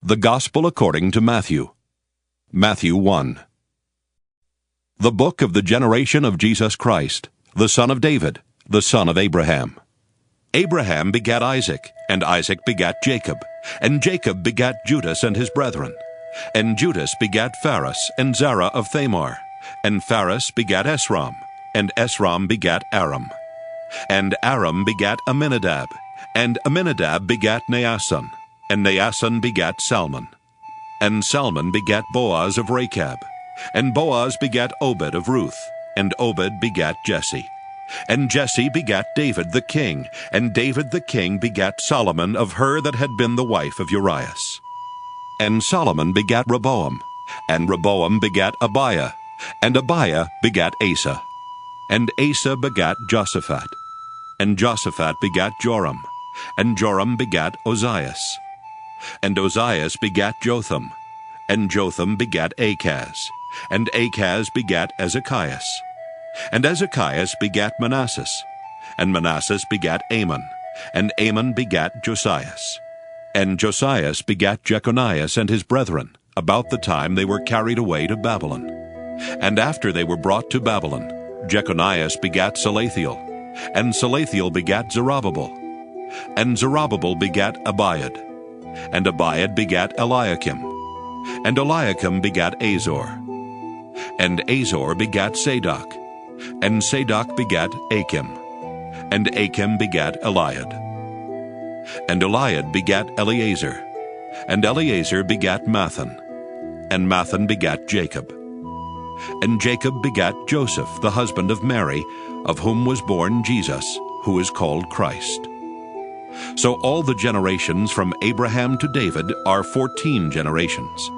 The Gospel according to Matthew. Matthew 1. The book of the generation of Jesus Christ, the son of David, the son of Abraham. Abraham begat Isaac, and Isaac begat Jacob, and Jacob begat Judas and his brethren. And Judas begat Phares and Zerah of Thamar, and Phares begat Esrom, and Esrom begat Aram. And Aram begat Amminadab, and Amminadab begat Naasson, and Naasson begat Salmon. And Salmon begat Boaz of Rechab, and Boaz begat Obed of Ruth, and Obed begat Jesse. And Jesse begat David the king, and David the king begat Solomon of her that had been the wife of Urias. And Solomon begat Rehoboam, and Rehoboam begat Abiah, and Abiah begat Asa. And Asa begat Joshaphat, and Joshaphat begat Joram, and Joram begat Ozias. And Ozias begat Jotham, and Jotham begat Achaz, and Achaz begat Ezekias. And Ezekias begat Manasses, and Manasses begat Amon, and Amon begat Josias. And Josias begat Jeconias and his brethren, about the time they were carried away to Babylon. And after they were brought to Babylon, Jeconias begat Salathiel, and Salathiel begat Zerubbabel. And Zerubbabel begat Abiad, and Abiad begat Eliakim, and Eliakim begat Azor. And Azor begat Sadoc, and Sadoc begat Achim, and Achim begat Eliad. And Eliad begat Eleazar, and Eleazar begat Mathan, and Mathan begat Jacob. And Jacob begat Joseph, the husband of Mary, of whom was born Jesus, who is called Christ. So all the generations from Abraham to David are 14 generations,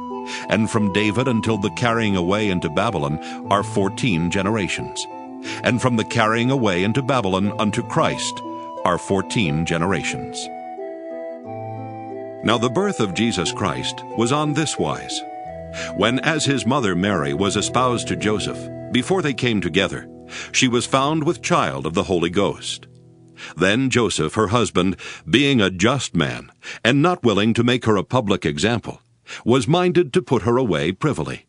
and from David until the carrying away into Babylon are 14 generations, and from the carrying away into Babylon unto Christ are 14 generations. Now the birth of Jesus Christ was on this wise. When as his mother Mary was espoused to Joseph, before they came together, she was found with child of the Holy Ghost. Then Joseph, her husband, being a just man, and not willing to make her a public example, was minded to put her away privily.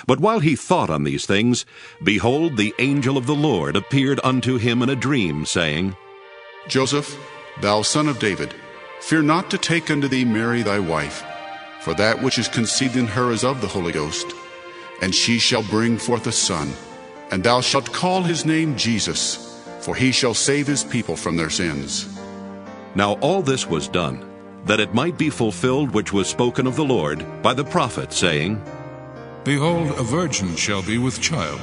But while he thought on these things, behold, the angel of the Lord appeared unto him in a dream, saying, Joseph, thou son of David, fear not to take unto thee Mary thy wife, for that which is conceived in her is of the Holy Ghost. And she shall bring forth a son, and thou shalt call his name Jesus, for he shall save his people from their sins. Now all this was done, that it might be fulfilled which was spoken of the Lord by the prophet, saying, Behold, a virgin shall be with child,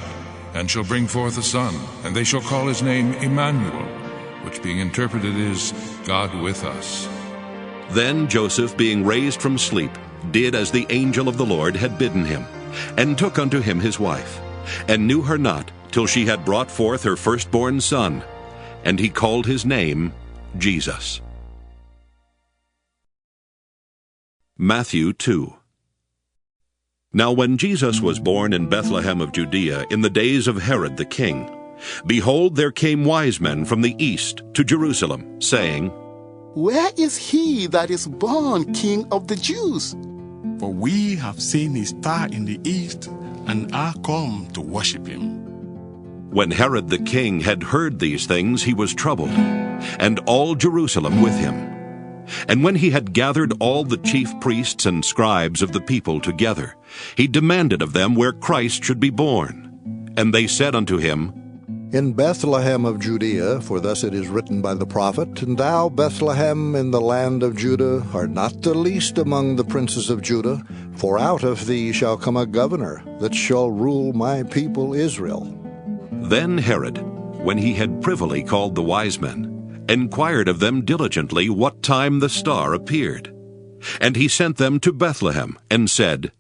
and shall bring forth a son, and they shall call his name Emmanuel, which being interpreted is, God with us. Then Joseph, being raised from sleep, did as the angel of the Lord had bidden him, and took unto him his wife, and knew her not till she had brought forth her firstborn son, and he called his name Jesus. Matthew 2. Now when Jesus was born in Bethlehem of Judea in the days of Herod the king, behold, there came wise men from the east to Jerusalem, saying, Where is he that is born King of the Jews? For we have seen his star in the east, and are come to worship him. When Herod the king had heard these things, he was troubled, and all Jerusalem with him. And when he had gathered all the chief priests and scribes of the people together, he demanded of them where Christ should be born. And they said unto him, In Bethlehem of Judea, for thus it is written by the prophet, And thou, Bethlehem, in the land of Judah, art not the least among the princes of Judah, for out of thee shall come a governor, that shall rule my people Israel. Then Herod, when he had privily called the wise men, inquired of them diligently what time the star appeared. And he sent them to Bethlehem, and said,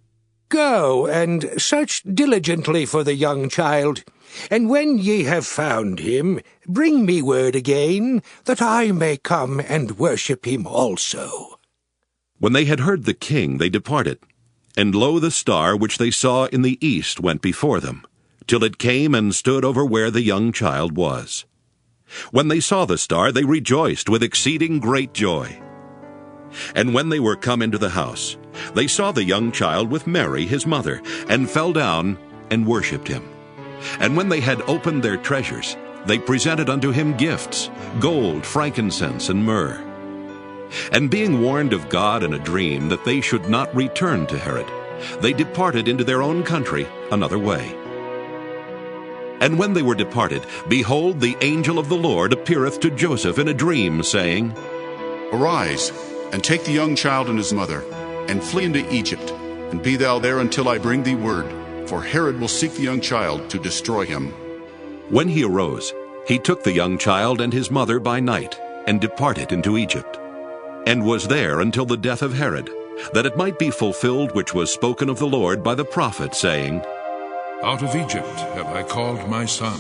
Go and search diligently for the young child, and when ye have found him, bring me word again, that I may come and worship him also. When they had heard the king, they departed. And lo, the star which they saw in the east went before them, till it came and stood over where the young child was. When they saw the star, they rejoiced with exceeding great joy. And when they were come into the house, They saw the young child with Mary his mother, and fell down and worshipped him. And when they had opened their treasures, they presented unto him gifts, gold, frankincense, and myrrh. And being warned of God in a dream that they should not return to Herod, they departed into their own country another way. And when they were departed, behold, the angel of the Lord appeareth to Joseph in a dream, saying, Arise, and take the young child and his mother, and flee into Egypt, and be thou there until I bring thee word, for Herod will seek the young child to destroy him. When he arose, he took the young child and his mother by night, and departed into Egypt, and was there until the death of Herod, that it might be fulfilled which was spoken of the Lord by the prophet, saying, Out of Egypt have I called my son.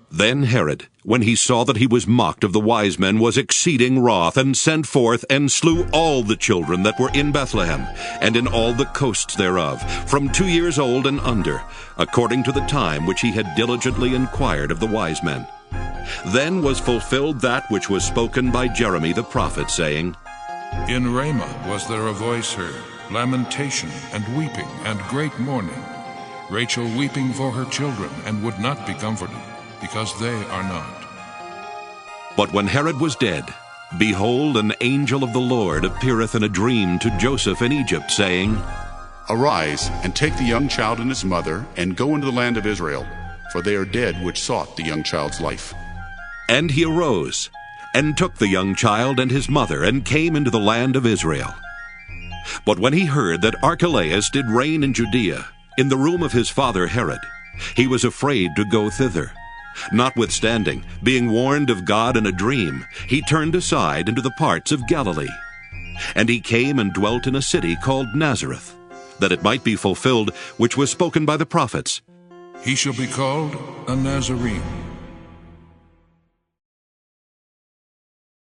Then Herod, when he saw that he was mocked of the wise men, was exceeding wroth, and sent forth, and slew all the children that were in Bethlehem, and in all the coasts thereof, from 2 years old and under, according to the time which he had diligently inquired of the wise men. Then was fulfilled that which was spoken by Jeremy the prophet, saying, In Ramah was there a voice heard, lamentation, and weeping, and great mourning, Rachel weeping for her children, and would not be comforted, because they are not. But when Herod was dead, behold, an angel of the Lord appeareth in a dream to Joseph in Egypt, saying, Arise, and take the young child and his mother, and go into the land of Israel, for they are dead which sought the young child's life. And he arose, and took the young child and his mother, and came into the land of Israel. But when he heard that Archelaus did reign in Judea, in the room of his father Herod, he was afraid to go thither. Notwithstanding, being warned of God in a dream, he turned aside into the parts of Galilee. And he came and dwelt in a city called Nazareth, that it might be fulfilled which was spoken by the prophets. He shall be called a Nazarene.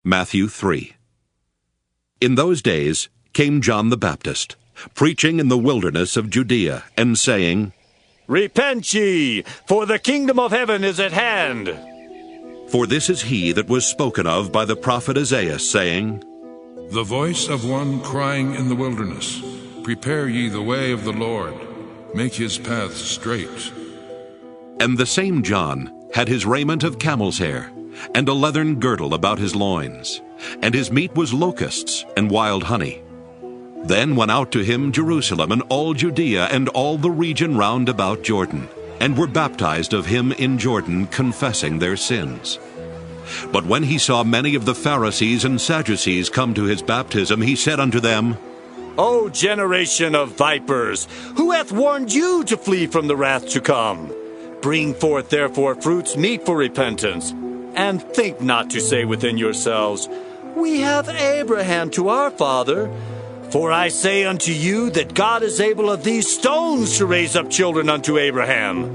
Matthew 3. In those days came John the Baptist, preaching in the wilderness of Judea, and saying, Repent ye, for the kingdom of heaven is at hand. For this is he that was spoken of by the prophet Isaiah, saying, The voice of one crying in the wilderness, Prepare ye the way of the Lord, make his paths straight. And the same John had his raiment of camel's hair, and a leathern girdle about his loins, and his meat was locusts and wild honey. Then went out to him Jerusalem and all Judea and all the region round about Jordan, and were baptized of him in Jordan, confessing their sins. But when he saw many of the Pharisees and Sadducees come to his baptism, he said unto them, O generation of vipers, who hath warned you to flee from the wrath to come? Bring forth therefore fruits meet for repentance, and think not to say within yourselves, We have Abraham to our father. For I say unto you that God is able of these stones to raise up children unto Abraham.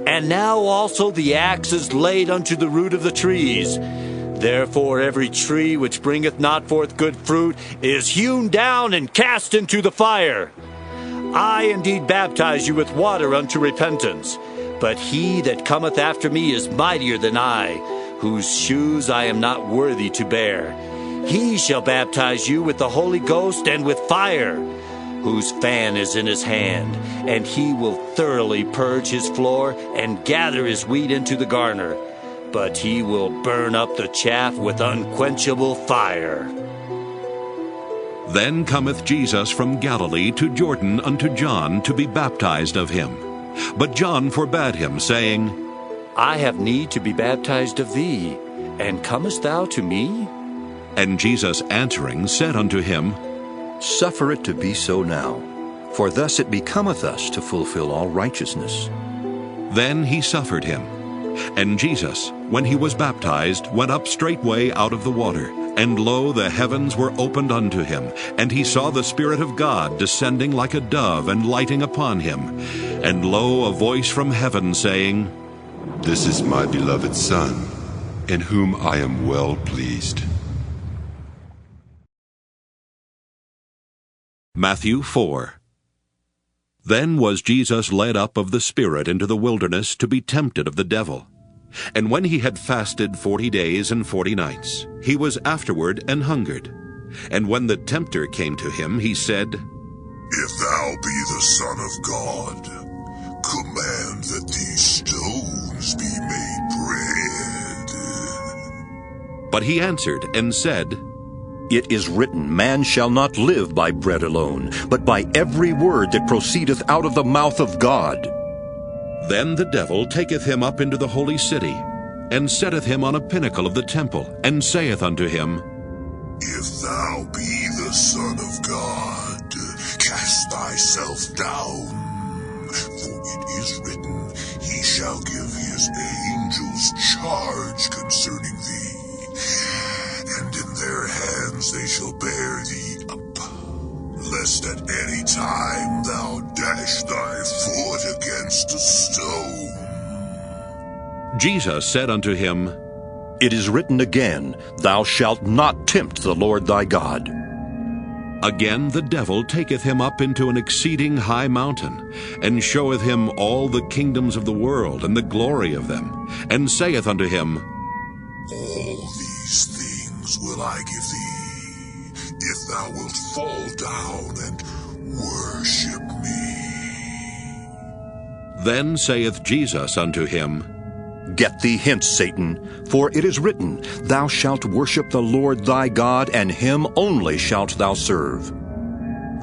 And now also the axe is laid unto the root of the trees. Therefore every tree which bringeth not forth good fruit is hewn down and cast into the fire. I indeed baptize you with water unto repentance, but he that cometh after me is mightier than I, whose shoes I am not worthy to bear. He shall baptize you with the Holy Ghost and with fire, whose fan is in his hand, and he will thoroughly purge his floor and gather his wheat into the garner, but he will burn up the chaff with unquenchable fire. Then cometh Jesus from Galilee to Jordan unto John to be baptized of him. But John forbade him, saying, I have need to be baptized of thee, and comest thou to me? And Jesus answering said unto him, Suffer it to be so now, for thus it becometh us to fulfill all righteousness. Then he suffered him. And Jesus, when he was baptized, went up straightway out of the water. And lo, the heavens were opened unto him, and he saw the Spirit of God descending like a dove and lighting upon him. And lo, a voice from heaven saying, This is my beloved Son, in whom I am well pleased. Matthew 4. Then was Jesus led up of the Spirit into the wilderness to be tempted of the devil. And when he had fasted 40 days and 40 nights, he was afterward an hungered. And when the tempter came to him, he said, If thou be the Son of God, command that these stones be made bread. But he answered and said, It is written, Man shall not live by bread alone, but by every word that proceedeth out of the mouth of God. Then the devil taketh him up into the holy city, and setteth him on a pinnacle of the temple, and saith unto him, If thou be the Son of God, cast thyself down. For it is written, He shall give his angels charge concerning thee, and in their hands they shall bear thee up, lest at any time thou dash thy foot against a stone. Jesus said unto him, It is written again, Thou shalt not tempt the Lord thy God. Again the devil taketh him up into an exceeding high mountain, and showeth him all the kingdoms of the world, and the glory of them, and saith unto him, All these things will I give thee, if thou wilt fall down and worship me. Then saith Jesus unto him, Get thee hence, Satan, for it is written, Thou shalt worship the Lord thy God, and him only shalt thou serve.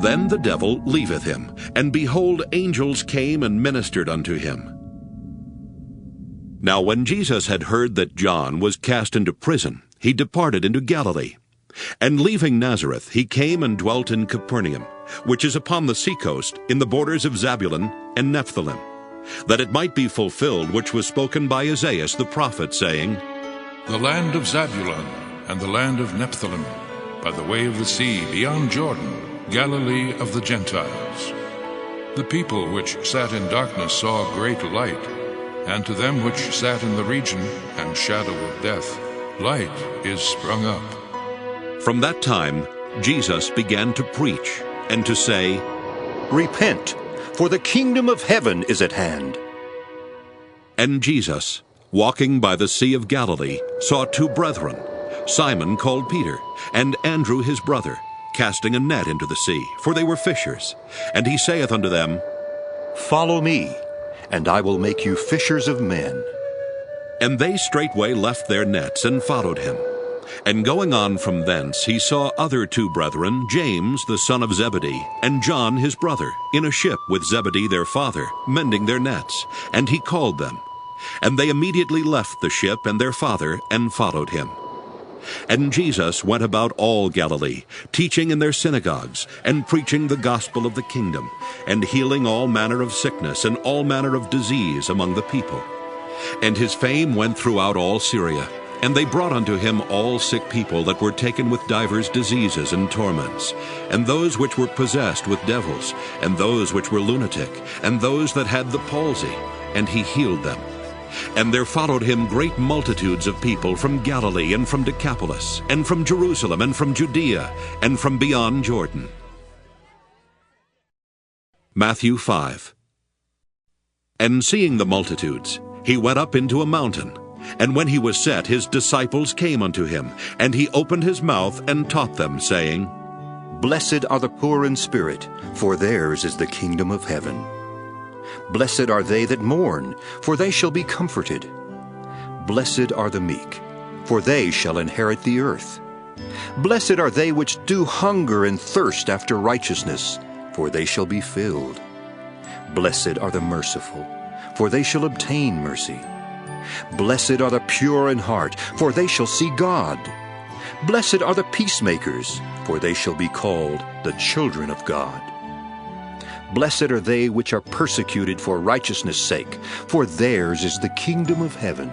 Then the devil leaveth him, and behold, angels came and ministered unto him. Now when Jesus had heard that John was cast into prison, he departed into Galilee. And leaving Nazareth, he came and dwelt in Capernaum, which is upon the seacoast, in the borders of Zabulon and Nephthalim, that it might be fulfilled which was spoken by Isaiah the prophet, saying, The land of Zabulon and the land of Nephthalim, by the way of the sea beyond Jordan, Galilee of the Gentiles. The people which sat in darkness saw a great light, and to them which sat in the region and shadow of death, light is sprung up. From that time Jesus began to preach, and to say, Repent, for the kingdom of heaven is at hand. And Jesus, walking by the sea of Galilee, saw two brethren, Simon called Peter, and Andrew his brother, casting a net into the sea, for they were fishers. And he saith unto them, Follow me, and I will make you fishers of men. And they straightway left their nets, and followed him. And going on from thence, he saw other two brethren, James the son of Zebedee, and John his brother, in a ship with Zebedee their father, mending their nets. And he called them. And they immediately left the ship and their father, and followed him. And Jesus went about all Galilee, teaching in their synagogues, and preaching the gospel of the kingdom, and healing all manner of sickness and all manner of disease among the people. And his fame went throughout all Syria. And they brought unto him all sick people that were taken with divers diseases and torments, and those which were possessed with devils, and those which were lunatic, and those that had the palsy, and he healed them. And there followed him great multitudes of people from Galilee, and from Decapolis, and from Jerusalem, and from Judea, and from beyond Jordan. Matthew 5. And seeing the multitudes, he went up into a mountain. And when he was set, his disciples came unto him, and he opened his mouth and taught them, saying, Blessed are the poor in spirit, for theirs is the kingdom of heaven. Blessed are they that mourn, for they shall be comforted. Blessed are the meek, for they shall inherit the earth. Blessed are they which do hunger and thirst after righteousness, for they shall be filled. Blessed are the merciful, for they shall obtain mercy. Blessed are the pure in heart, for they shall see God. Blessed are the peacemakers, for they shall be called the children of God. Blessed are they which are persecuted for righteousness' sake, for theirs is the kingdom of heaven.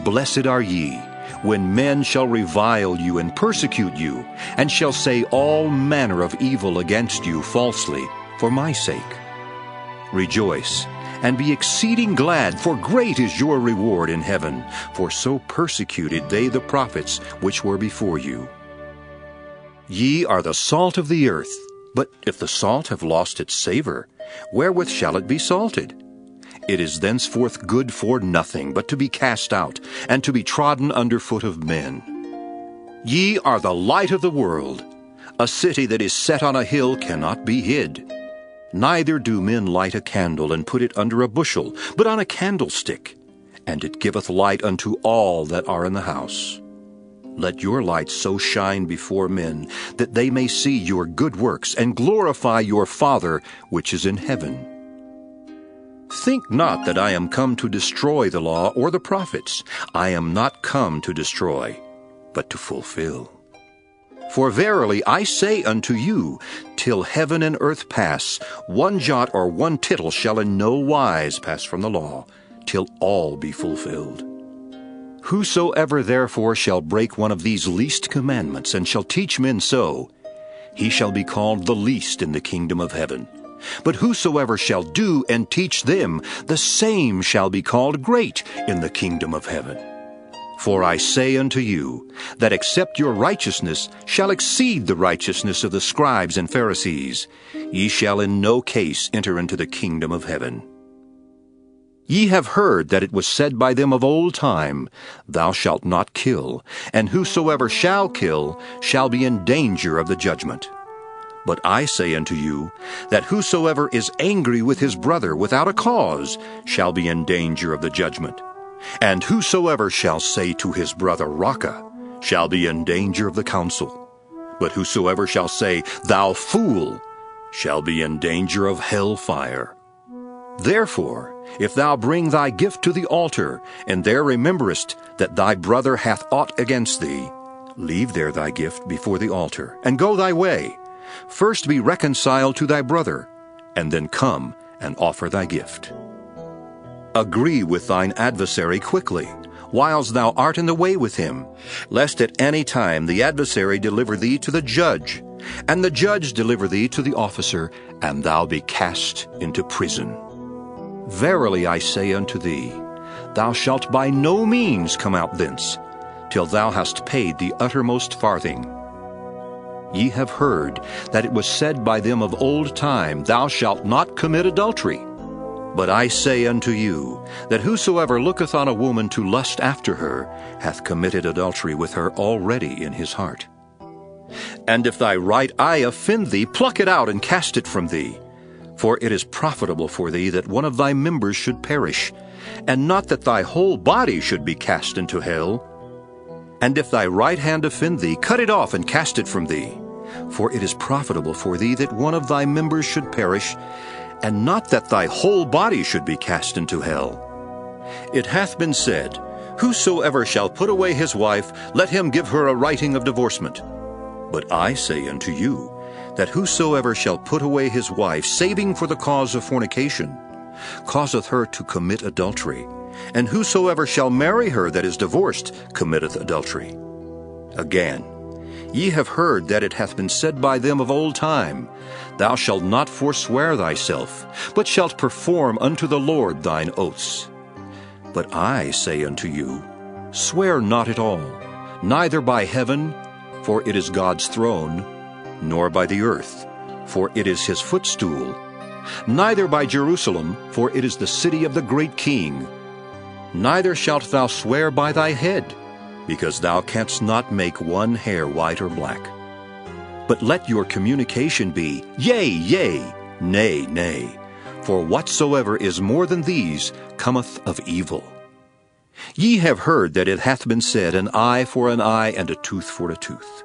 Blessed are ye, when men shall revile you and persecute you, and shall say all manner of evil against you falsely, for my sake. Rejoice, and be exceeding glad, for great is your reward in heaven, for so persecuted they the prophets which were before you. Ye are the salt of the earth, but if the salt have lost its savor, wherewith shall it be salted? It is thenceforth good for nothing, but to be cast out, and to be trodden under foot of men. Ye are the light of the world. A city that is set on a hill cannot be hid. Neither do men light a candle and put it under a bushel, but on a candlestick, and it giveth light unto all that are in the house. Let your light so shine before men, that they may see your good works, and glorify your Father which is in heaven. Think not that I am come to destroy the law or the prophets. I am not come to destroy, but to fulfill. For verily I say unto you, till heaven and earth pass, one jot or one tittle shall in no wise pass from the law, till all be fulfilled. Whosoever therefore shall break one of these least commandments, and shall teach men so, he shall be called the least in the kingdom of heaven. But whosoever shall do and teach them, the same shall be called great in the kingdom of heaven. For I say unto you, that except your righteousness shall exceed the righteousness of the scribes and Pharisees, ye shall in no case enter into the kingdom of heaven. Ye have heard that it was said by them of old time, Thou shalt not kill, and whosoever shall kill shall be in danger of the judgment. But I say unto you, that whosoever is angry with his brother without a cause shall be in danger of the judgment. And whosoever shall say to his brother, Raca, shall be in danger of the council. But whosoever shall say, Thou fool, shall be in danger of hell fire. Therefore, if thou bring thy gift to the altar, and there rememberest that thy brother hath aught against thee, leave there thy gift before the altar, and go thy way. First be reconciled to thy brother, and then come and offer thy gift. Agree with thine adversary quickly, whiles thou art in the way with him, lest at any time the adversary deliver thee to the judge, and the judge deliver thee to the officer, and thou be cast into prison. Verily I say unto thee, thou shalt by no means come out thence, till thou hast paid the uttermost farthing. Ye have heard that it was said by them of old time, Thou shalt not commit adultery. But I say unto you, that whosoever looketh on a woman to lust after her, hath committed adultery with her already in his heart. And if thy right eye offend thee, pluck it out and cast it from thee. For it is profitable for thee that one of thy members should perish, and not that thy whole body should be cast into hell. And if thy right hand offend thee, cut it off and cast it from thee. For it is profitable for thee that one of thy members should perish, and not that thy whole body should be cast into hell. It hath been said, Whosoever shall put away his wife, let him give her a writing of divorcement. But I say unto you, that whosoever shall put away his wife, saving for the cause of fornication, causeth her to commit adultery, and whosoever shall marry her that is divorced committeth adultery. Again, ye have heard that it hath been said by them of old time, Thou shalt not forswear thyself, but shalt perform unto the Lord thine oaths. But I say unto you, Swear not at all, neither by heaven, for it is God's throne, nor by the earth, for it is his footstool, neither by Jerusalem, for it is the city of the great King. Neither shalt thou swear by thy head, because thou canst not make one hair white or black. But let your communication be, Yea, yea, nay, nay, for whatsoever is more than these cometh of evil. Ye have heard that it hath been said, An eye for an eye, and a tooth for a tooth.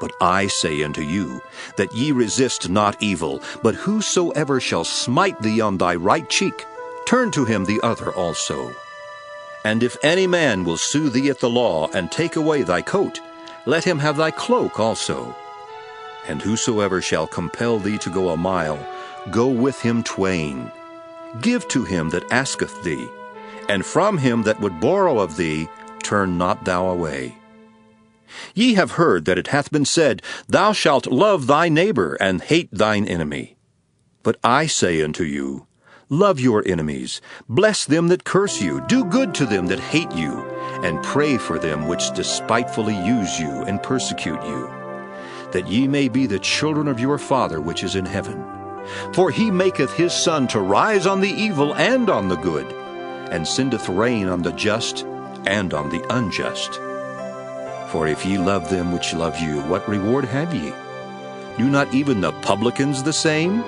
But I say unto you, that ye resist not evil, but whosoever shall smite thee on thy right cheek, turn to him the other also. And if any man will sue thee at the law, and take away thy coat, let him have thy cloak also. And whosoever shall compel thee to go a mile, go with him twain. Give to him that asketh thee, and from him that would borrow of thee, turn not thou away. Ye have heard that it hath been said, Thou shalt love thy neighbor, and hate thine enemy. But I say unto you, Love your enemies, bless them that curse you, do good to them that hate you, and pray for them which despitefully use you and persecute you, that ye may be the children of your Father which is in heaven. For he maketh his sun to rise on the evil and on the good, and sendeth rain on the just and on the unjust. For if ye love them which love you, what reward have ye? Do not even the publicans the same?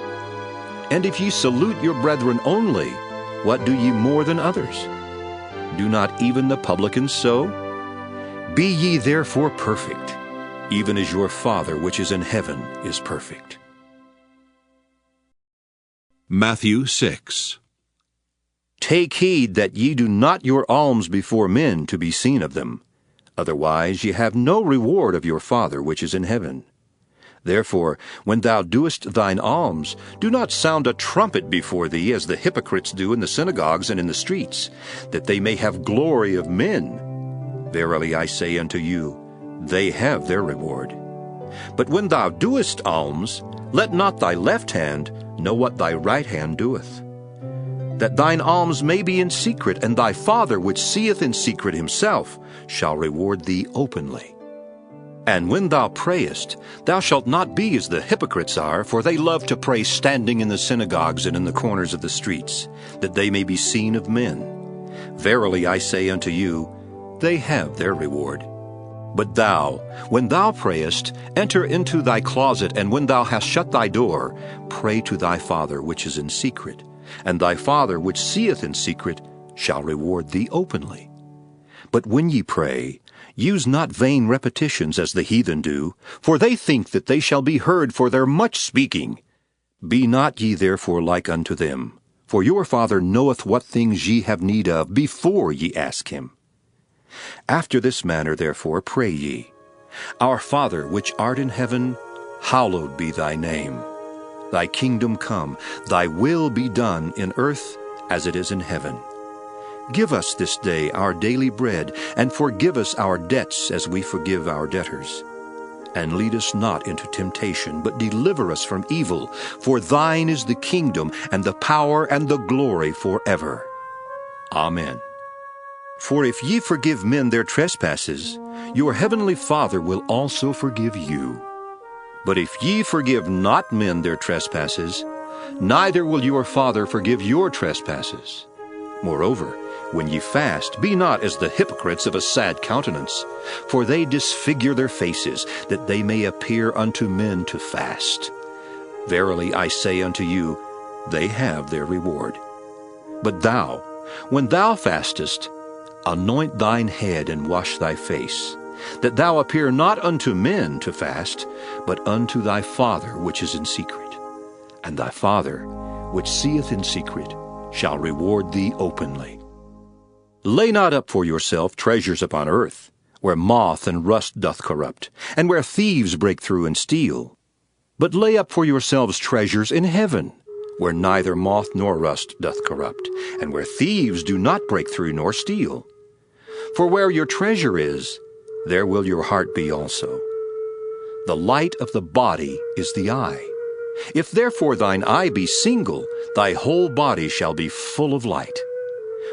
And if ye salute your brethren only, what do ye more than others? Do not even the publicans so? Be ye therefore perfect, even as your Father which is in heaven is perfect. Matthew 6. Take heed that ye do not your alms before men to be seen of them. Otherwise ye have no reward of your Father which is in heaven. Therefore, when thou doest thine alms, do not sound a trumpet before thee, as the hypocrites do in the synagogues and in the streets, that they may have glory of men. Verily I say unto you, they have their reward. But when thou doest alms, let not thy left hand know what thy right hand doeth, that thine alms may be in secret, and thy Father which seeth in secret himself shall reward thee openly. And when thou prayest, thou shalt not be as the hypocrites are, for they love to pray standing in the synagogues and in the corners of the streets, that they may be seen of men. Verily I say unto you, they have their reward. But thou, when thou prayest, enter into thy closet, and when thou hast shut thy door, pray to thy Father which is in secret, and thy Father which seeth in secret shall reward thee openly. But when ye pray, use not vain repetitions as the heathen do, for they think that they shall be heard for their much speaking. Be not ye therefore like unto them, for your Father knoweth what things ye have need of before ye ask him. After this manner therefore pray ye, Our Father which art in heaven, hallowed be thy name. Thy kingdom come, thy will be done in earth as it is in heaven. Give us this day our daily bread, and forgive us our debts as we forgive our debtors. And lead us not into temptation, but deliver us from evil. For thine is the kingdom, and the power, and the glory forever. Amen. For if ye forgive men their trespasses, your heavenly Father will also forgive you. But if ye forgive not men their trespasses, neither will your Father forgive your trespasses. Moreover, when ye fast, be not as the hypocrites of a sad countenance, for they disfigure their faces, that they may appear unto men to fast. Verily I say unto you, they have their reward. But thou, when thou fastest, anoint thine head and wash thy face, that thou appear not unto men to fast, but unto thy Father which is in secret. And thy Father, which seeth in secret, shall reward thee openly. Lay not up for yourself treasures upon earth, where moth and rust doth corrupt, and where thieves break through and steal. But lay up for yourselves treasures in heaven, where neither moth nor rust doth corrupt, and where thieves do not break through nor steal. For where your treasure is, there will your heart be also. The light of the body is the eye. If therefore thine eye be single, thy whole body shall be full of light.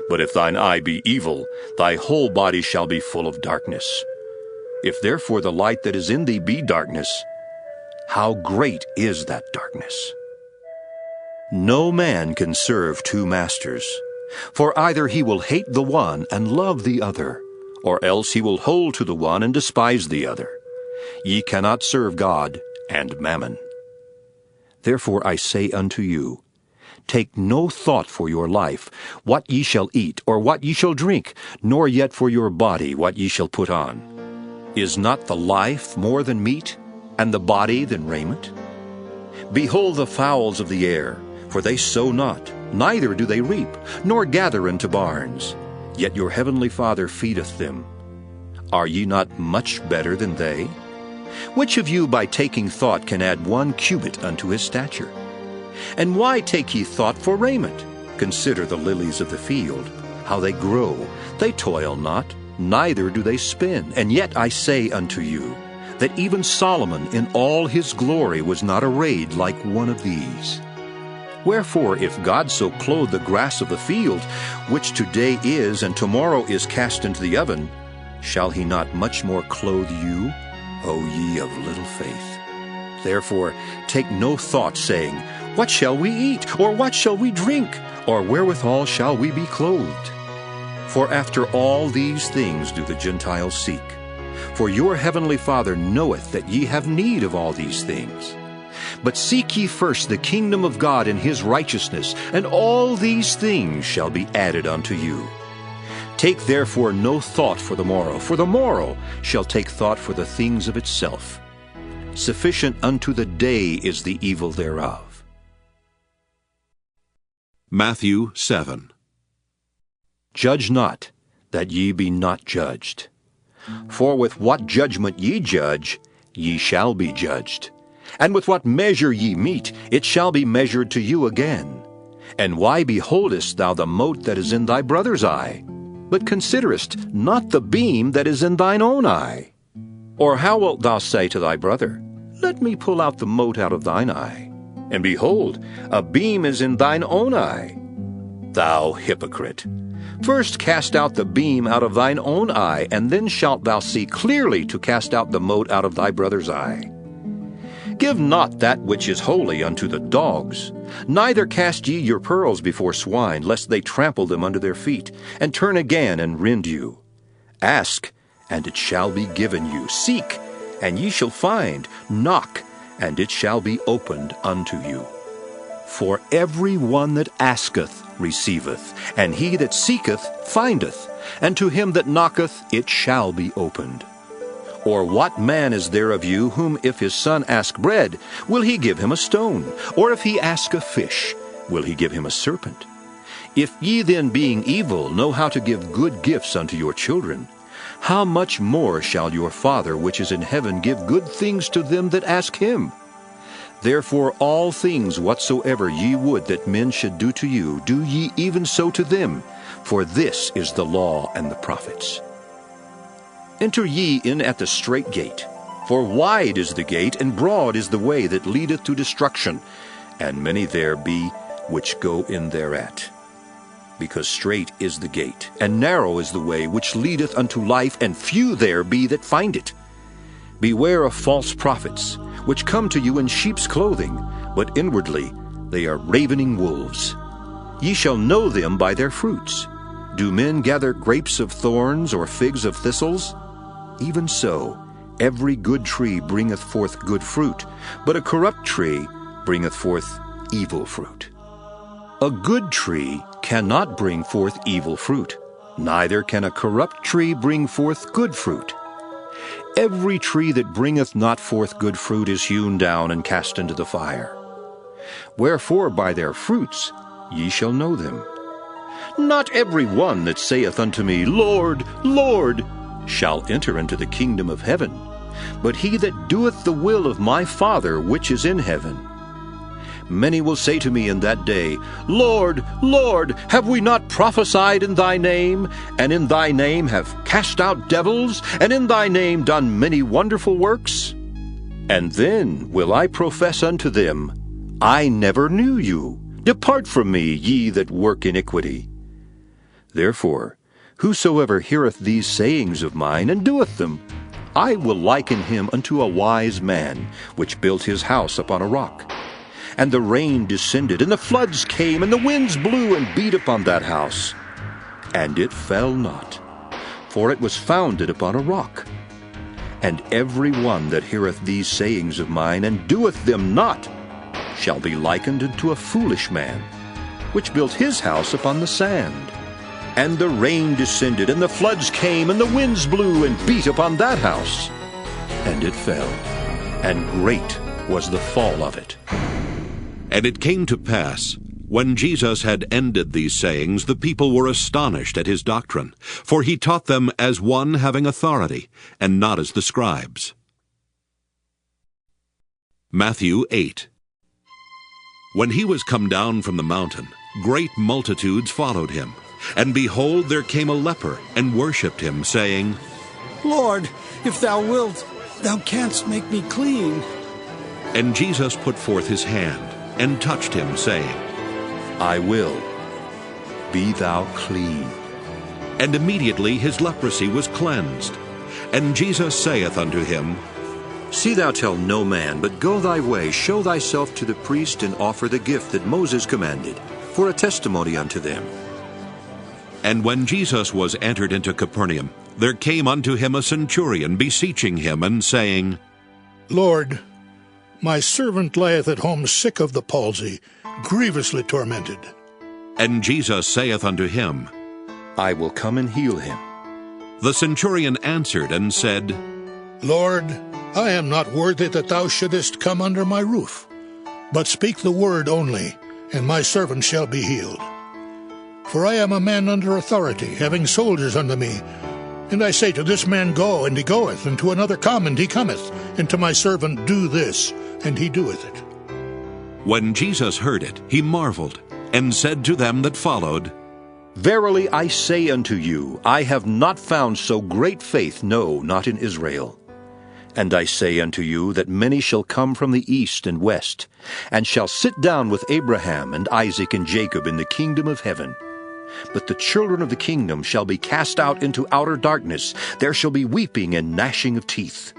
But if thine eye be evil, thy whole body shall be full of darkness. If therefore the light that is in thee be darkness, how great is that darkness? No man can serve two masters, for either he will hate the one and love the other, or else he will hold to the one and despise the other. Ye cannot serve God and mammon. Therefore I say unto you, take no thought for your life, what ye shall eat, or what ye shall drink, nor yet for your body, what ye shall put on. Is not the life more than meat, and the body than raiment? Behold the fowls of the air, for they sow not, neither do they reap, nor gather into barns, yet your heavenly Father feedeth them. Are ye not much better than they? Which of you by taking thought can add 1 cubit unto his stature? And why take ye thought for raiment? Consider the lilies of the field, how they grow. They toil not, neither do they spin. And yet I say unto you, that even Solomon in all his glory was not arrayed like one of these. Wherefore, if God so clothe the grass of the field, which today is and tomorrow is cast into the oven, shall he not much more clothe you, O ye of little faith? Therefore take no thought, saying, what shall we eat, or what shall we drink, or wherewithal shall we be clothed? For after all these things do the Gentiles seek. For your heavenly Father knoweth that ye have need of all these things. But seek ye first the kingdom of God and his righteousness, and all these things shall be added unto you. Take therefore no thought for the morrow shall take thought for the things of itself. Sufficient unto the day is the evil thereof. Matthew 7. Judge not, that ye be not judged. For with what judgment ye judge, ye shall be judged. And with what measure ye mete, it shall be measured to you again. And why beholdest thou the mote that is in thy brother's eye, but considerest not the beam that is in thine own eye? Or how wilt thou say to thy brother, Let me pull out the mote out of thine eye? And behold, a beam is in thine own eye. Thou hypocrite! First cast out the beam out of thine own eye, and then shalt thou see clearly to cast out the mote out of thy brother's eye. Give not that which is holy unto the dogs, neither cast ye your pearls before swine, lest they trample them under their feet, and turn again and rend you. Ask, and it shall be given you. Seek, and ye shall find. Knock, and it shall be opened unto you. For every one that asketh receiveth, and he that seeketh findeth, and to him that knocketh it shall be opened. Or what man is there of you, whom if his son ask bread, will he give him a stone? Or if he ask a fish, will he give him a serpent? If ye then, being evil, know how to give good gifts unto your children, how much more shall your Father which is in heaven give good things to them that ask him? Therefore all things whatsoever ye would that men should do to you, do ye even so to them, for this is the law and the prophets. Enter ye in at the strait gate, for wide is the gate, and broad is the way that leadeth to destruction, and many there be which go in thereat. Because strait is the gate, and narrow is the way which leadeth unto life, and few there be that find it. Beware of false prophets, which come to you in sheep's clothing, but inwardly they are ravening wolves. Ye shall know them by their fruits. Do men gather grapes of thorns, or figs of thistles? Even so, every good tree bringeth forth good fruit, but a corrupt tree bringeth forth evil fruit. A good tree cannot bring forth evil fruit, neither can a corrupt tree bring forth good fruit. Every tree that bringeth not forth good fruit is hewn down and cast into the fire. Wherefore by their fruits ye shall know them. Not every one that saith unto me, Lord, Lord, shall enter into the kingdom of heaven, but he that doeth the will of my Father which is in heaven. Many will say to me in that day, Lord, Lord, have we not prophesied in thy name, and in thy name have cast out devils, and in thy name done many wonderful works? And then will I profess unto them, I never knew you. Depart from me, ye that work iniquity. Therefore, whosoever heareth these sayings of mine, and doeth them, I will liken him unto a wise man, which built his house upon a rock. And the rain descended, and the floods came, and the winds blew and beat upon that house. And it fell not, for it was founded upon a rock. And every one that heareth these sayings of mine, and doeth them not, shall be likened unto a foolish man, which built his house upon the sand. And the rain descended, and the floods came, and the winds blew and beat upon that house. And it fell, and great was the fall of it. And it came to pass, when Jesus had ended these sayings, the people were astonished at his doctrine, for he taught them as one having authority, and not as the scribes. Matthew 8. When he was come down from the mountain, great multitudes followed him. And behold, there came a leper, and worshipped him, saying, Lord, if thou wilt, thou canst make me clean. And Jesus put forth his hand, and touched him, saying, I will. Be thou clean. And immediately his leprosy was cleansed. And Jesus saith unto him, See thou tell no man, but go thy way, show thyself to the priest, and offer the gift that Moses commanded, for a testimony unto them. And when Jesus was entered into Capernaum, there came unto him a centurion, beseeching him, and saying, Lord, my servant lieth at home sick of the palsy, grievously tormented. And Jesus saith unto him, I will come and heal him. The centurion answered and said, Lord, I am not worthy that thou shouldest come under my roof, but speak the word only, and my servant shall be healed. For I am a man under authority, having soldiers under me. And I say to this man, Go, and he goeth, and to another, Come, and he cometh, and to my servant, Do this, and he doeth it. When Jesus heard it, he marveled, and said to them that followed, Verily I say unto you, I have not found so great faith, no, not in Israel. And I say unto you that many shall come from the east and west, and shall sit down with Abraham and Isaac and Jacob in the kingdom of heaven. But the children of the kingdom shall be cast out into outer darkness. There shall be weeping and gnashing of teeth.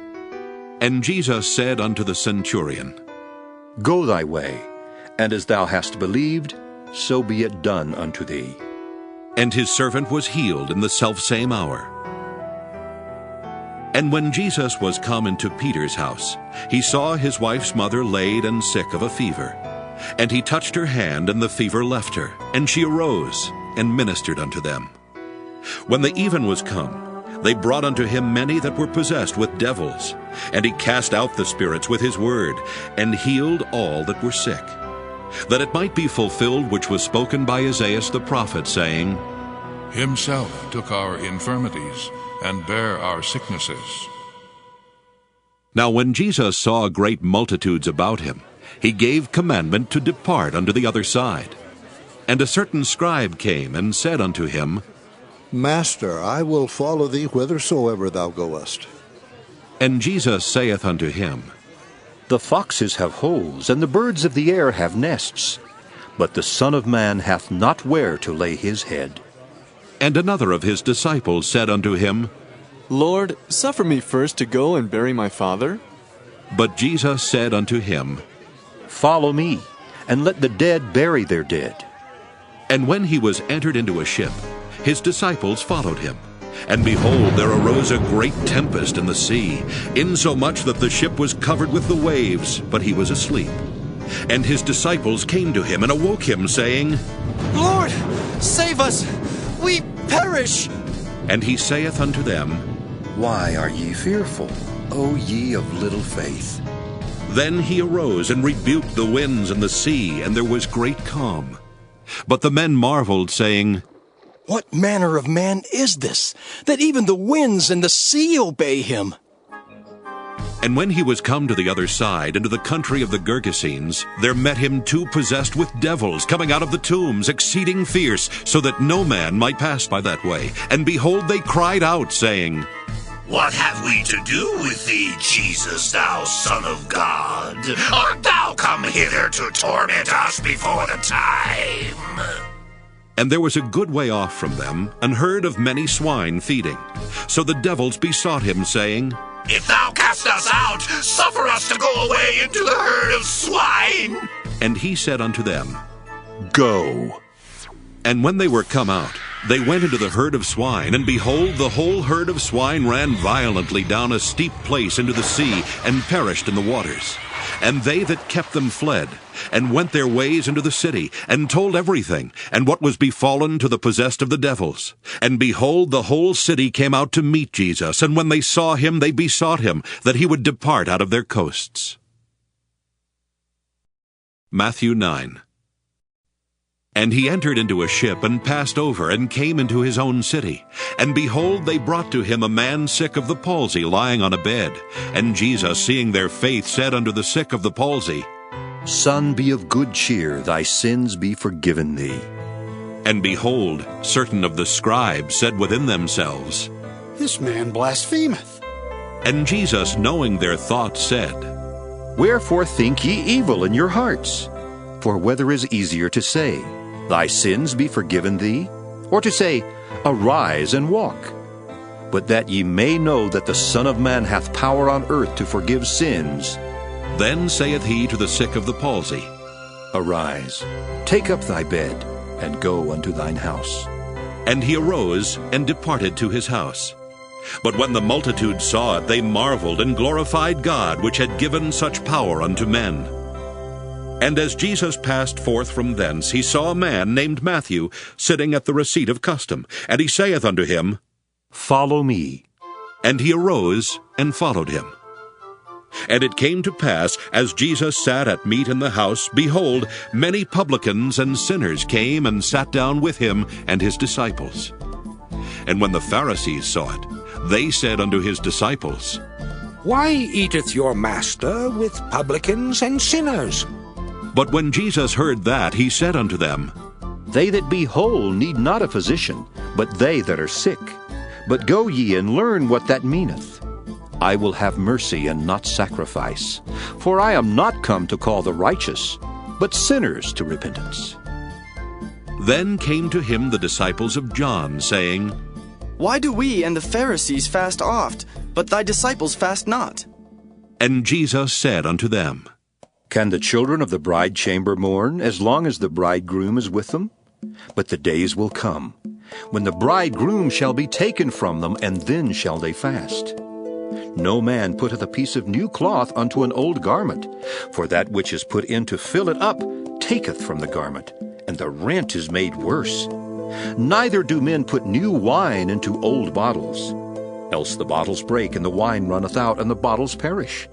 And Jesus said unto the centurion, Go thy way, and as thou hast believed, so be it done unto thee. And his servant was healed in the selfsame hour. And when Jesus was come into Peter's house, he saw his wife's mother laid and sick of a fever. And he touched her hand, and the fever left her, and she arose, and ministered unto them. When the even was come, they brought unto him many that were possessed with devils, and he cast out the spirits with his word, and healed all that were sick, that it might be fulfilled which was spoken by Isaiah the prophet, saying, Himself took our infirmities, and bare our sicknesses. Now when Jesus saw great multitudes about him, he gave commandment to depart unto the other side. And a certain scribe came and said unto him, Master, I will follow thee whithersoever thou goest. And Jesus saith unto him, The foxes have holes, and the birds of the air have nests, but the Son of Man hath not where to lay his head. And another of his disciples said unto him, Lord, suffer me first to go and bury my father. But Jesus said unto him, Follow me, and let the dead bury their dead. And when he was entered into a ship, his disciples followed him. And behold, there arose a great tempest in the sea, insomuch that the ship was covered with the waves, but he was asleep. And his disciples came to him and awoke him, saying, Lord, save us! We perish! And he saith unto them, Why are ye fearful, O ye of little faith? Then he arose and rebuked the winds and the sea, and there was great calm. But the men marveled, saying, What manner of man is this, that even the winds and the sea obey him? And when he was come to the other side, into the country of the Gergesenes, there met him two possessed with devils, coming out of the tombs, exceeding fierce, so that no man might pass by that way. And behold, they cried out, saying, What have we to do with thee, Jesus, thou Son of God? Art thou come hither to torment us before the time? And there was a good way off from them an herd of many swine feeding. So the devils besought him, saying, If thou cast us out, suffer us to go away into the herd of swine. And he said unto them, Go. And when they were come out, they went into the herd of swine, and behold, the whole herd of swine ran violently down a steep place into the sea, and perished in the waters. And they that kept them fled, and went their ways into the city, and told everything, and what was befallen to the possessed of the devils. And behold, the whole city came out to meet Jesus, and when they saw him, they besought him that he would depart out of their coasts. Matthew 9. And he entered into a ship, and passed over, and came into his own city. And behold, they brought to him a man sick of the palsy, lying on a bed. And Jesus, seeing their faith, said unto the sick of the palsy, Son, be of good cheer, thy sins be forgiven thee. And behold, certain of the scribes said within themselves, This man blasphemeth. And Jesus, knowing their thoughts, said, Wherefore think ye evil in your hearts? For whether is easier to say, Thy sins be forgiven thee, or to say, Arise and walk? But that ye may know that the Son of Man hath power on earth to forgive sins. Then saith he to the sick of the palsy, Arise, take up thy bed, and go unto thine house. And he arose and departed to his house. But when the multitude saw it, they marveled and glorified God, which had given such power unto men. And as Jesus passed forth from thence, he saw a man named Matthew sitting at the receipt of custom. And he saith unto him, Follow me. And he arose and followed him. And it came to pass, as Jesus sat at meat in the house, behold, many publicans and sinners came and sat down with him and his disciples. And when the Pharisees saw it, they said unto his disciples, Why eateth your master with publicans and sinners? But when Jesus heard that, he said unto them, They that be whole need not a physician, but they that are sick. But go ye and learn what that meaneth. I will have mercy and not sacrifice. For I am not come to call the righteous, but sinners to repentance. Then came to him the disciples of John, saying, Why do we and the Pharisees fast oft, but thy disciples fast not? And Jesus said unto them, Can the children of the bride chamber mourn as long as the bridegroom is with them? But the days will come, when the bridegroom shall be taken from them, and then shall they fast. No man putteth a piece of new cloth unto an old garment, for that which is put in to fill it up taketh from the garment, and the rent is made worse. Neither do men put new wine into old bottles, else the bottles break, and the wine runneth out, and the bottles perish.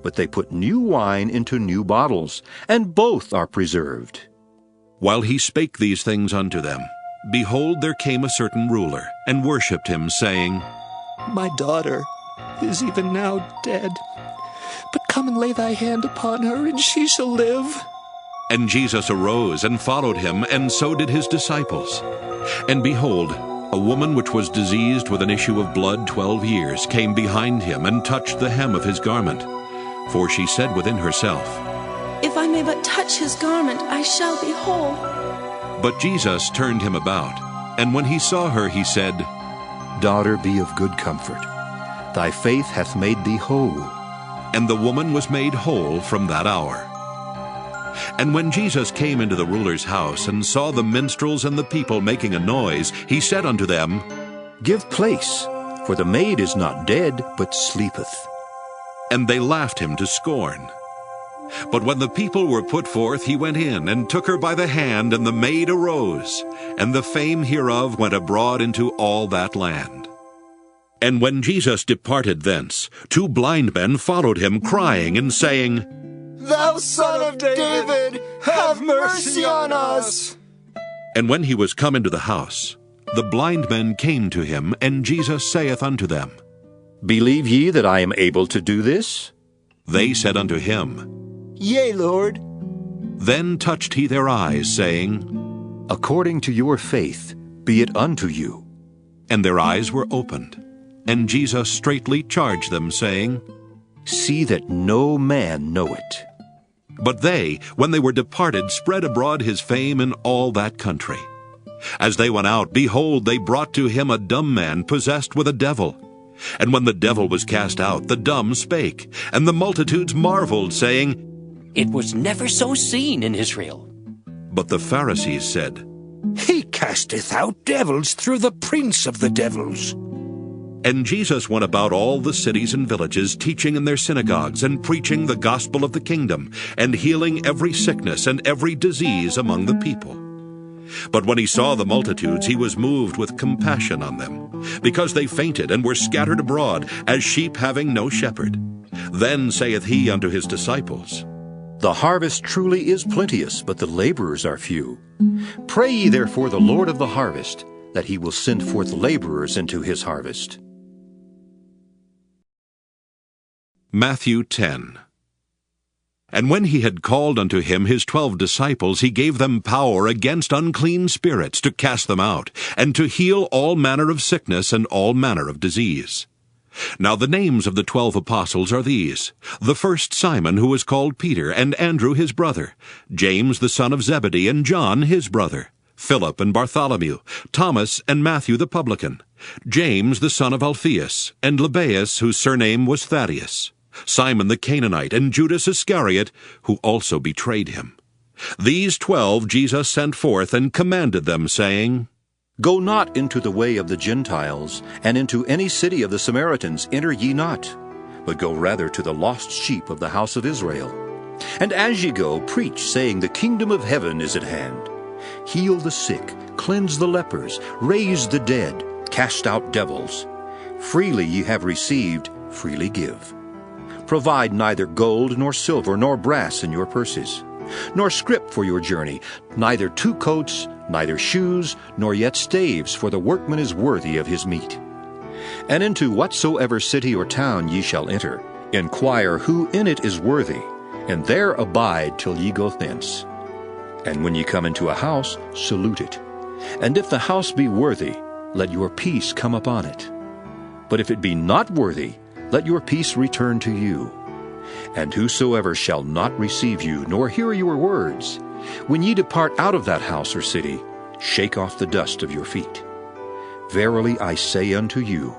But they put new wine into new bottles, and both are preserved. While he spake these things unto them, behold, there came a certain ruler, and worshipped him, saying, My daughter is even now dead, but come and lay thy hand upon her, and she shall live. And Jesus arose and followed him, and so did his disciples. And behold, a woman which was diseased with an issue of blood 12 years came behind him, and touched the hem of his garment. For she said within herself, If I may but touch his garment, I shall be whole. But Jesus turned him about, and when he saw her, he said, Daughter, be of good comfort. Thy faith hath made thee whole. And the woman was made whole from that hour. And when Jesus came into the ruler's house, and saw the minstrels and the people making a noise, he said unto them, Give place, for the maid is not dead, but sleepeth. And they laughed him to scorn. But when the people were put forth, he went in, and took her by the hand, and the maid arose, and the fame hereof went abroad into all that land. And when Jesus departed thence, 2 blind men followed him, crying and saying, Thou Son of David, have mercy on us. And when he was come into the house, the blind men came to him, and Jesus saith unto them, Believe ye that I am able to do this? They said unto him, Yea, Lord. Then touched he their eyes, saying, According to your faith be it unto you. And their eyes were opened. And Jesus straitly charged them, saying, See that no man know it. But they, when they were departed, spread abroad his fame in all that country. As they went out, behold, they brought to him a dumb man possessed with a devil. And when the devil was cast out, the dumb spake, and the multitudes marveled, saying, It was never so seen in Israel. But the Pharisees said, He casteth out devils through the prince of the devils. And Jesus went about all the cities and villages, teaching in their synagogues, and preaching the gospel of the kingdom, and healing every sickness and every disease among the people. But when he saw the multitudes, he was moved with compassion on them, because they fainted and were scattered abroad, as sheep having no shepherd. Then saith he unto his disciples, The harvest truly is plenteous, but the laborers are few. Pray ye therefore the Lord of the harvest, that he will send forth laborers into his harvest. Matthew 10. And when he had called unto him his 12 disciples, he gave them power against unclean spirits to cast them out, and to heal all manner of sickness and all manner of disease. Now the names of the 12 apostles are these: the first Simon, who was called Peter, and Andrew his brother, James the son of Zebedee, and John his brother, Philip and Bartholomew, Thomas and Matthew the publican, James the son of Alphaeus, and Lebbaeus, whose surname was Thaddeus, Simon the Canaanite, and Judas Iscariot, who also betrayed him. These 12 Jesus sent forth, and commanded them, saying, Go not into the way of the Gentiles, and into any city of the Samaritans enter ye not, but go rather to the lost sheep of the house of Israel. And as ye go, preach, saying, The kingdom of heaven is at hand. Heal the sick, cleanse the lepers, raise the dead, cast out devils. Freely ye have received, freely give. Provide neither gold nor silver nor brass in your purses, nor scrip for your journey, neither 2 coats, neither shoes, nor yet staves, for the workman is worthy of his meat. And into whatsoever city or town ye shall enter, inquire who in it is worthy, and there abide till ye go thence. And when ye come into a house, salute it. And if the house be worthy, let your peace come upon it. But if it be not worthy, let your peace return to you. And whosoever shall not receive you, nor hear your words, when ye depart out of that house or city, shake off the dust of your feet. Verily I say unto you,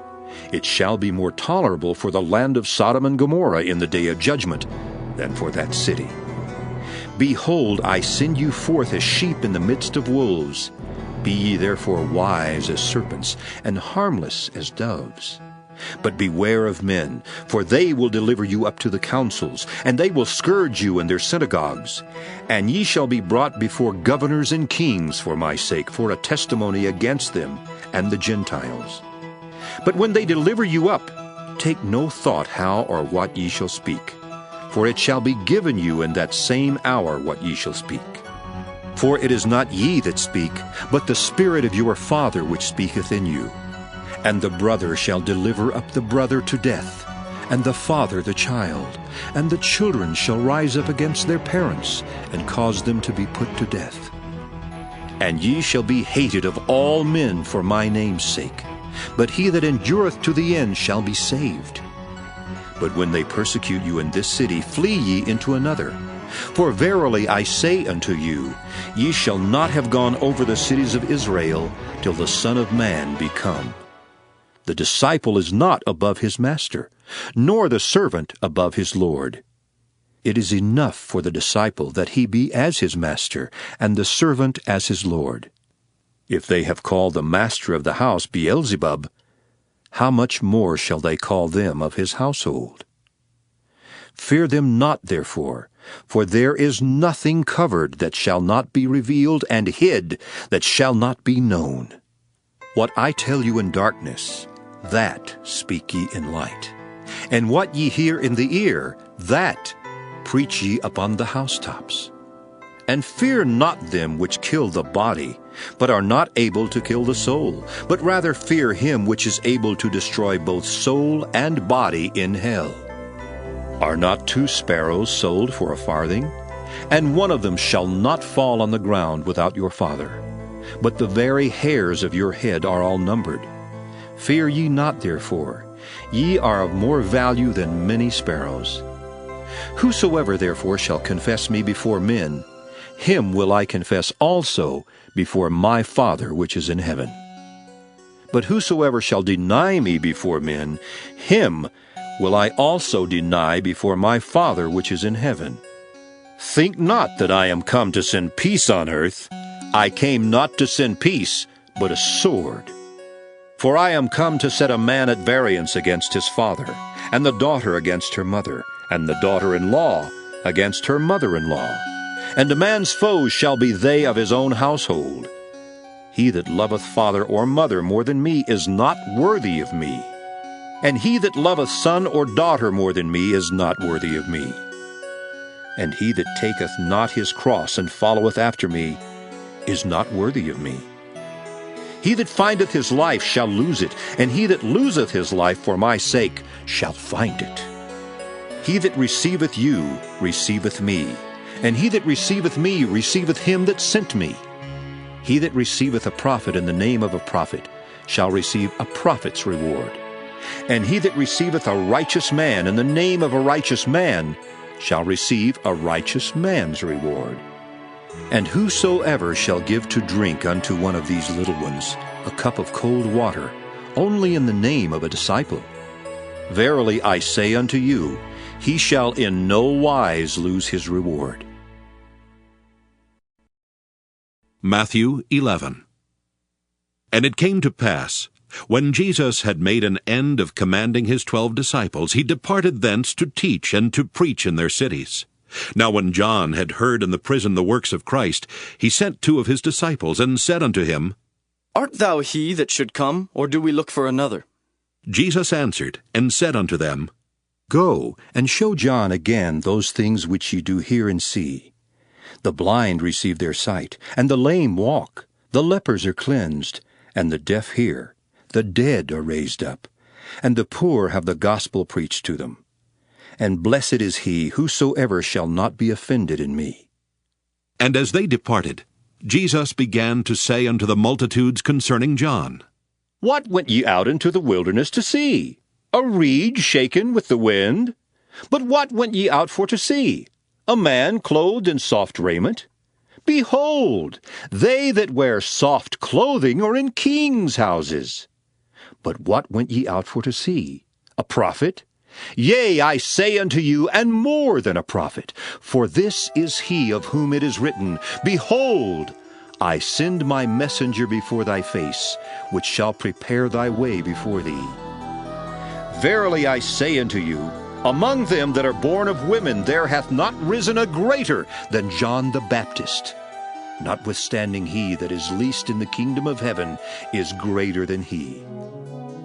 it shall be more tolerable for the land of Sodom and Gomorrah in the day of judgment than for that city. Behold, I send you forth as sheep in the midst of wolves. Be ye therefore wise as serpents, and harmless as doves. But beware of men, for they will deliver you up to the councils, and they will scourge you in their synagogues. And ye shall be brought before governors and kings for my sake, for a testimony against them and the Gentiles. But when they deliver you up, take no thought how or what ye shall speak, for it shall be given you in that same hour what ye shall speak. For it is not ye that speak, but the Spirit of your Father which speaketh in you. And the brother shall deliver up the brother to death, and the father the child, and the children shall rise up against their parents, and cause them to be put to death. And ye shall be hated of all men for my name's sake, but he that endureth to the end shall be saved. But when they persecute you in this city, flee ye into another. For verily I say unto you, ye shall not have gone over the cities of Israel till the Son of Man be come. The disciple is not above his master, nor the servant above his Lord. It is enough for the disciple that he be as his master, and the servant as his Lord. If they have called the master of the house Beelzebub, how much more shall they call them of his household? Fear them not, therefore, for there is nothing covered that shall not be revealed, and hid that shall not be known. What I tell you in darkness, that speak ye in light. And what ye hear in the ear, that preach ye upon the housetops. And fear not them which kill the body, but are not able to kill the soul, but rather fear him which is able to destroy both soul and body in hell. Are not 2 sparrows sold for a farthing? And one of them shall not fall on the ground without your Father. But the very hairs of your head are all numbered. Fear ye not, therefore. Ye are of more value than many sparrows. Whosoever therefore shall confess me before men, him will I confess also before my Father which is in heaven. But whosoever shall deny me before men, him will I also deny before my Father which is in heaven. Think not that I am come to send peace on earth. I came not to send peace, but a sword. For I am come to set a man at variance against his father, and the daughter against her mother, and the daughter-in-law against her mother-in-law. And a man's foes shall be they of his own household. He that loveth father or mother more than me is not worthy of me. And he that loveth son or daughter more than me is not worthy of me. And he that taketh not his cross and followeth after me is not worthy of me. He that findeth his life shall lose it, and he that loseth his life for my sake shall find it. He that receiveth you receiveth me, and he that receiveth me receiveth him that sent me. He that receiveth a prophet in the name of a prophet shall receive a prophet's reward. And he that receiveth a righteous man in the name of a righteous man shall receive a righteous man's reward. And whosoever shall give to drink unto one of these little ones a cup of cold water, only in the name of a disciple, verily I say unto you, he shall in no wise lose his reward. Matthew 11. And it came to pass, when Jesus had made an end of commanding his 12 disciples, he departed thence to teach and to preach in their cities. Now when John had heard in the prison the works of Christ, he sent 2 of his disciples, and said unto him, Art thou he that should come, or do we look for another? Jesus answered, and said unto them, Go, and show John again those things which ye do hear and see. The blind receive their sight, and the lame walk, the lepers are cleansed, and the deaf hear, the dead are raised up, and the poor have the gospel preached to them. And blessed is he whosoever shall not be offended in me. And as they departed, Jesus began to say unto the multitudes concerning John, What went ye out into the wilderness to see? A reed shaken with the wind? But what went ye out for to see? A man clothed in soft raiment? Behold, they that wear soft clothing are in kings' houses. But what went ye out for to see? A prophet? Yea, I say unto you, and more than a prophet. For this is he of whom it is written, Behold, I send my messenger before thy face, which shall prepare thy way before thee. Verily I say unto you, among them that are born of women there hath not risen a greater than John the Baptist. Notwithstanding he that is least in the kingdom of heaven is greater than he.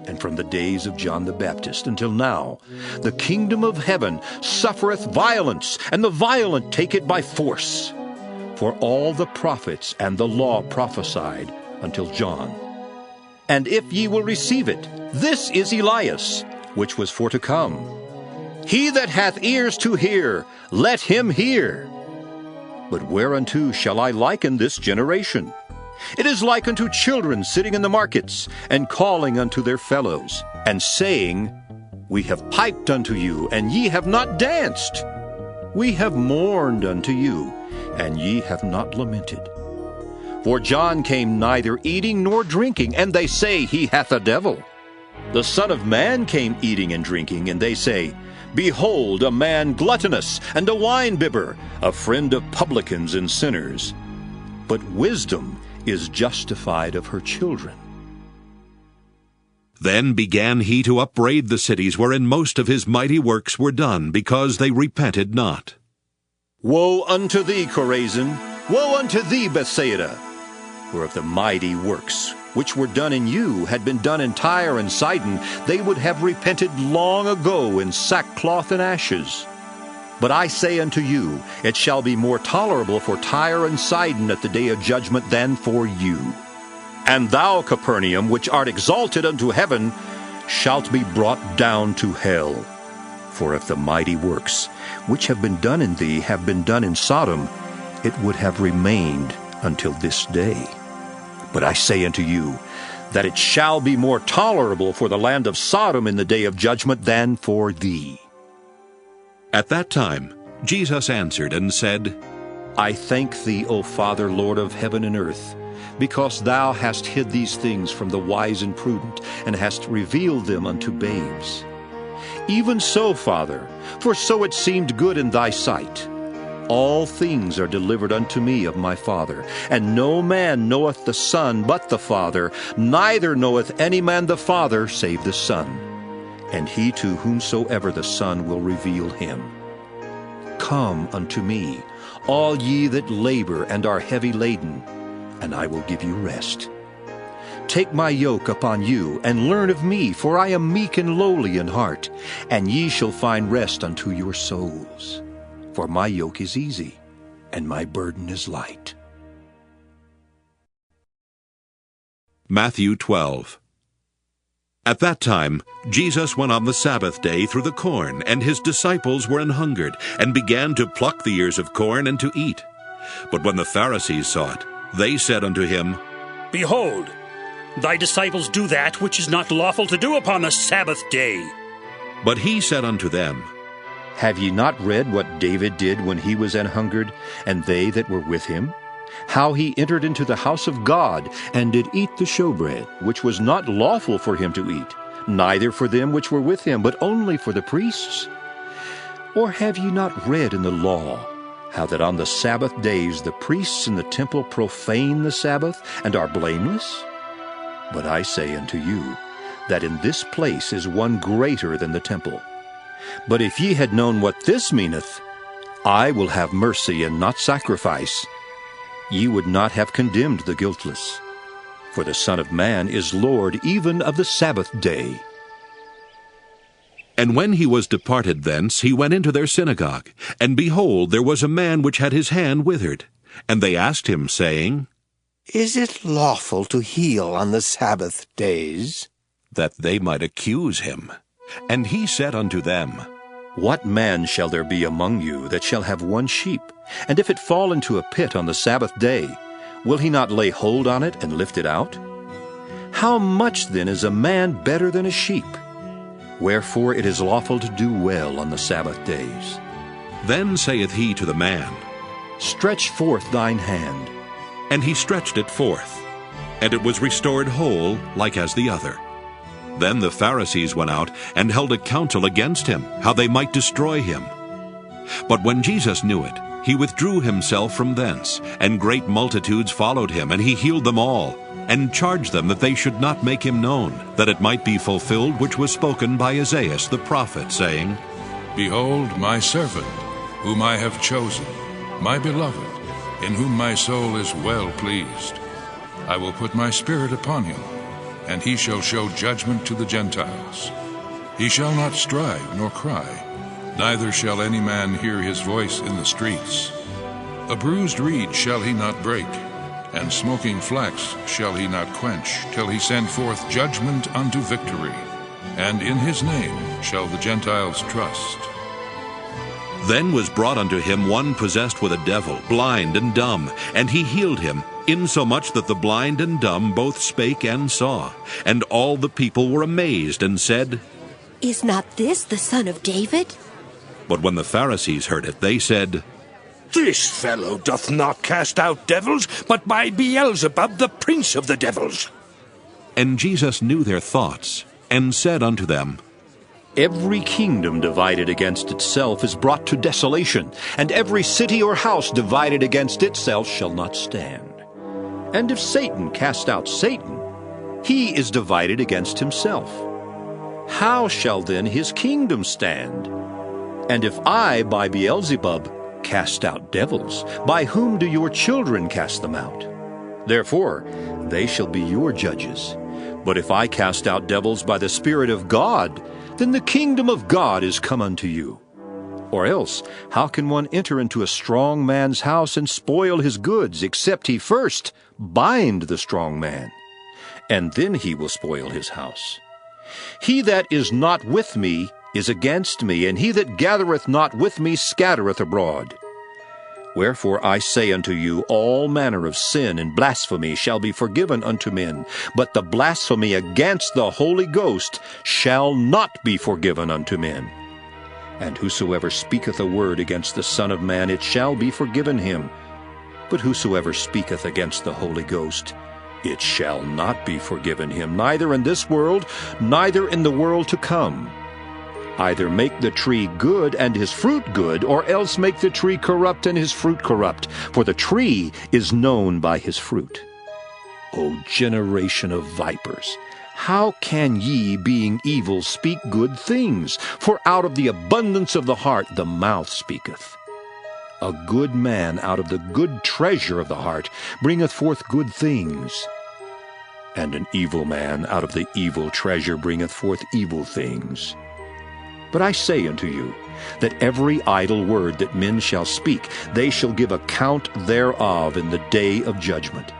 And from the days of John the Baptist until now, the kingdom of heaven suffereth violence, and the violent take it by force. For all the prophets and the law prophesied until John. And if ye will receive it, this is Elias, which was for to come. He that hath ears to hear, let him hear. But whereunto shall I liken this generation? It is like unto children sitting in the markets, and calling unto their fellows, and saying, We have piped unto you, and ye have not danced. We have mourned unto you, and ye have not lamented. For John came neither eating nor drinking, and they say he hath a devil. The Son of Man came eating and drinking, and they say, Behold, a man gluttonous, and a wine-bibber, a friend of publicans and sinners. But wisdom is justified of her children. Then began he to upbraid the cities wherein most of his mighty works were done, because they repented not. Woe unto thee, Chorazin! Woe unto thee, Bethsaida! For if the mighty works which were done in you had been done in Tyre and Sidon, they would have repented long ago in sackcloth and ashes. But I say unto you, it shall be more tolerable for Tyre and Sidon at the day of judgment than for you. And thou, Capernaum, which art exalted unto heaven, shalt be brought down to hell. For if the mighty works which have been done in thee have been done in Sodom, it would have remained until this day. But I say unto you, that it shall be more tolerable for the land of Sodom in the day of judgment than for thee. At that time Jesus answered and said, I thank thee, O Father, Lord of heaven and earth, because thou hast hid these things from the wise and prudent, and hast revealed them unto babes. Even so, Father, for so it seemed good in thy sight. All things are delivered unto me of my Father, and no man knoweth the Son but the Father, neither knoweth any man the Father save the Son, and he to whomsoever the Son will reveal him. Come unto me, all ye that labor and are heavy laden, and I will give you rest. Take my yoke upon you, and learn of me, for I am meek and lowly in heart, and ye shall find rest unto your souls. For my yoke is easy, and my burden is light. Matthew 12. At that time Jesus went on the Sabbath day through the corn, and his disciples were an hungered, and began to pluck the ears of corn and to eat. But when the Pharisees saw it, they said unto him, Behold, thy disciples do that which is not lawful to do upon the Sabbath day. But he said unto them, Have ye not read what David did when he was an hungered, and they that were with him? How he entered into the house of God, and did eat the showbread, which was not lawful for him to eat, neither for them which were with him, but only for the priests? Or have ye not read in the law, how that on the Sabbath days the priests in the temple profane the Sabbath, and are blameless? But I say unto you, that in this place is one greater than the temple. But if ye had known what this meaneth, I will have mercy and not sacrifice, ye would not have condemned the guiltless. For the Son of Man is Lord even of the Sabbath day. And when he was departed thence, he went into their synagogue. And behold, there was a man which had his hand withered. And they asked him, saying, Is it lawful to heal on the Sabbath days? That they might accuse him. And he said unto them, What man shall there be among you that shall have one sheep? And if it fall into a pit on the Sabbath day, will he not lay hold on it and lift it out? How much then is a man better than a sheep? Wherefore it is lawful to do well on the Sabbath days. Then saith he to the man, Stretch forth thine hand. And he stretched it forth, and it was restored whole, like as the other. Then the Pharisees went out, and held a council against him, how they might destroy him. But when Jesus knew it, he withdrew himself from thence, and great multitudes followed him, and he healed them all, and charged them that they should not make him known, that it might be fulfilled which was spoken by Isaiah the prophet, saying, Behold my servant, whom I have chosen, my beloved, in whom my soul is well pleased. I will put my spirit upon him, and he shall show judgment to the Gentiles. He shall not strive nor cry, neither shall any man hear his voice in the streets. A bruised reed shall he not break, and smoking flax shall he not quench, till he send forth judgment unto victory. And in his name shall the Gentiles trust. Then was brought unto him one possessed with a devil, blind and dumb, and he healed him, insomuch that the blind and dumb both spake and saw. And all the people were amazed, and said, Is not this the son of David? But when the Pharisees heard it, they said, This fellow doth not cast out devils, but by Beelzebub, the prince of the devils. And Jesus knew their thoughts, and said unto them, Every kingdom divided against itself is brought to desolation, and every city or house divided against itself shall not stand. And if Satan cast out Satan, he is divided against himself. How shall then his kingdom stand? And if I, by Beelzebub, cast out devils, by whom do your children cast them out? Therefore they shall be your judges. But if I cast out devils by the Spirit of God, then the kingdom of God is come unto you. Or else, how can one enter into a strong man's house and spoil his goods, except he first bind the strong man? And then he will spoil his house. He that is not with me is against me, and he that gathereth not with me scattereth abroad. Wherefore I say unto you, all manner of sin and blasphemy shall be forgiven unto men, but the blasphemy against the Holy Ghost shall not be forgiven unto men. And whosoever speaketh a word against the Son of Man, it shall be forgiven him. But whosoever speaketh against the Holy Ghost, it shall not be forgiven him, neither in this world, neither in the world to come. Either make the tree good and his fruit good, or else make the tree corrupt and his fruit corrupt. For the tree is known by his fruit. O generation of vipers, how can ye, being evil, speak good things? For out of the abundance of the heart the mouth speaketh. A good man out of the good treasure of the heart bringeth forth good things, and an evil man out of the evil treasure bringeth forth evil things. But I say unto you, that every idle word that men shall speak, they shall give account thereof in the day of judgment.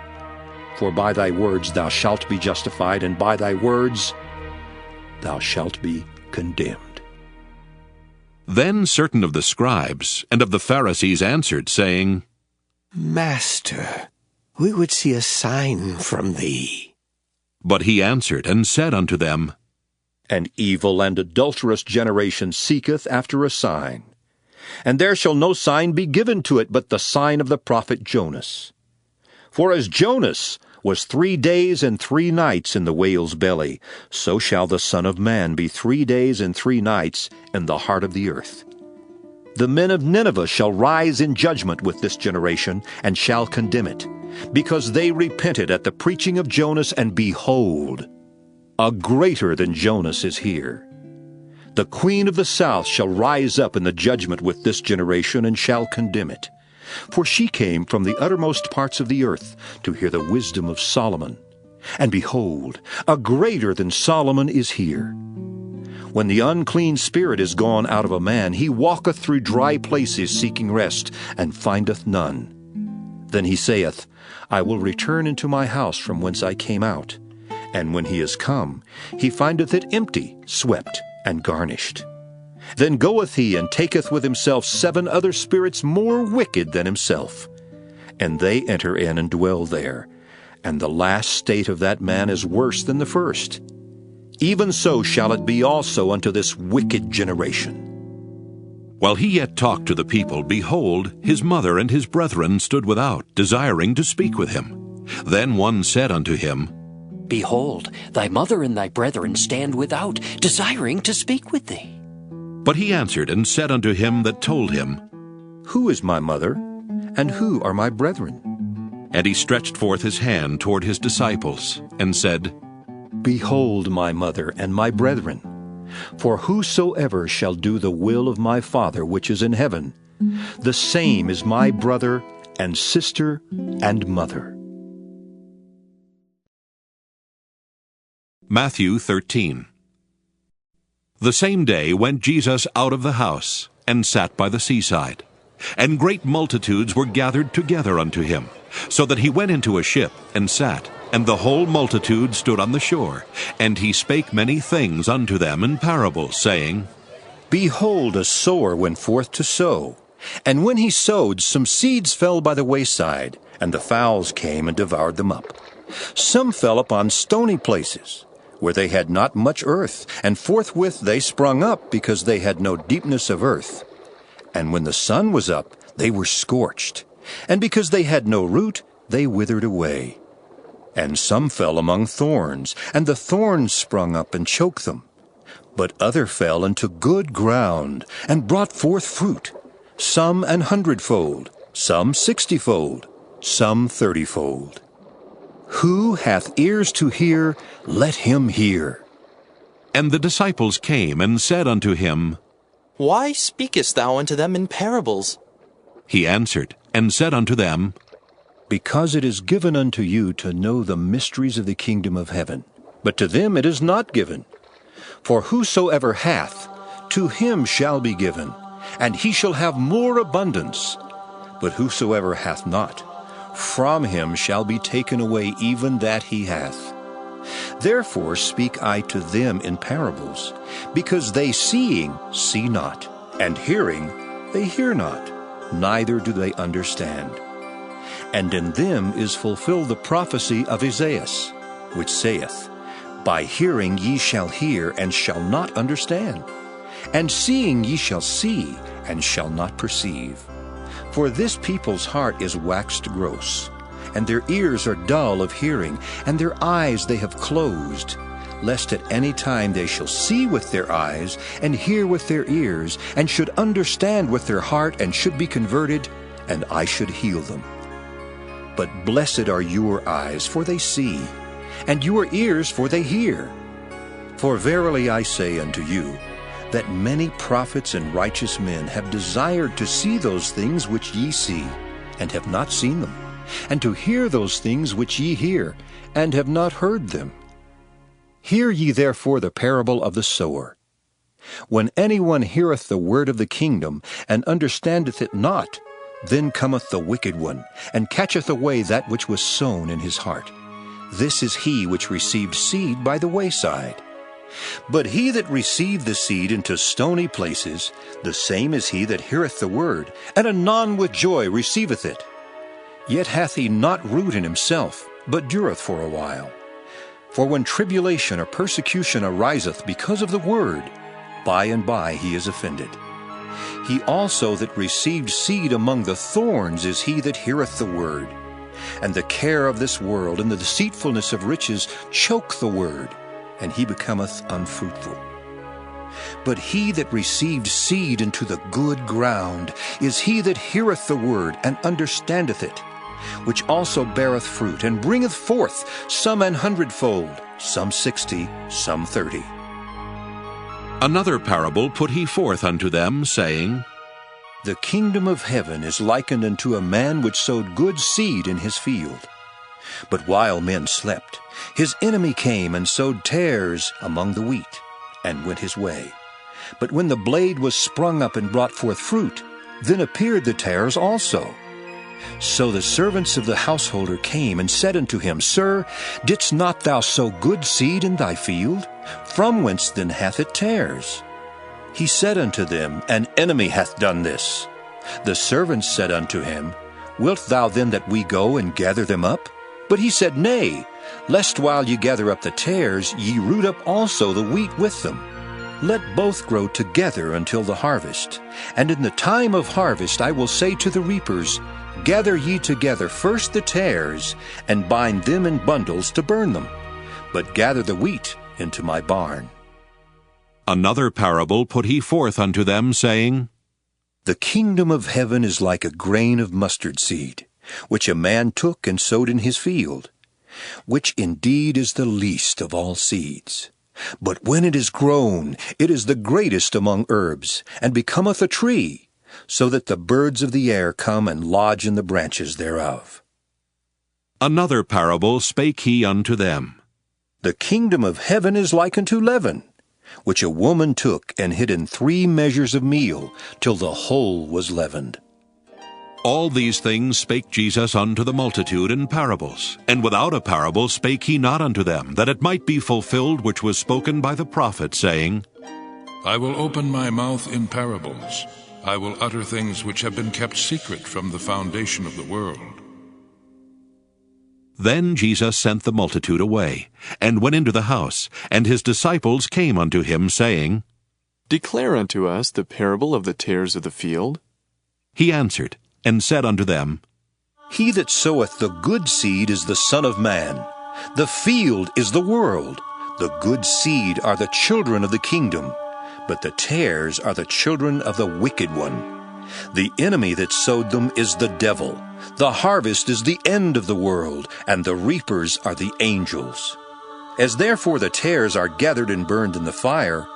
For by thy words thou shalt be justified, and by thy words thou shalt be condemned. Then certain of the scribes and of the Pharisees answered, saying, Master, we would see a sign from thee. But he answered and said unto them, An evil and adulterous generation seeketh after a sign. And there shall no sign be given to it but the sign of the prophet Jonas. For as Jonas was 3 days and 3 nights in the whale's belly, so shall the Son of Man be 3 days and 3 nights in the heart of the earth. The men of Nineveh shall rise in judgment with this generation, and shall condemn it. because they repented at the preaching of Jonas, and behold, a greater than Jonas is here. The queen of the south shall rise up in the judgment with this generation, and shall condemn it. For she came from the uttermost parts of the earth to hear the wisdom of Solomon. And behold, a greater than Solomon is here. When the unclean spirit is gone out of a man, he walketh through dry places seeking rest, and findeth none. Then he saith, I will return into my house from whence I came out. And when he is come, he findeth it empty, swept, and garnished. Then goeth he, and taketh with himself 7 other spirits more wicked than himself. And they enter in and dwell there. And the last state of that man is worse than the first. Even so shall it be also unto this wicked generation. While he yet talked to the people, behold, his mother and his brethren stood without, desiring to speak with him. Then one said unto him, Behold, thy mother and thy brethren stand without, desiring to speak with thee. But he answered and said unto him that told him, Who is my mother, and who are my brethren? And he stretched forth his hand toward his disciples, and said, Behold my mother and my brethren. For whosoever shall do the will of my Father which is in heaven, the same is my brother and sister and mother. Matthew 13. The same day went Jesus out of the house, and sat by the seaside. And great multitudes were gathered together unto him, so that he went into a ship, and sat, and the whole multitude stood on the shore. And he spake many things unto them in parables, saying, Behold, a sower went forth to sow. And when he sowed, some seeds fell by the wayside, and the fowls came and devoured them up. Some fell upon stony places, where they had not much earth, and forthwith they sprung up, because they had no deepness of earth. And when the sun was up, they were scorched, and because they had no root, they withered away. And some fell among thorns, and the thorns sprung up and choked them. But other fell into good ground, and brought forth fruit, some 100-fold, some 60-fold, some 30-fold. Who hath ears to hear, let him hear. And the disciples came and said unto him, Why speakest thou unto them in parables? He answered and said unto them, Because it is given unto you to know the mysteries of the kingdom of heaven, but to them it is not given. For whosoever hath, to him shall be given, and he shall have more abundance. But whosoever hath not, from him shall be taken away even that he hath. Therefore speak I to them in parables, because they seeing see not, and hearing they hear not, neither do they understand. And in them is fulfilled the prophecy of Isaiah, which saith, By hearing ye shall hear, and shall not understand, and seeing ye shall see, and shall not perceive. For this people's heart is waxed gross, and their ears are dull of hearing, and their eyes they have closed, lest at any time they shall see with their eyes, and hear with their ears, and should understand with their heart, and should be converted, and I should heal them. But blessed are your eyes, for they see, and your ears, for they hear. For verily I say unto you, that many prophets and righteous men have desired to see those things which ye see, and have not seen them, and to hear those things which ye hear, and have not heard them. Hear ye therefore the parable of the sower. When any one heareth the word of the kingdom, and understandeth it not, then cometh the wicked one, and catcheth away that which was sown in his heart. This is he which received seed by the wayside. But he that received the seed into stony places, the same is he that heareth the word, and anon with joy receiveth it. Yet hath he not root in himself, but dureth for a while. For when tribulation or persecution ariseth because of the word, by and by he is offended. He also that received seed among the thorns is he that heareth the word. And the care of this world and the deceitfulness of riches choke the word, and he becometh unfruitful. But he that received seed into the good ground is he that heareth the word, and understandeth it, which also beareth fruit, and bringeth forth some 100-fold, some 60, some 30. Another parable put he forth unto them, saying, The kingdom of heaven is likened unto a man which sowed good seed in his field. But while men slept, his enemy came and sowed tares among the wheat, and went his way. But when the blade was sprung up and brought forth fruit, then appeared the tares also. So the servants of the householder came and said unto him, Sir, didst not thou sow good seed in thy field? From whence then hath it tares? He said unto them, An enemy hath done this. The servants said unto him, Wilt thou then that we go and gather them up? But he said, Nay, lest while ye gather up the tares, ye root up also the wheat with them. Let both grow together until the harvest. And in the time of harvest I will say to the reapers, Gather ye together first the tares, and bind them in bundles to burn them, but gather the wheat into my barn. Another parable put he forth unto them, saying, The kingdom of heaven is like a grain of mustard seed, which a man took and sowed in his field, which indeed is the least of all seeds. But when it is grown, it is the greatest among herbs, and becometh a tree, so that the birds of the air come and lodge in the branches thereof. Another parable spake he unto them. The kingdom of heaven is like unto leaven, which a woman took and hid in 3 measures of meal, till the whole was leavened. All these things spake Jesus unto the multitude in parables, and without a parable spake he not unto them, that it might be fulfilled which was spoken by the prophet, saying, I will open my mouth in parables. I will utter things which have been kept secret from the foundation of the world. Then Jesus sent the multitude away, and went into the house, and his disciples came unto him, saying, Declare unto us the parable of the tares of the field. He answered, and said unto them, He that soweth the good seed is the Son of Man. The field is the world. The good seed are the children of the kingdom, but the tares are the children of the wicked one. The enemy that sowed them is the devil. The harvest is the end of the world, and the reapers are the angels. As therefore the tares are gathered and burned in the fire,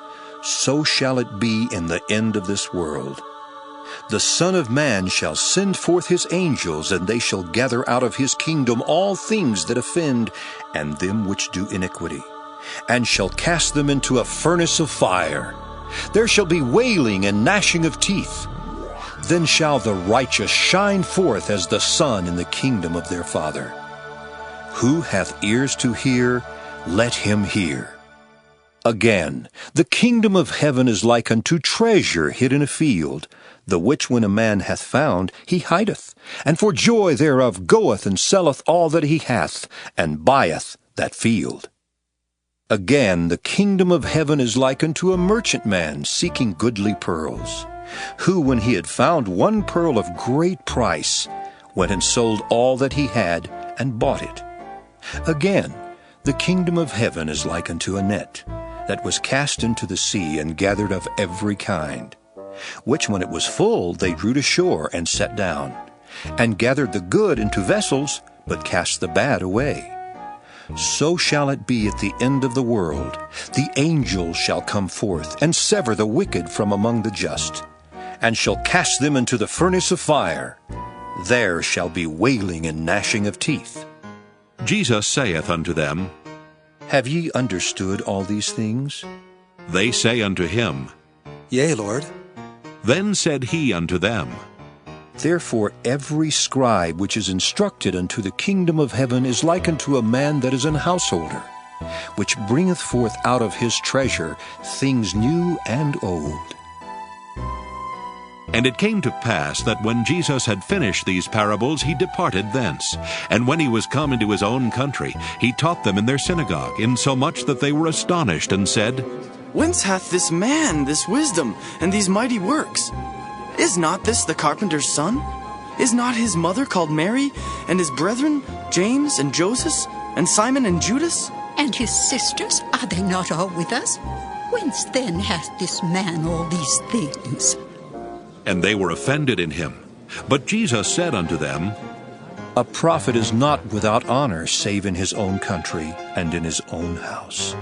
so shall it be in the end of this world. The Son of Man shall send forth his angels, and they shall gather out of his kingdom all things that offend, and them which do iniquity, and shall cast them into a furnace of fire. There shall be wailing and gnashing of teeth. Then shall the righteous shine forth as the sun in the kingdom of their Father. Who hath ears to hear, let him hear. Again, the kingdom of heaven is like unto treasure hid in a field, the which when a man hath found, he hideth, and for joy thereof goeth and selleth all that he hath, and buyeth that field. Again, the kingdom of heaven is like unto a merchantman seeking goodly pearls, who, when he had found one pearl of great price, went and sold all that he had, and bought it. Again, the kingdom of heaven is like unto a net, that was cast into the sea, and gathered of every kind, which when it was full they drew to shore, and set down, and gathered the good into vessels, but cast the bad away. So shall it be at the end of the world. The angels shall come forth, and sever the wicked from among the just, and shall cast them into the furnace of fire. There shall be wailing and gnashing of teeth. Jesus saith unto them, Have ye understood all these things? They say unto him, Yea, Lord. Then said he unto them, Therefore every scribe which is instructed unto the kingdom of heaven is like unto a man that is an householder, which bringeth forth out of his treasure things new and old. And it came to pass that when Jesus had finished these parables, he departed thence. And when he was come into his own country, he taught them in their synagogue, insomuch that they were astonished, and said, Whence hath this man this wisdom, and these mighty works? Is not this the carpenter's son? Is not his mother called Mary, and his brethren, James and Joseph, and Simon and Judas? And his sisters, are they not all with us? Whence then hath this man all these things? And they were offended in him. But Jesus said unto them, A prophet is not without honor save in his own country and in his own house.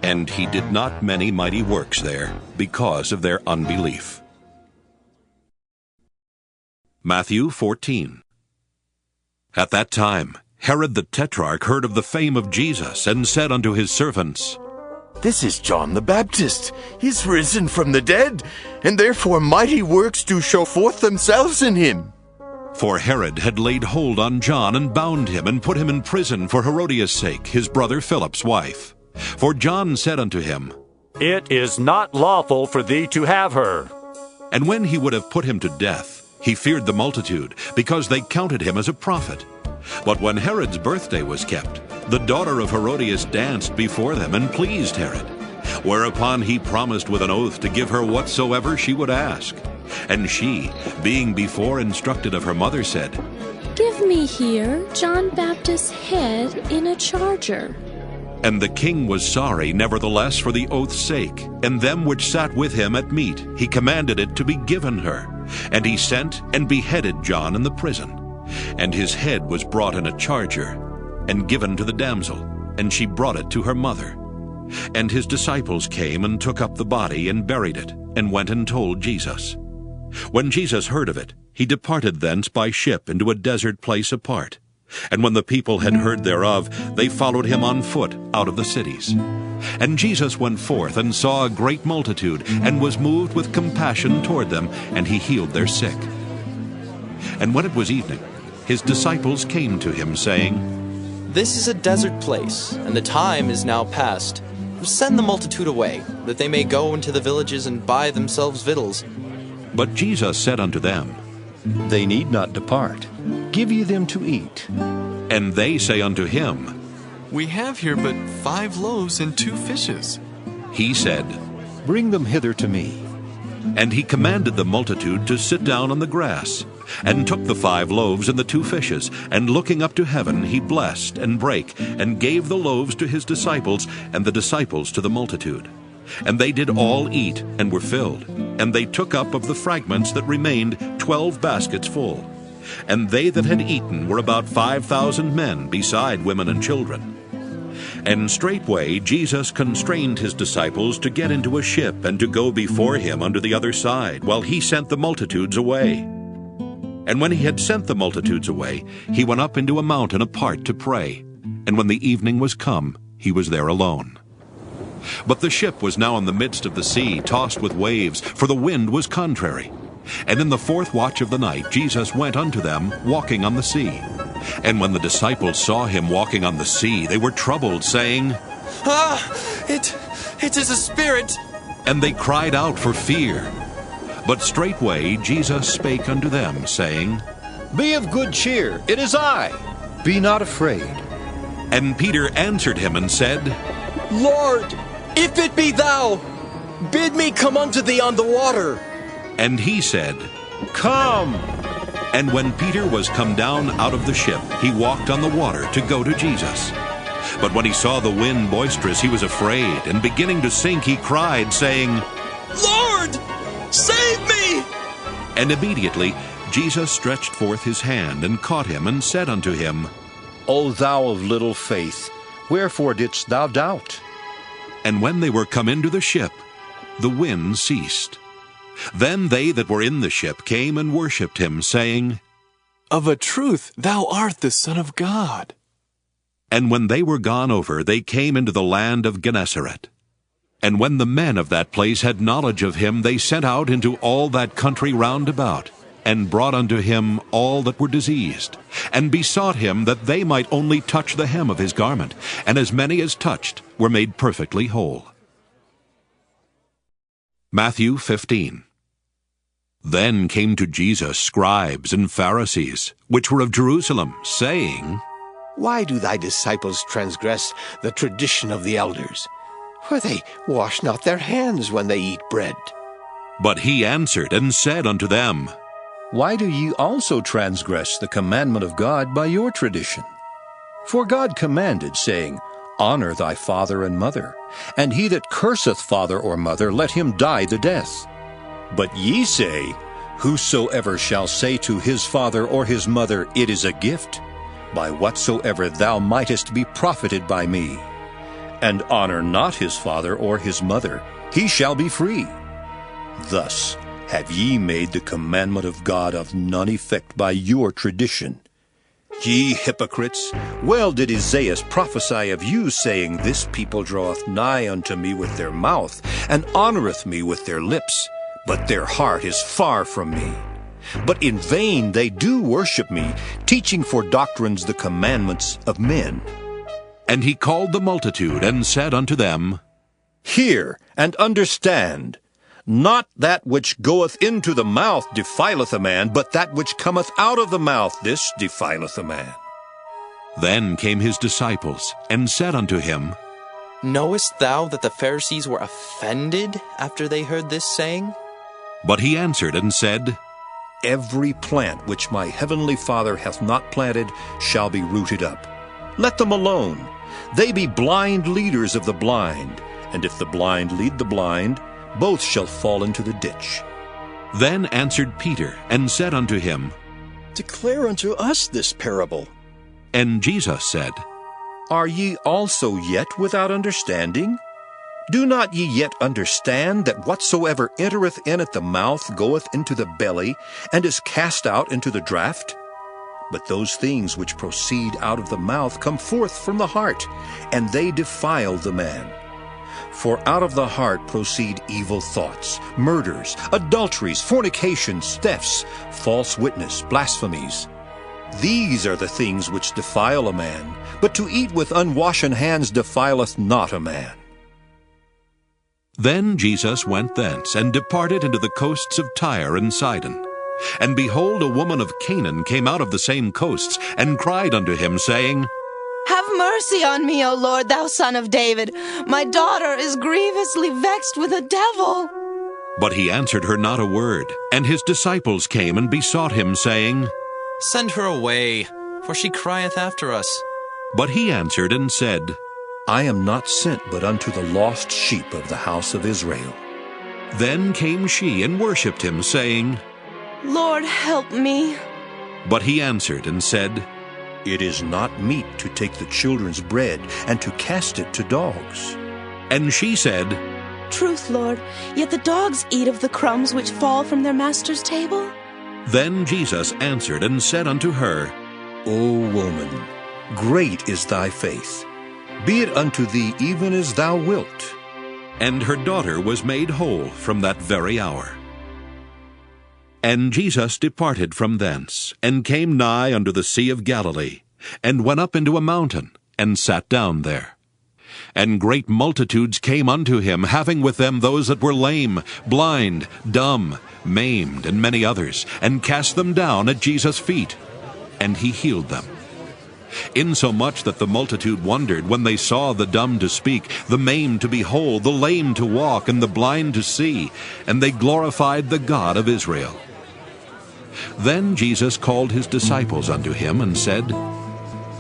And he did not many mighty works there because of their unbelief. Matthew 14. At that time Herod the Tetrarch heard of the fame of Jesus, and said unto his servants, This is John the Baptist. He is risen from the dead, and therefore mighty works do show forth themselves in him. For Herod had laid hold on John, and bound him, and put him in prison for Herodias' sake, his brother Philip's wife. For John said unto him, It is not lawful for thee to have her. And when he would have put him to death, he feared the multitude, because they counted him as a prophet. But when Herod's birthday was kept, the daughter of Herodias danced before them, and pleased Herod. Whereupon he promised with an oath to give her whatsoever she would ask. And she, being before instructed of her mother, said, Give me here John Baptist's head in a charger. And the king was sorry, nevertheless, for the oath's sake. And them which sat with him at meat, he commanded it to be given her. And he sent and beheaded John in the prison. And his head was brought in a charger, and given to the damsel, and she brought it to her mother. And his disciples came and took up the body, and buried it, and went and told Jesus. When Jesus heard of it, he departed thence by ship into a desert place apart. And when the people had heard thereof, they followed him on foot out of the cities. And Jesus went forth, and saw a great multitude, and was moved with compassion toward them, and he healed their sick. And when it was evening, his disciples came to him, saying, This is a desert place, and the time is now past. Send the multitude away, that they may go into the villages and buy themselves victuals. But Jesus said unto them, They need not depart. Give ye them to eat. And they say unto him, We have here but 5 loaves and 2 fishes. He said, Bring them hither to me. And he commanded the multitude to sit down on the grass, and took the 5 loaves and the 2 fishes, and looking up to heaven, he blessed, and brake, and gave the loaves to his disciples, and the disciples to the multitude. And they did all eat, and were filled. And they took up of the fragments that remained 12 baskets full. And they that had eaten were about 5,000 men, beside women and children. And straightway Jesus constrained his disciples to get into a ship, and to go before him unto the other side, while he sent the multitudes away. And when he had sent the multitudes away, he went up into a mountain apart to pray. And when the evening was come, he was there alone. But the ship was now in the midst of the sea, tossed with waves, for the wind was contrary. And in the 4th watch of the night Jesus went unto them, walking on the sea. And when the disciples saw him walking on the sea, they were troubled, saying, It is a spirit! And they cried out for fear. But straightway Jesus spake unto them, saying, Be of good cheer, it is I. Be not afraid. And Peter answered him and said, Lord, if it be thou, bid me come unto thee on the water. And he said, Come. And when Peter was come down out of the ship, he walked on the water to go to Jesus. But when he saw the wind boisterous, he was afraid, and beginning to sink, he cried, saying, Lord, save me! And immediately Jesus stretched forth his hand, and caught him, and said unto him, O thou of little faith, wherefore didst thou doubt? And when they were come into the ship, the wind ceased. Then they that were in the ship came and worshipped him, saying, Of a truth, thou art the Son of God. And when they were gone over, they came into the land of Gennesaret. And when the men of that place had knowledge of him, they sent out into all that country round about, and brought unto him all that were diseased, and besought him that they might only touch the hem of his garment, and as many as touched were made perfectly whole. Matthew 15. Then came to Jesus scribes and Pharisees, which were of Jerusalem, saying, Why do thy disciples transgress the tradition of the elders? For they wash not their hands when they eat bread. But he answered and said unto them, Why do ye also transgress the commandment of God by your tradition? For God commanded, saying, Honor thy father and mother, and he that curseth father or mother, let him die the death. But ye say, Whosoever shall say to his father or his mother, It is a gift, by whatsoever thou mightest be profited by me. And honor not his father or his mother, he shall be free. Thus have ye made the commandment of God of none effect by your tradition. Ye hypocrites, well did Isaiah prophesy of you, saying, This people draweth nigh unto me with their mouth, and honoureth me with their lips, but their heart is far from me. But in vain they do worship me, teaching for doctrines the commandments of men. And he called the multitude, and said unto them, Hear and understand. Not that which goeth into the mouth defileth a man, but that which cometh out of the mouth, this defileth a man. Then came his disciples, and said unto him, Knowest thou that the Pharisees were offended after they heard this saying? But he answered and said, Every plant which my heavenly Father hath not planted shall be rooted up. Let them alone. They be blind leaders of the blind, and if the blind lead the blind, both shall fall into the ditch. Then answered Peter, and said unto him, Declare unto us this parable. And Jesus said, Are ye also yet without understanding? Do not ye yet understand that whatsoever entereth in at the mouth goeth into the belly, and is cast out into the draught? But those things which proceed out of the mouth come forth from the heart, and they defile the man. For out of the heart proceed evil thoughts, murders, adulteries, fornications, thefts, false witness, blasphemies. These are the things which defile a man, but to eat with unwashen hands defileth not a man. Then Jesus went thence, and departed into the coasts of Tyre and Sidon. And behold, a woman of Canaan came out of the same coasts, and cried unto him, saying, Have mercy on me, O Lord, thou Son of David. My daughter is grievously vexed with a devil. But he answered her not a word. And his disciples came and besought him, saying, Send her away, for she crieth after us. But he answered and said, I am not sent but unto the lost sheep of the house of Israel. Then came she and worshipped him, saying, Lord, help me. But he answered and said, It is not meet to take the children's bread and to cast it to dogs. And she said, Truth, Lord, yet the dogs eat of the crumbs which fall from their master's table. Then Jesus answered and said unto her, O woman, great is thy faith. Be it unto thee even as thou wilt. And her daughter was made whole from that very hour. And Jesus departed from thence, and came nigh unto the sea of Galilee, and went up into a mountain, and sat down there. And great multitudes came unto him, having with them those that were lame, blind, dumb, maimed, and many others, and cast them down at Jesus' feet. And he healed them. Insomuch that the multitude wondered when they saw the dumb to speak, the maimed to be whole, the lame to walk, and the blind to see, and they glorified the God of Israel. Then Jesus called his disciples unto him, and said,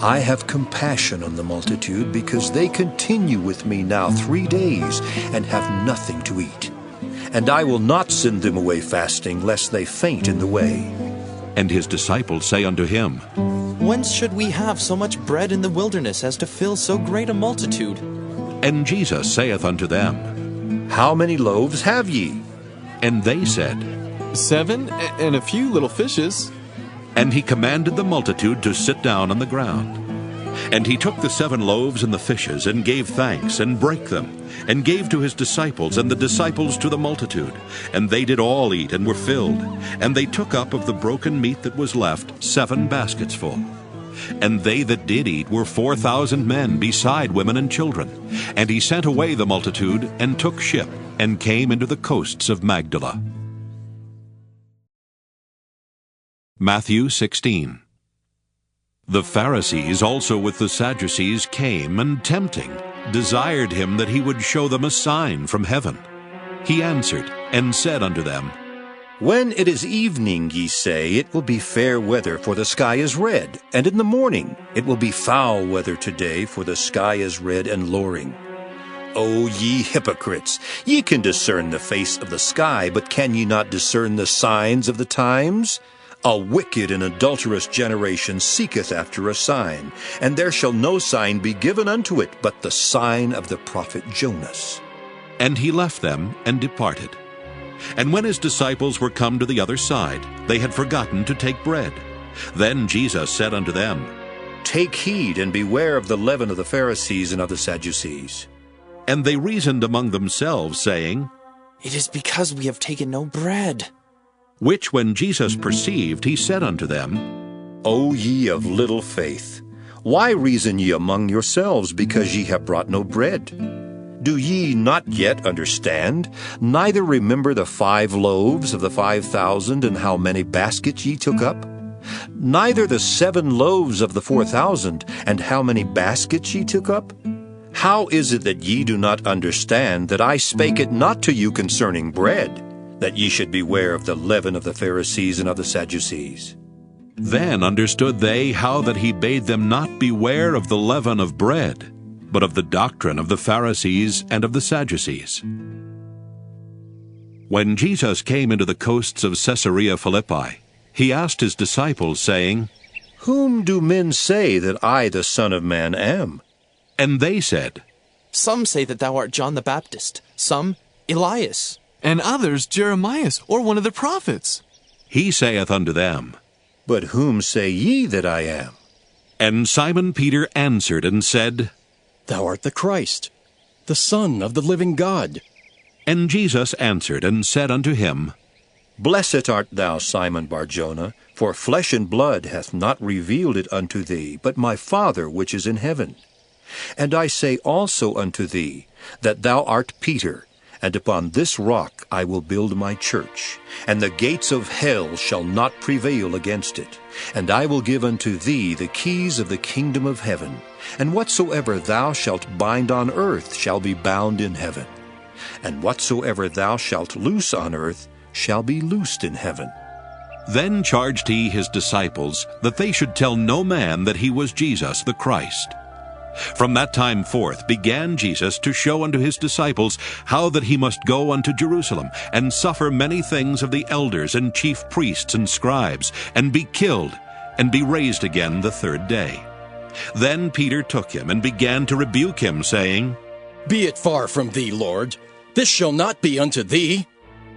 I have compassion on the multitude, because they continue with me now 3 days, and have nothing to eat. And I will not send them away fasting, lest they faint in the way. And his disciples say unto him, Whence should we have so much bread in the wilderness as to fill so great a multitude? And Jesus saith unto them, How many loaves have ye? And they said, 7, and a few little fishes. And he commanded the multitude to sit down on the ground. And he took the 7 loaves and the fishes, and gave thanks, and brake them, and gave to his disciples, and the disciples to the multitude. And they did all eat, and were filled. And they took up of the broken meat that was left 7 baskets full. And they that did eat were 4,000 men, beside women and children. And he sent away the multitude, and took ship, and came into the coasts of Magdala. Matthew 16. The Pharisees also with the Sadducees came, and tempting, desired him that he would show them a sign from heaven. He answered, and said unto them, When it is evening, ye say, it will be fair weather, for the sky is red. And in the morning, it will be foul weather today, for the sky is red and lowering. O ye hypocrites, ye can discern the face of the sky, but can ye not discern the signs of the times? A wicked and adulterous generation seeketh after a sign, and there shall no sign be given unto it but the sign of the prophet Jonas. And he left them and departed. And when his disciples were come to the other side, they had forgotten to take bread. Then Jesus said unto them, Take heed and beware of the leaven of the Pharisees and of the Sadducees. And they reasoned among themselves, saying, It is because we have taken no bread. Which when Jesus perceived, he said unto them, O ye of little faith, why reason ye among yourselves, because ye have brought no bread? Do ye not yet understand, neither remember the 5 loaves of the 5,000, and how many baskets ye took up? Neither the 7 loaves of the 4,000, and how many baskets ye took up? How is it that ye do not understand that I spake it not to you concerning bread, that ye should beware of the leaven of the Pharisees and of the Sadducees? Then understood they how that he bade them not beware of the leaven of bread, but of the doctrine of the Pharisees and of the Sadducees. When Jesus came into the coasts of Caesarea Philippi, he asked his disciples, saying, Whom do men say that I, the Son of Man, am? And they said, Some say that thou art John the Baptist, some Elias, and others Jeremiah, or one of the prophets. He saith unto them, But whom say ye that I am? And Simon Peter answered and said, Thou art the Christ, the Son of the living God. And Jesus answered and said unto him, Blessed art thou, Simon Bar-Jonah, for flesh and blood hath not revealed it unto thee, but my Father which is in heaven. And I say also unto thee, that thou art Peter, and upon this rock I will build my church, and the gates of hell shall not prevail against it. And I will give unto thee the keys of the kingdom of heaven, and whatsoever thou shalt bind on earth shall be bound in heaven, and whatsoever thou shalt loose on earth shall be loosed in heaven. Then charged he his disciples that they should tell no man that he was Jesus the Christ. From that time forth began Jesus to show unto his disciples how that he must go unto Jerusalem, and suffer many things of the elders and chief priests and scribes, and be killed, and be raised again the 3rd day. Then Peter took him, and began to rebuke him, saying, Be it far from thee, Lord. This shall not be unto thee.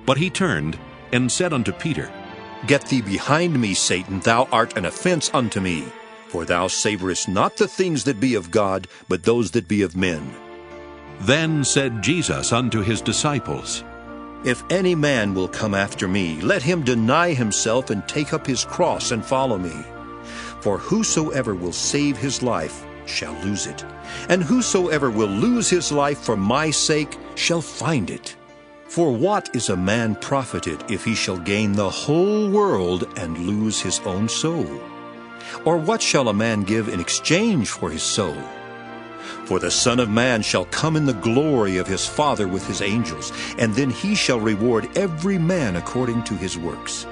But he turned, and said unto Peter, Get thee behind me, Satan, thou art an offense unto me. For thou savorest not the things that be of God, but those that be of men. Then said Jesus unto his disciples, If any man will come after me, let him deny himself and take up his cross and follow me. For whosoever will save his life shall lose it, and whosoever will lose his life for my sake shall find it. For what is a man profited if he shall gain the whole world and lose his own soul? Or what shall a man give in exchange for his soul? For the Son of Man shall come in the glory of his Father with his angels, and then he shall reward every man according to his works.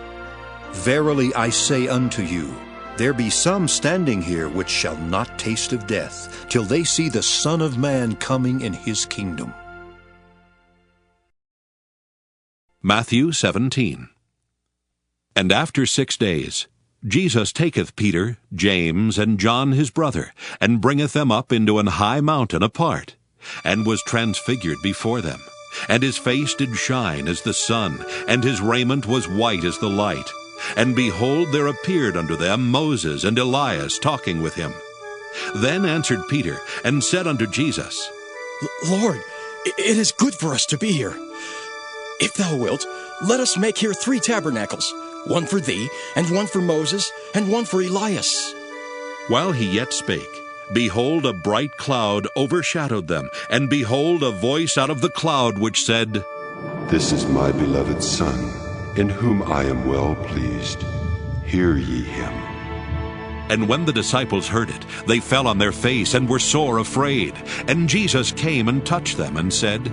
Verily I say unto you, there be some standing here which shall not taste of death, till they see the Son of Man coming in his kingdom. Matthew 17. And after 6 days, Jesus taketh Peter, James, and John his brother, and bringeth them up into an high mountain apart, and was transfigured before them. And his face did shine as the sun, and his raiment was white as the light. And behold, there appeared unto them Moses and Elias talking with him. Then answered Peter, and said unto Jesus, Lord, it is good for us to be here. If thou wilt, let us make here 3 tabernacles, one for thee, and one for Moses, and one for Elias. While he yet spake, behold, a bright cloud overshadowed them, and behold, a voice out of the cloud which said, This is my beloved Son, in whom I am well pleased. Hear ye him. And when the disciples heard it, they fell on their face, and were sore afraid. And Jesus came and touched them, and said,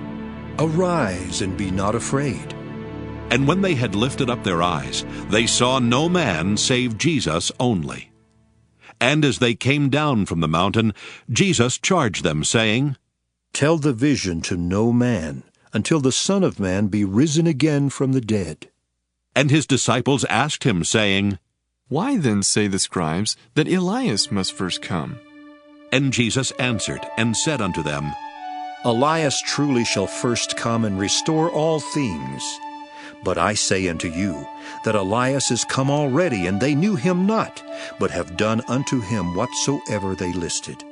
Arise, and be not afraid. And when they had lifted up their eyes, they saw no man save Jesus only. And as they came down from the mountain, Jesus charged them, saying, Tell the vision to no man, until the Son of Man be risen again from the dead. And his disciples asked him, saying, Why then say the scribes that Elias must first come? And Jesus answered and said unto them, Elias truly shall first come and restore all things. But I say unto you, that Elias is come already, and they knew him not, but have done unto him whatsoever they listed.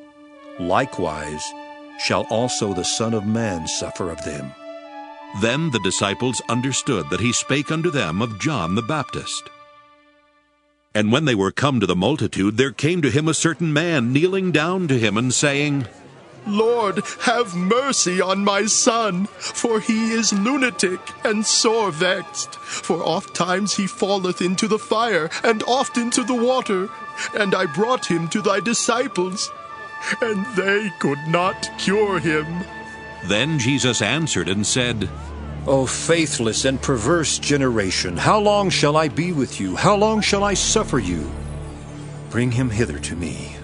Likewise shall also the Son of Man suffer of them. Then the disciples understood that he spake unto them of John the Baptist. And when they were come to the multitude, there came to him a certain man, kneeling down to him, and saying, Lord, have mercy on my son, for he is lunatic and sore vexed. For oft times he falleth into the fire, and oft into the water. And I brought him to thy disciples, and they could not cure him. Then Jesus answered and said, O faithless and perverse generation, how long shall I be with you? How long shall I suffer you? Bring him hither to me.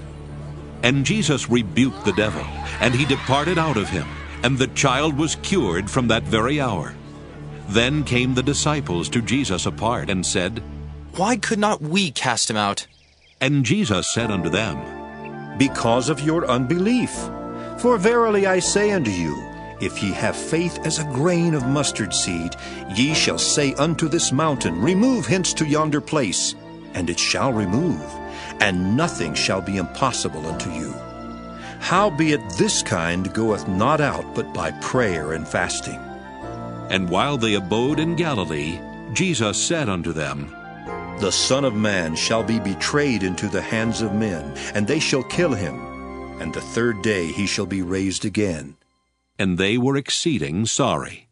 And Jesus rebuked the devil, and he departed out of him, and the child was cured from that very hour. Then came the disciples to Jesus apart, and said, Why could not we cast him out? And Jesus said unto them, Because of your unbelief. For verily I say unto you, if ye have faith as a grain of mustard seed, ye shall say unto this mountain, Remove hence to yonder place, and it shall remove, and nothing shall be impossible unto you. Howbeit this kind goeth not out but by prayer and fasting. And while they abode in Galilee, Jesus said unto them, The Son of Man shall be betrayed into the hands of men, and they shall kill him, and the third day he shall be raised again. And they were exceeding sorry.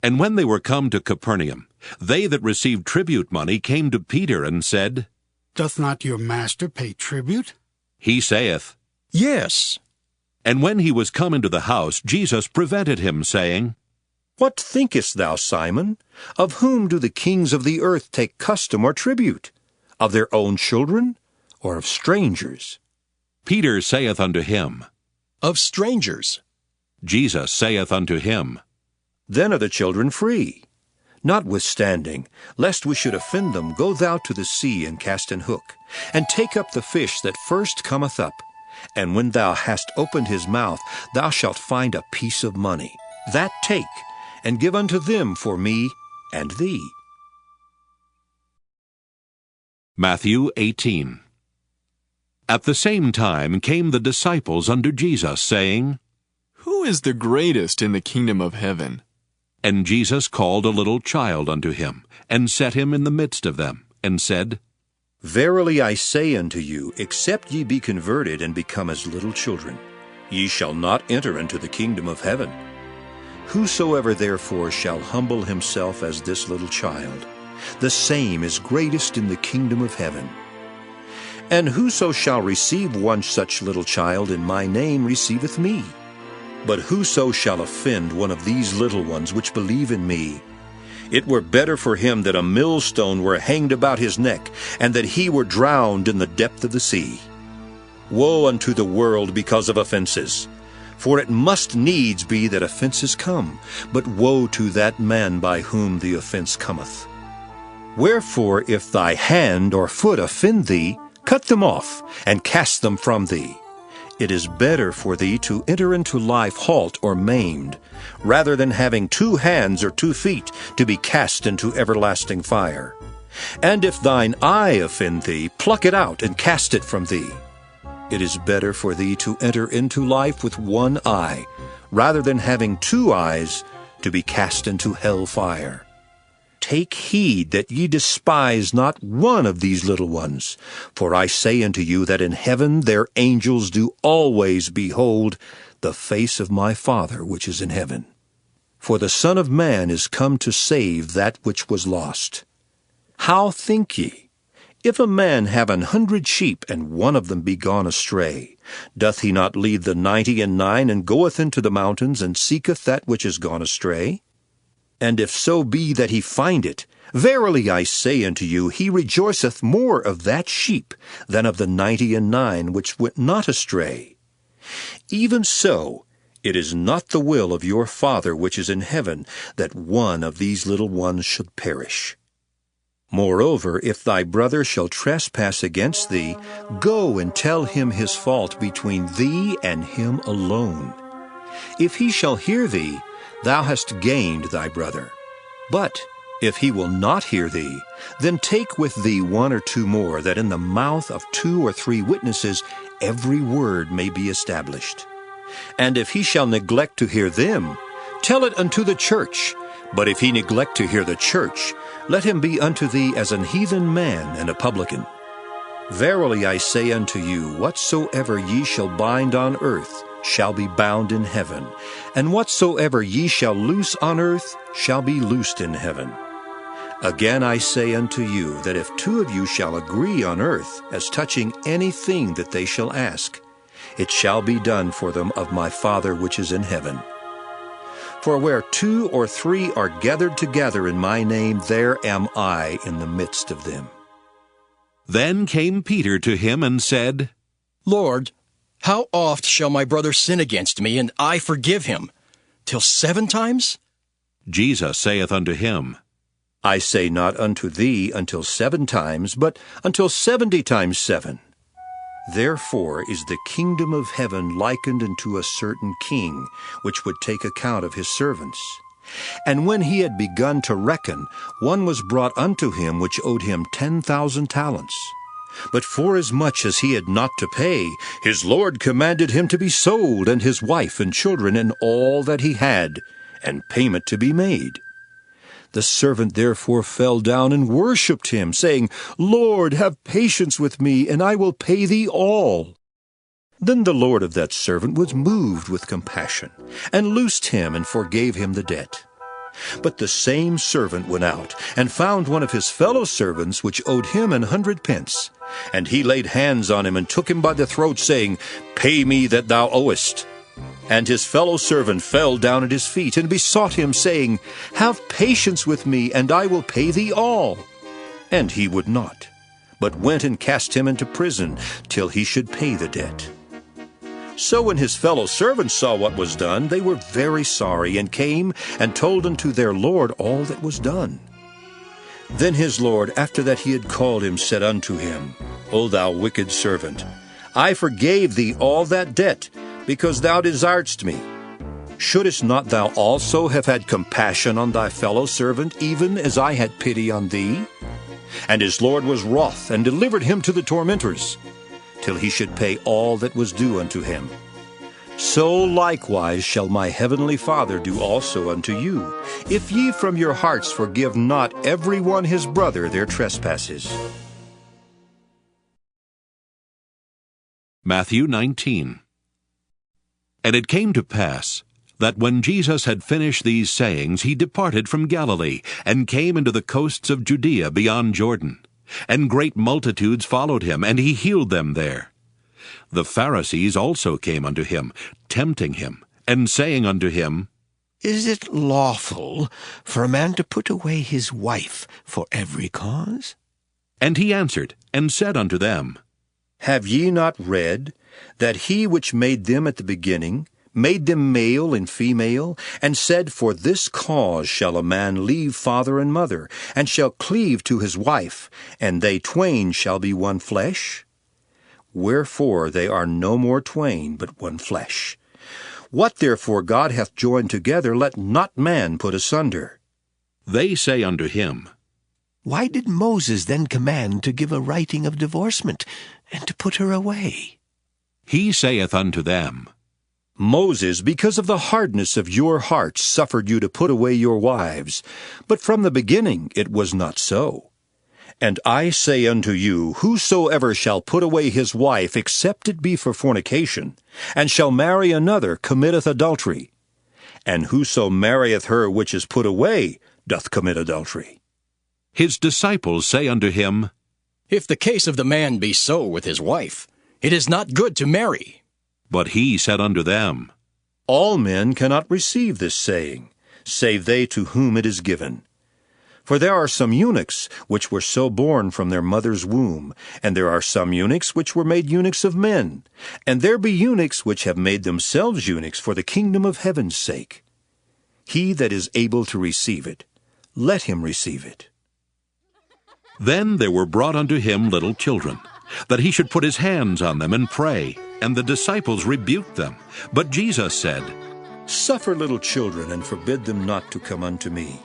And when they were come to Capernaum, they that received tribute money came to Peter and said, Doth not your master pay tribute? He saith, Yes. And when he was come into the house, Jesus prevented him, saying, What thinkest thou, Simon? Of whom do the kings of the earth take custom or tribute? Of their own children, or of strangers? Peter saith unto him, Of strangers. Jesus saith unto him, Then are the children free. Notwithstanding, lest we should offend them, go thou to the sea and cast an hook, and take up the fish that first cometh up. And when thou hast opened his mouth, thou shalt find a piece of money. That take, and give unto them for me and thee. Matthew 18. At the same time came the disciples unto Jesus, saying, Who is the greatest in the kingdom of heaven? And Jesus called a little child unto him, and set him in the midst of them, and said, Verily I say unto you, except ye be converted and become as little children, ye shall not enter into the kingdom of heaven. Whosoever therefore shall humble himself as this little child, the same is greatest in the kingdom of heaven. And whoso shall receive one such little child in my name receiveth me. But whoso shall offend one of these little ones which believe in me, it were better for him that a millstone were hanged about his neck, and that he were drowned in the depth of the sea. Woe unto the world because of offenses! For it must needs be that offenses come, but woe to that man by whom the offense cometh. Wherefore, if thy hand or foot offend thee, cut them off, and cast them from thee. It is better for thee to enter into life halt or maimed, rather than having 2 hands or 2 feet to be cast into everlasting fire. And if thine eye offend thee, pluck it out and cast it from thee. It is better for thee to enter into life with 1 eye, rather than having 2 eyes to be cast into hell fire. Take heed that ye despise not one of these little ones. For I say unto you that in heaven their angels do always behold the face of my Father which is in heaven. For the Son of Man is come to save that which was lost. How think ye? If a man have 100 sheep, and one of them be gone astray, doth he not leave the 99 and goeth into the mountains, and seeketh that which is gone astray? And if so be that he find it, verily I say unto you, he rejoiceth more of that sheep than of the 99 which went not astray. Even so, it is not the will of your Father which is in heaven that one of these little ones should perish. Moreover, if thy brother shall trespass against thee, go and tell him his fault between thee and him alone. If he shall hear thee, thou hast gained thy brother. But if he will not hear thee, then take with thee 1 or 2 more, that in the mouth of 2 or 3 witnesses every word may be established. And if he shall neglect to hear them, tell it unto the church. But if he neglect to hear the church, let him be unto thee as an heathen man and a publican. Verily I say unto you, whatsoever ye shall bind on earth shall be bound in heaven, and whatsoever ye shall loose on earth shall be loosed in heaven. Again I say unto you, that if 2 of you shall agree on earth as touching anything that they shall ask, it shall be done for them of my Father which is in heaven. For where 2 or 3 are gathered together in my name, there am I in the midst of them. Then came Peter to him and said, Lord, how oft shall my brother sin against me, and I forgive him? Till 7 times? Jesus saith unto him, I say not unto thee until 7 times, but until 70 times 7. Therefore is the kingdom of heaven likened unto a certain king, which would take account of his servants. And when he had begun to reckon, one was brought unto him which owed him 10,000 talents. But forasmuch as he had not to pay, his Lord commanded him to be sold, and his wife and children, and all that he had, and payment to be made. The servant therefore fell down and worshipped him, saying, Lord, have patience with me, and I will pay thee all. Then the Lord of that servant was moved with compassion, and loosed him, and forgave him the debt. But the same servant went out, and found one of his fellow servants, which owed him 100 pence. And he laid hands on him, and took him by the throat, saying, Pay me that thou owest. And his fellow servant fell down at his feet, and besought him, saying, Have patience with me, and I will pay thee all. And he would not, but went and cast him into prison, till he should pay the debt. So when his fellow servants saw what was done, they were very sorry, and came and told unto their Lord all that was done. Then his Lord, after that he had called him, said unto him, O thou wicked servant, I forgave thee all that debt, because thou desiredst me. Shouldest not thou also have had compassion on thy fellow servant, even as I had pity on thee? And his Lord was wroth, and delivered him to the tormentors, till he should pay all that was due unto him. So likewise shall my heavenly Father do also unto you, if ye from your hearts forgive not every one his brother their trespasses. Matthew 19. And it came to pass, that when Jesus had finished these sayings, he departed from Galilee, and came into the coasts of Judea beyond Jordan. And great multitudes followed him, and he healed them there. The Pharisees also came unto him, tempting him, and saying unto him, Is it lawful for a man to put away his wife for every cause? And he answered, and said unto them, Have ye not read, that he which made them at the beginning made them male and female, and said, For this cause shall a man leave father and mother, and shall cleave to his wife, and they twain shall be one flesh? Wherefore they are no more twain, but one flesh. What therefore God hath joined together, let not man put asunder. They say unto him, Why did Moses then command to give a writing of divorcement, and to put her away? He saith unto them, Moses, because of the hardness of your hearts, suffered you to put away your wives. But from the beginning it was not so. And I say unto you, whosoever shall put away his wife, except it be for fornication, and shall marry another, committeth adultery. And whoso marrieth her which is put away, doth commit adultery. His disciples say unto him, If the case of the man be so with his wife, it is not good to marry. But he said unto them, All men cannot receive this saying, save they to whom it is given. For there are some eunuchs which were so born from their mother's womb, and there are some eunuchs which were made eunuchs of men, and there be eunuchs which have made themselves eunuchs for the kingdom of heaven's sake. He that is able to receive it, let him receive it. Then there were brought unto him little children, that he should put his hands on them and pray. And the disciples rebuked them. But Jesus said, Suffer little children, and forbid them not to come unto me,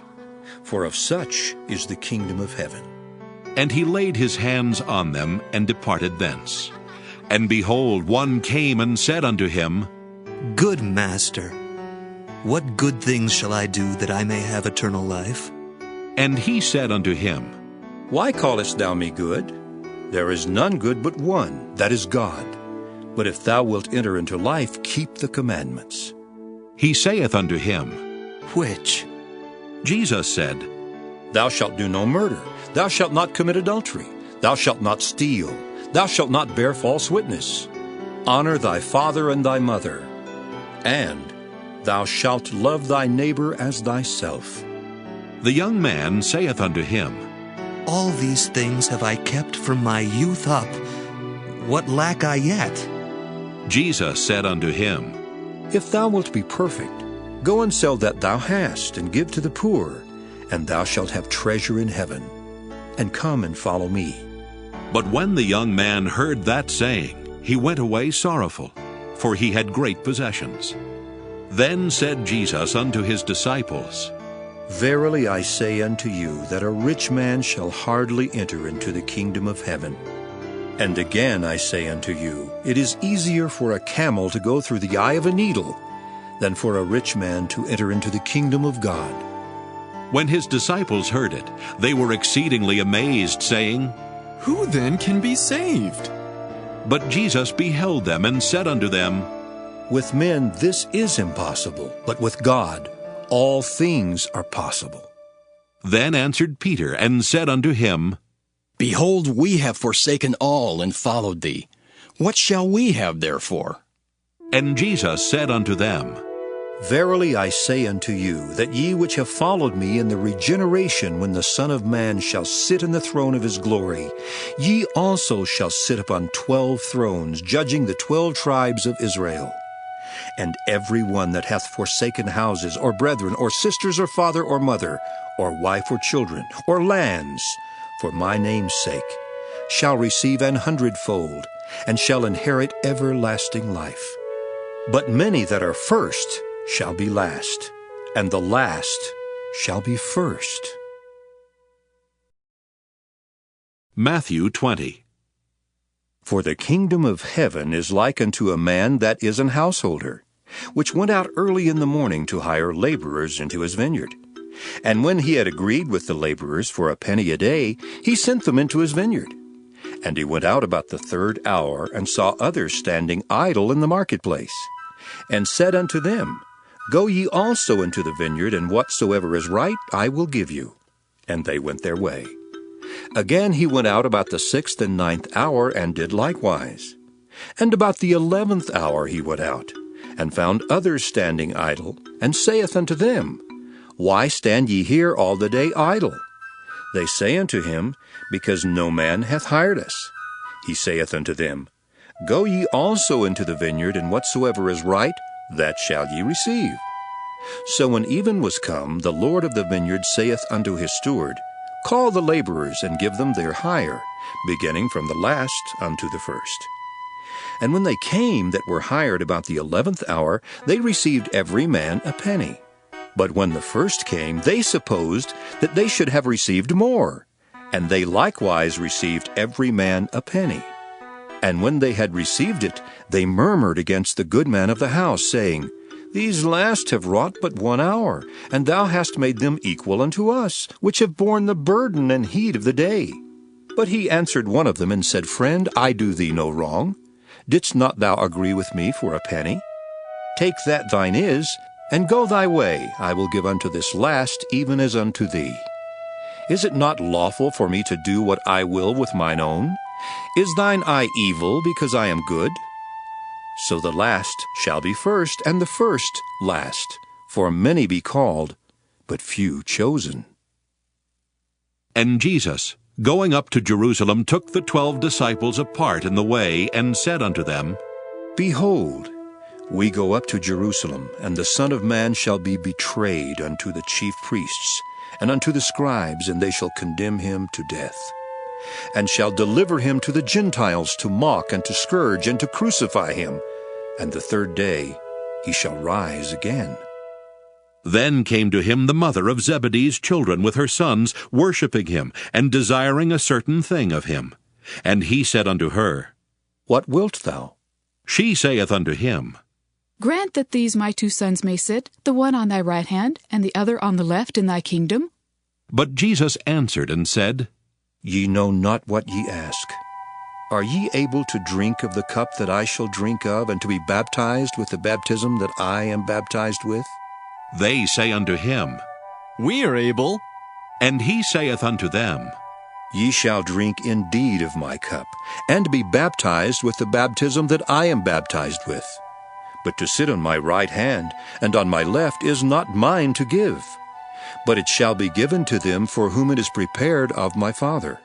for of such is the kingdom of heaven. And he laid his hands on them, and departed thence. And behold, one came and said unto him, Good Master, what good things shall I do that I may have eternal life? And he said unto him, Why callest thou me good? There is none good but one, that is God. But if thou wilt enter into life, keep the commandments. He saith unto him, Which? Jesus said, Thou shalt do no murder. Thou shalt not commit adultery. Thou shalt not steal. Thou shalt not bear false witness. Honor thy father and thy mother. And thou shalt love thy neighbor as thyself. The young man saith unto him, All these things have I kept from my youth up. What lack I yet? Jesus said unto him, If thou wilt be perfect, go and sell that thou hast, and give to the poor, and thou shalt have treasure in heaven. And come and follow me. But when the young man heard that saying, he went away sorrowful, for he had great possessions. Then said Jesus unto his disciples, Verily I say unto you, that a rich man shall hardly enter into the kingdom of heaven. And again I say unto you, it is easier for a camel to go through the eye of a needle than for a rich man to enter into the kingdom of God. When his disciples heard it, they were exceedingly amazed, saying, Who then can be saved? But Jesus beheld them, and said unto them, With men this is impossible, but with God all things are possible. Then answered Peter, and said unto him, Behold, we have forsaken all and followed thee. What shall we have therefore? And Jesus said unto them, Verily I say unto you, that ye which have followed me in the regeneration when the Son of Man shall sit in the throne of his glory, ye also shall sit upon 12 thrones, judging the 12 tribes of Israel. And every one that hath forsaken houses, or brethren, or sisters, or father, or mother, or wife, or children, or lands, for my name's sake, shall receive 100-fold, and shall inherit everlasting life. But many that are first shall be last, and the last shall be first. Matthew 20. For the kingdom of heaven is like unto a man that is an householder, which went out early in the morning to hire laborers into his vineyard. And when he had agreed with the laborers for a penny a day, he sent them into his vineyard. And he went out about the 3rd hour, and saw others standing idle in the marketplace, and said unto them, Go ye also into the vineyard, and whatsoever is right I will give you. And they went their way. Again he went out about the 6th and 9th hour, and did likewise. And about the 11th hour he went out, and found others standing idle, and saith unto them, Why stand ye here all the day idle? They say unto him, Because no man hath hired us. He saith unto them, Go ye also into the vineyard, and whatsoever is right, that shall ye receive. So when even was come, the Lord of the vineyard saith unto his steward, Call the laborers, and give them their hire, beginning from the last unto the first. And when they came that were hired about the 11th hour, they received every man a penny. But when the first came, they supposed that they should have received more, and they likewise received every man a penny. And when they had received it, they murmured against the good man of the house, saying, These last have wrought but 1 hour, and thou hast made them equal unto us, which have borne the burden and heat of the day. But he answered one of them, and said, Friend, I do thee no wrong. Didst not thou agree with me for a penny? Take that thine is, and go thy way. I will give unto this last even as unto thee. Is it not lawful for me to do what I will with mine own? Is thine eye evil because I am good? So the last shall be first, and the first last. For many be called, but few chosen. And Jesus, going up to Jerusalem, took the 12 disciples apart in the way, and said unto them, Behold, we go up to Jerusalem, and the Son of Man shall be betrayed unto the chief priests, and unto the scribes, and they shall condemn him to death. and shall deliver him to the Gentiles to mock and to scourge and to crucify him, and the third day he shall rise again. Then came to him the mother of Zebedee's children with her sons, worshipping him, and desiring a certain thing of him. And he said unto her, What wilt thou? She saith unto him, Grant that these my 2 sons may sit, the one on thy right hand, and the other on the left in thy kingdom. But Jesus answered and said, Ye know not what ye ask. Are ye able to drink of the cup that I shall drink of, and to be baptized with the baptism that I am baptized with? They say unto him, We are able. And he saith unto them, Ye shall drink indeed of my cup, and be baptized with the baptism that I am baptized with. But to sit on my right hand and on my left is not mine to give, but it shall be given to them for whom it is prepared of my Father.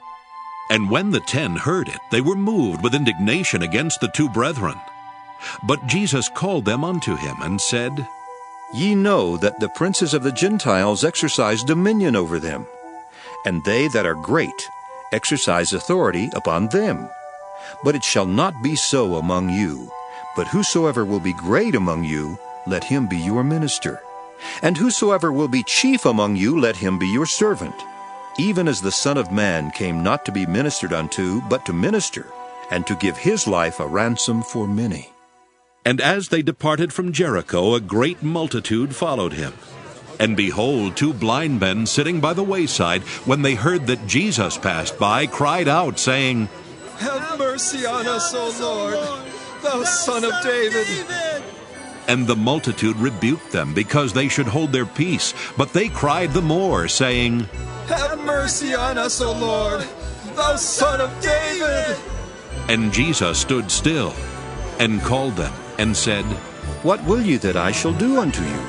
And when the 10 heard it, they were moved with indignation against the 2 brethren. But Jesus called them unto him, and said, Ye know that the princes of the Gentiles exercise dominion over them, and they that are great exercise authority upon them. But it shall not be so among you. But whosoever will be great among you, let him be your minister. And whosoever will be chief among you, let him be your servant. Even as the Son of Man came not to be ministered unto, but to minister, and to give his life a ransom for many. And as they departed from Jericho, a great multitude followed him. And behold, 2 blind men sitting by the wayside, when they heard that Jesus passed by, cried out, saying, Have mercy on us, O Lord, thou Son of David. And the multitude rebuked them, because they should hold their peace. But they cried the more, saying, Have mercy on us, O Lord, thou Son of David. And Jesus stood still, and called them, and said, What will you that I shall do unto you?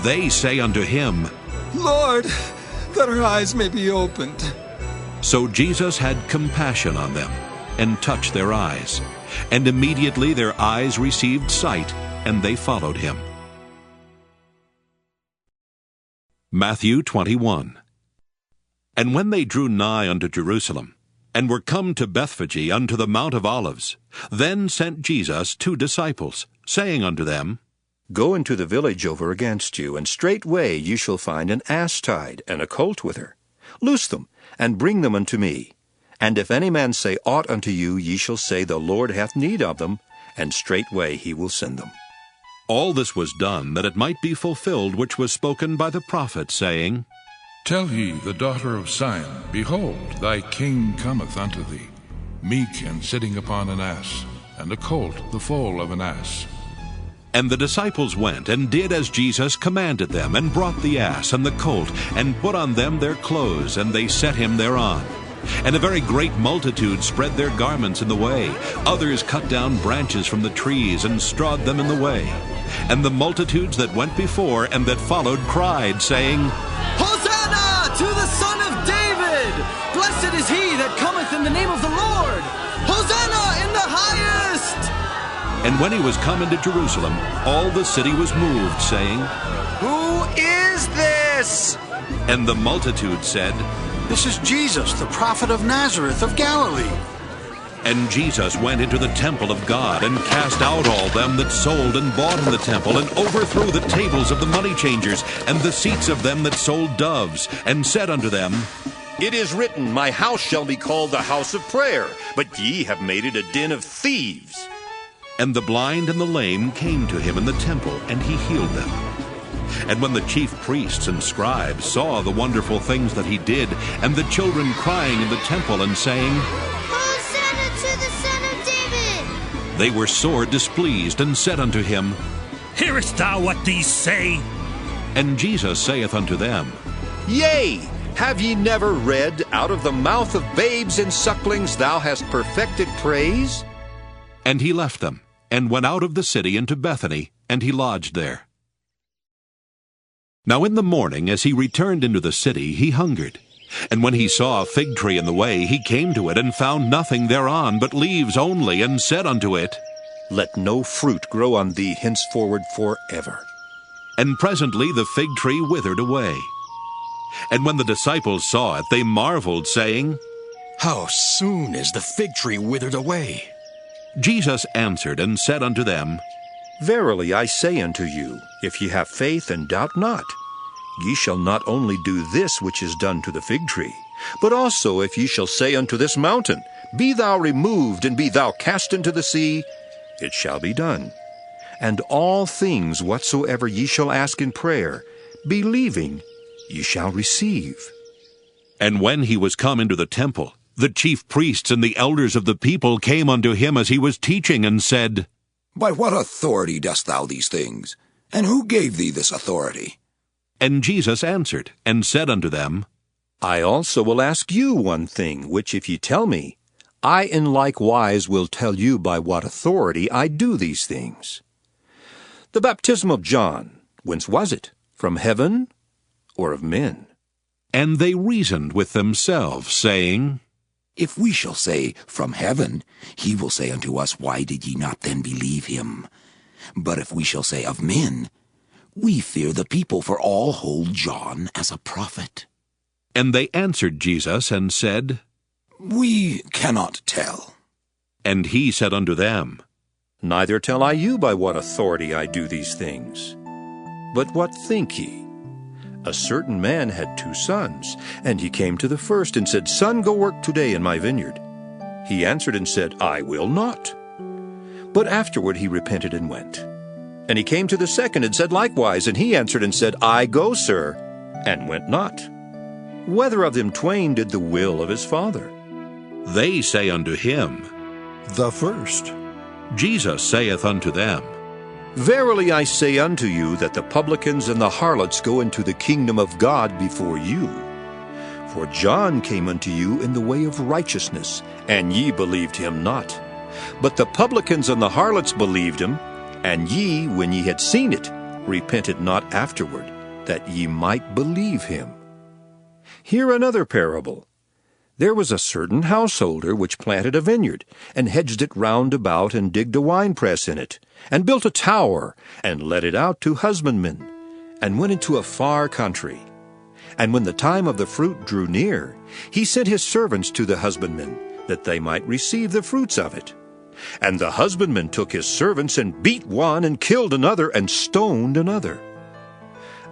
They say unto him, Lord, that our eyes may be opened. So Jesus had compassion on them, and touched their eyes. And immediately their eyes received sight, and they followed him. Matthew 21. And when they drew nigh unto Jerusalem, and were come to Bethphage unto the Mount of Olives, then sent Jesus 2 disciples, saying unto them, Go into the village over against you, and straightway ye shall find an ass tied, and a colt with her. Loose them, and bring them unto me. And if any man say aught unto you, ye shall say, The Lord hath need of them, and straightway he will send them. All this was done, that it might be fulfilled which was spoken by the prophet, saying, Tell ye the daughter of Sion, Behold, thy king cometh unto thee, meek and sitting upon an ass, and a colt the foal of an ass. And the disciples went, and did as Jesus commanded them, and brought the ass and the colt, and put on them their clothes, and they set him thereon. And a very great multitude spread their garments in the way. Others cut down branches from the trees, and strawed them in the way. And the multitudes that went before and that followed cried, saying, Hosanna to the Son of David! Blessed is he that cometh in the name of the Lord! Hosanna in the highest! And when he was come into Jerusalem, all the city was moved, saying, Who is this? And the multitude said, This is Jesus, the prophet of Nazareth of Galilee. And Jesus went into the temple of God, and cast out all them that sold and bought in the temple, and overthrew the tables of the money changers, and the seats of them that sold doves, and said unto them, It is written, My house shall be called the house of prayer, but ye have made it a den of thieves. And the blind and the lame came to him in the temple, and he healed them. And when the chief priests and scribes saw the wonderful things that he did, and the children crying in the temple and saying, Hosanna to the Son of David! They were sore displeased, and said unto him, Hearest thou what these say? And Jesus saith unto them, Yea, have ye never read, Out of the mouth of babes and sucklings thou hast perfected praise? And he left them, and went out of the city into Bethany, and he lodged there. Now in the morning, as he returned into the city, he hungered. And when he saw a fig tree in the way, he came to it, and found nothing thereon, but leaves only, and said unto it, Let no fruit grow on thee henceforward forever. And presently the fig tree withered away. And when the disciples saw it, they marveled, saying, How soon is the fig tree withered away? Jesus answered and said unto them, Verily I say unto you, if ye have faith and doubt not, ye shall not only do this which is done to the fig tree, but also if ye shall say unto this mountain, Be thou removed, and be thou cast into the sea, it shall be done. And all things whatsoever ye shall ask in prayer, believing, ye shall receive. And when he was come into the temple, the chief priests and the elders of the people came unto him as he was teaching, and said, By what authority dost thou these things? And who gave thee this authority? And Jesus answered and said unto them, I also will ask you one thing, which if ye tell me, I in like wise will tell you by what authority I do these things. The baptism of John, whence was it? From heaven or of men? And they reasoned with themselves, saying, If we shall say, From heaven, he will say unto us, Why did ye not then believe him? But if we shall say, Of men, we fear the people, for all hold John as a prophet. And they answered Jesus and said, We cannot tell. And he said unto them, Neither tell I you by what authority I do these things. But what think ye? A certain man had 2 sons, and he came to the first and said, Son, go work today in my vineyard. He answered and said, I will not. But afterward he repented and went. And he came to the second and said likewise, and he answered and said, I go, sir, and went not. Whether of them twain did the will of his father? They say unto him, The first. Jesus saith unto them, Verily I say unto you, that the publicans and the harlots go into the kingdom of God before you. For John came unto you in the way of righteousness, and ye believed him not. But the publicans and the harlots believed him, and ye, when ye had seen it, repented not afterward, that ye might believe him. Hear another parable. There was a certain householder which planted a vineyard, and hedged it round about, and digged a winepress in it, and built a tower, and let it out to husbandmen, and went into a far country. And when the time of the fruit drew near, he sent his servants to the husbandmen, that they might receive the fruits of it. And the husbandman took his servants, and beat one, and killed another, and stoned another.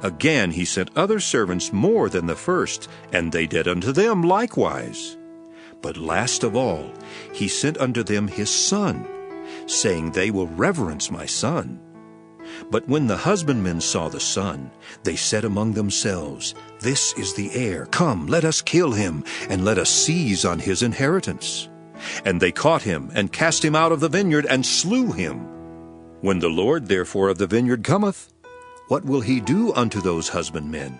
Again he sent other servants more than the first, and they did unto them likewise. But last of all he sent unto them his son, saying, They will reverence my son. But when the husbandmen saw the son, they said among themselves, This is the heir. Come, let us kill him, and let us seize on his inheritance. And they caught him, and cast him out of the vineyard, and slew him. When the Lord therefore of the vineyard cometh, what will he do unto those husbandmen?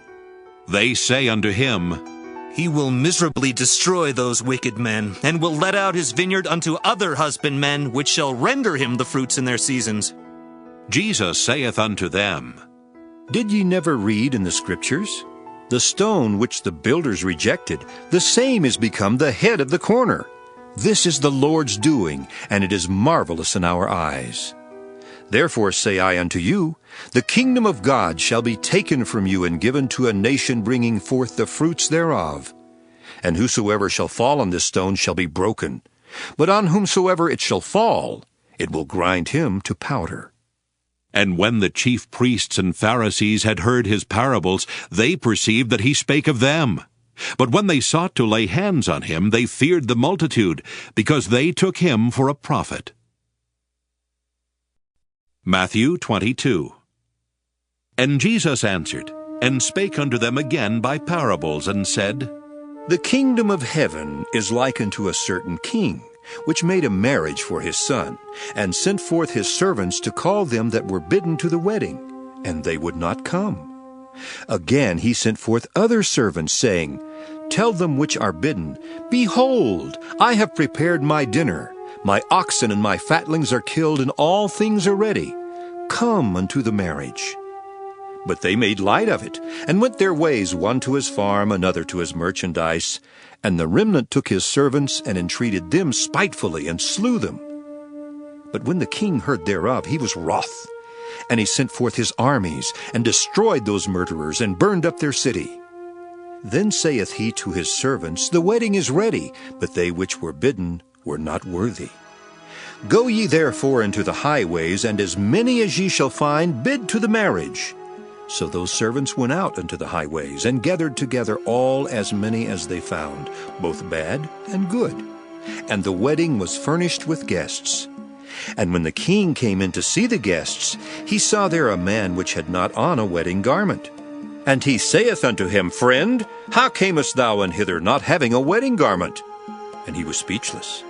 They say unto him, He will miserably destroy those wicked men, and will let out his vineyard unto other husbandmen, which shall render him the fruits in their seasons. Jesus saith unto them, Did ye never read in the Scriptures? The stone which the builders rejected, the same is become the head of the corner. This is the Lord's doing, and it is marvelous in our eyes. Therefore say I unto you, the kingdom of God shall be taken from you, and given to a nation bringing forth the fruits thereof. And whosoever shall fall on this stone shall be broken, but on whomsoever it shall fall, it will grind him to powder. And when the chief priests and Pharisees had heard his parables, they perceived that he spake of them. But when they sought to lay hands on him, they feared the multitude, because they took him for a prophet. Matthew 22. And Jesus answered, and spake unto them again by parables, and said, The kingdom of heaven is like unto a certain king, which made a marriage for his son, and sent forth his servants to call them that were bidden to the wedding, and they would not come. Again he sent forth other servants, saying, Tell them which are bidden, Behold, I have prepared my dinner. My oxen and my fatlings are killed, and all things are ready. Come unto the marriage. But they made light of it, and went their ways, one to his farm, another to his merchandise. And the remnant took his servants, and entreated them spitefully, and slew them. But when the king heard thereof, he was wroth. And he sent forth his armies, and destroyed those murderers, and burned up their city. Then saith he to his servants, The wedding is ready, but they which were bidden were not worthy. Go ye therefore into the highways, and as many as ye shall find, bid to the marriage. So those servants went out unto the highways, and gathered together all as many as they found, both bad and good. And the wedding was furnished with guests. And when the king came in to see the guests, he saw there a man which had not on a wedding garment. And he saith unto him, Friend, how camest thou in hither, not having a wedding garment? And he was speechless.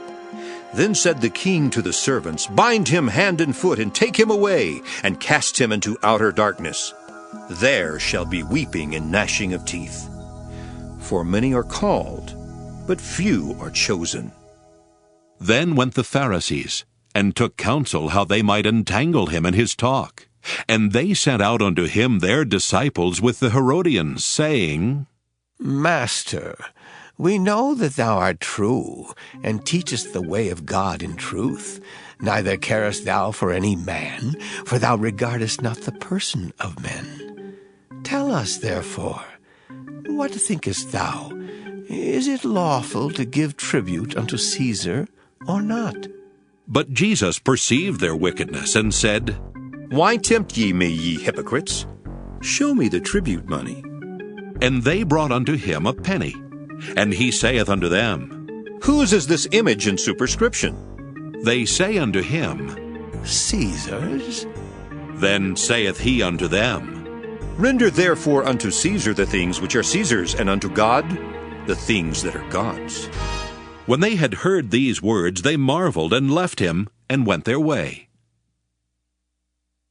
Then said the king to the servants, Bind him hand and foot, and take him away, and cast him into outer darkness. There shall be weeping and gnashing of teeth. For many are called, but few are chosen. Then went the Pharisees, and took counsel how they might entangle him in his talk. And they sent out unto him their disciples with the Herodians, saying, Master, we know that thou art true, and teachest the way of God in truth. Neither carest thou for any man, for thou regardest not the person of men. Tell us, therefore, what thinkest thou? Is it lawful to give tribute unto Caesar, or not? But Jesus perceived their wickedness, and said, Why tempt ye me, ye hypocrites? Show me the tribute money. And they brought unto him a penny. And he saith unto them, Whose is this image and superscription? They say unto him, Caesar's. Then saith he unto them, Render therefore unto Caesar the things which are Caesar's, and unto God the things that are God's. When they had heard these words, they marveled, and left him, and went their way.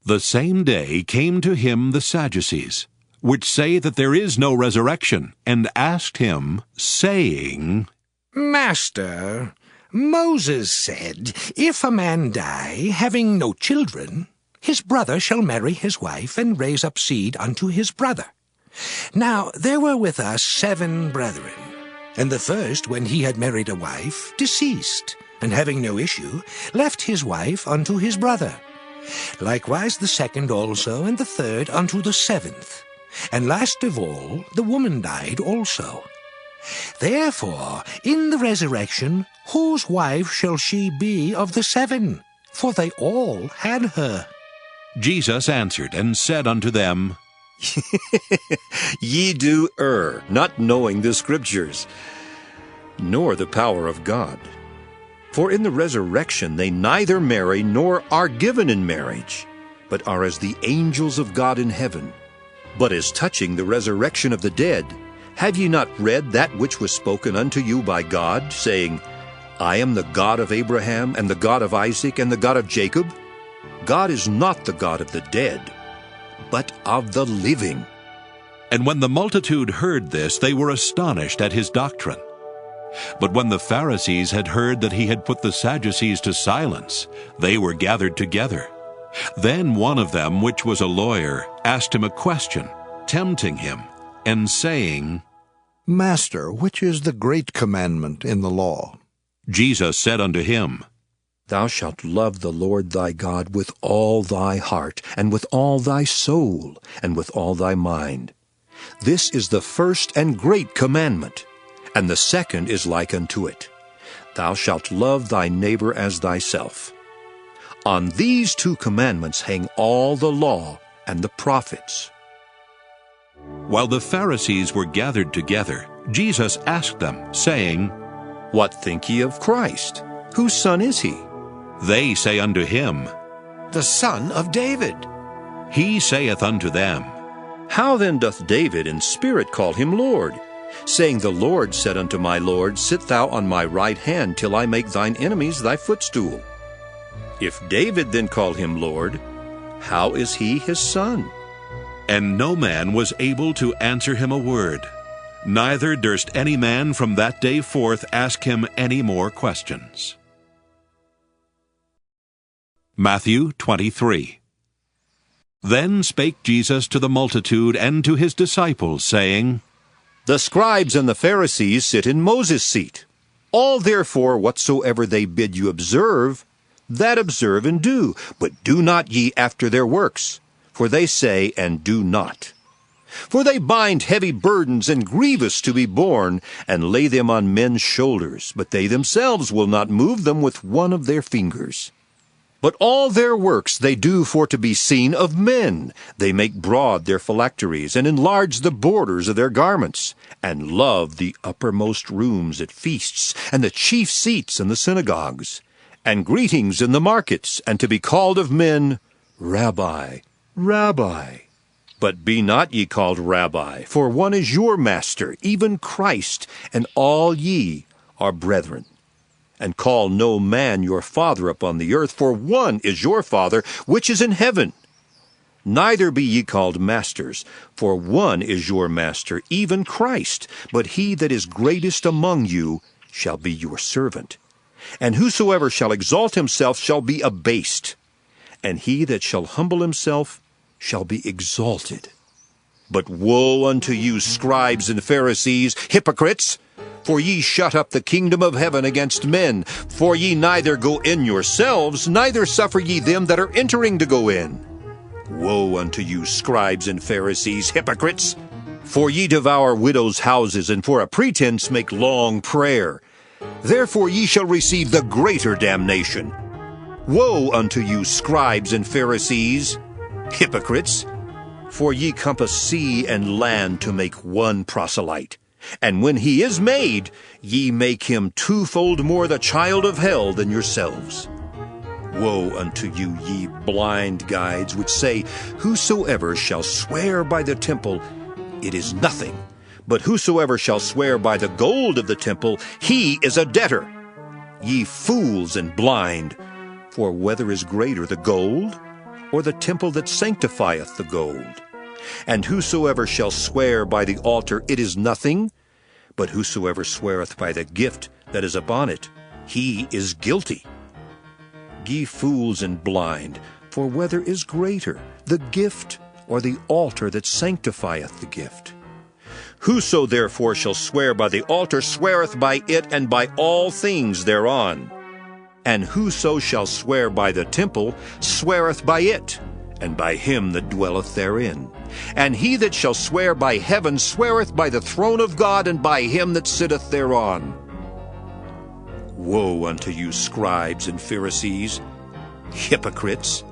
The same day came to him the Sadducees, which say that there is no resurrection, and asked him, saying, Master, Moses said, If a man die, having no children, his brother shall marry his wife, and raise up seed unto his brother. Now there were with us 7 brethren, and the first, when he had married a wife, deceased, and having no issue, left his wife unto his brother. Likewise the second also, and the third unto the 7th. And last of all, the woman died also. Therefore, in the resurrection, whose wife shall she be of the 7? For they all had her. Jesus answered and said unto them, Ye do err, not knowing the Scriptures, nor the power of God. For in the resurrection they neither marry nor are given in marriage, but are as the angels of God in heaven. But as touching the resurrection of the dead, have ye not read that which was spoken unto you by God, saying, I am the God of Abraham, and the God of Isaac, and the God of Jacob? God is not the God of the dead, but of the living. And when the multitude heard this, they were astonished at his doctrine. But when the Pharisees had heard that he had put the Sadducees to silence, they were gathered together. Then one of them, which was a lawyer, asked him a question, tempting him, and saying, Master, which is the great commandment in the law? Jesus said unto him, Thou shalt love the Lord thy God with all thy heart, and with all thy soul, and with all thy mind. This is the first and great commandment, and the second is like unto it. Thou shalt love thy neighbor as thyself. On these 2 commandments hang all the law and the prophets. While the Pharisees were gathered together, Jesus asked them, saying, What think ye of Christ? Whose son is he? They say unto him, The son of David. He saith unto them, How then doth David in spirit call him Lord? Saying, The Lord said unto my Lord, Sit thou on my right hand, till I make thine enemies thy footstool. If David then called him Lord, how is he his son? And no man was able to answer him a word, neither durst any man from that day forth ask him any more questions. Matthew 23. Then spake Jesus to the multitude and to his disciples, saying, The scribes and the Pharisees sit in Moses' seat. All therefore whatsoever they bid you observe, that observe and do, but do not ye after their works, for they say and do not. For they bind heavy burdens and grievous to be borne, and lay them on men's shoulders, but they themselves will not move them with one of their fingers. But all their works they do for to be seen of men. They make broad their phylacteries, and enlarge the borders of their garments, and love the uppermost rooms at feasts, and the chief seats in the synagogues, and greetings in the markets, and to be called of men, Rabbi, Rabbi. But be not ye called Rabbi, for one is your master, even Christ, and all ye are brethren. And call no man your father upon the earth, for one is your Father, which is in heaven. Neither be ye called masters, for one is your master, even Christ. But he that is greatest among you shall be your servant. And whosoever shall exalt himself shall be abased, and he that shall humble himself shall be exalted. But woe unto you, scribes and Pharisees, hypocrites! For ye shut up the kingdom of heaven against men. For ye neither go in yourselves, neither suffer ye them that are entering to go in. Woe unto you, scribes and Pharisees, hypocrites! For ye devour widows' houses, and for a pretense make long prayer. Therefore ye shall receive the greater damnation. Woe unto you, scribes and Pharisees, hypocrites! For ye compass sea and land to make one proselyte. And when he is made, ye make him twofold more the child of hell than yourselves. Woe unto you, ye blind guides, which say, Whosoever shall swear by the temple, it is nothing. But whosoever shall swear by the gold of the temple, he is a debtor. Ye fools and blind, for whether is greater, the gold, or the temple that sanctifieth the gold? And whosoever shall swear by the altar, it is nothing. But whosoever sweareth by the gift that is upon it, he is guilty. Ye fools and blind, for whether is greater, the gift or the altar that sanctifieth the gift? Whoso therefore shall swear by the altar sweareth by it and by all things thereon. And whoso shall swear by the temple sweareth by it, and by him that dwelleth therein. And he that shall swear by heaven sweareth by the throne of God, and by him that sitteth thereon. Woe unto you, scribes and Pharisees, hypocrites!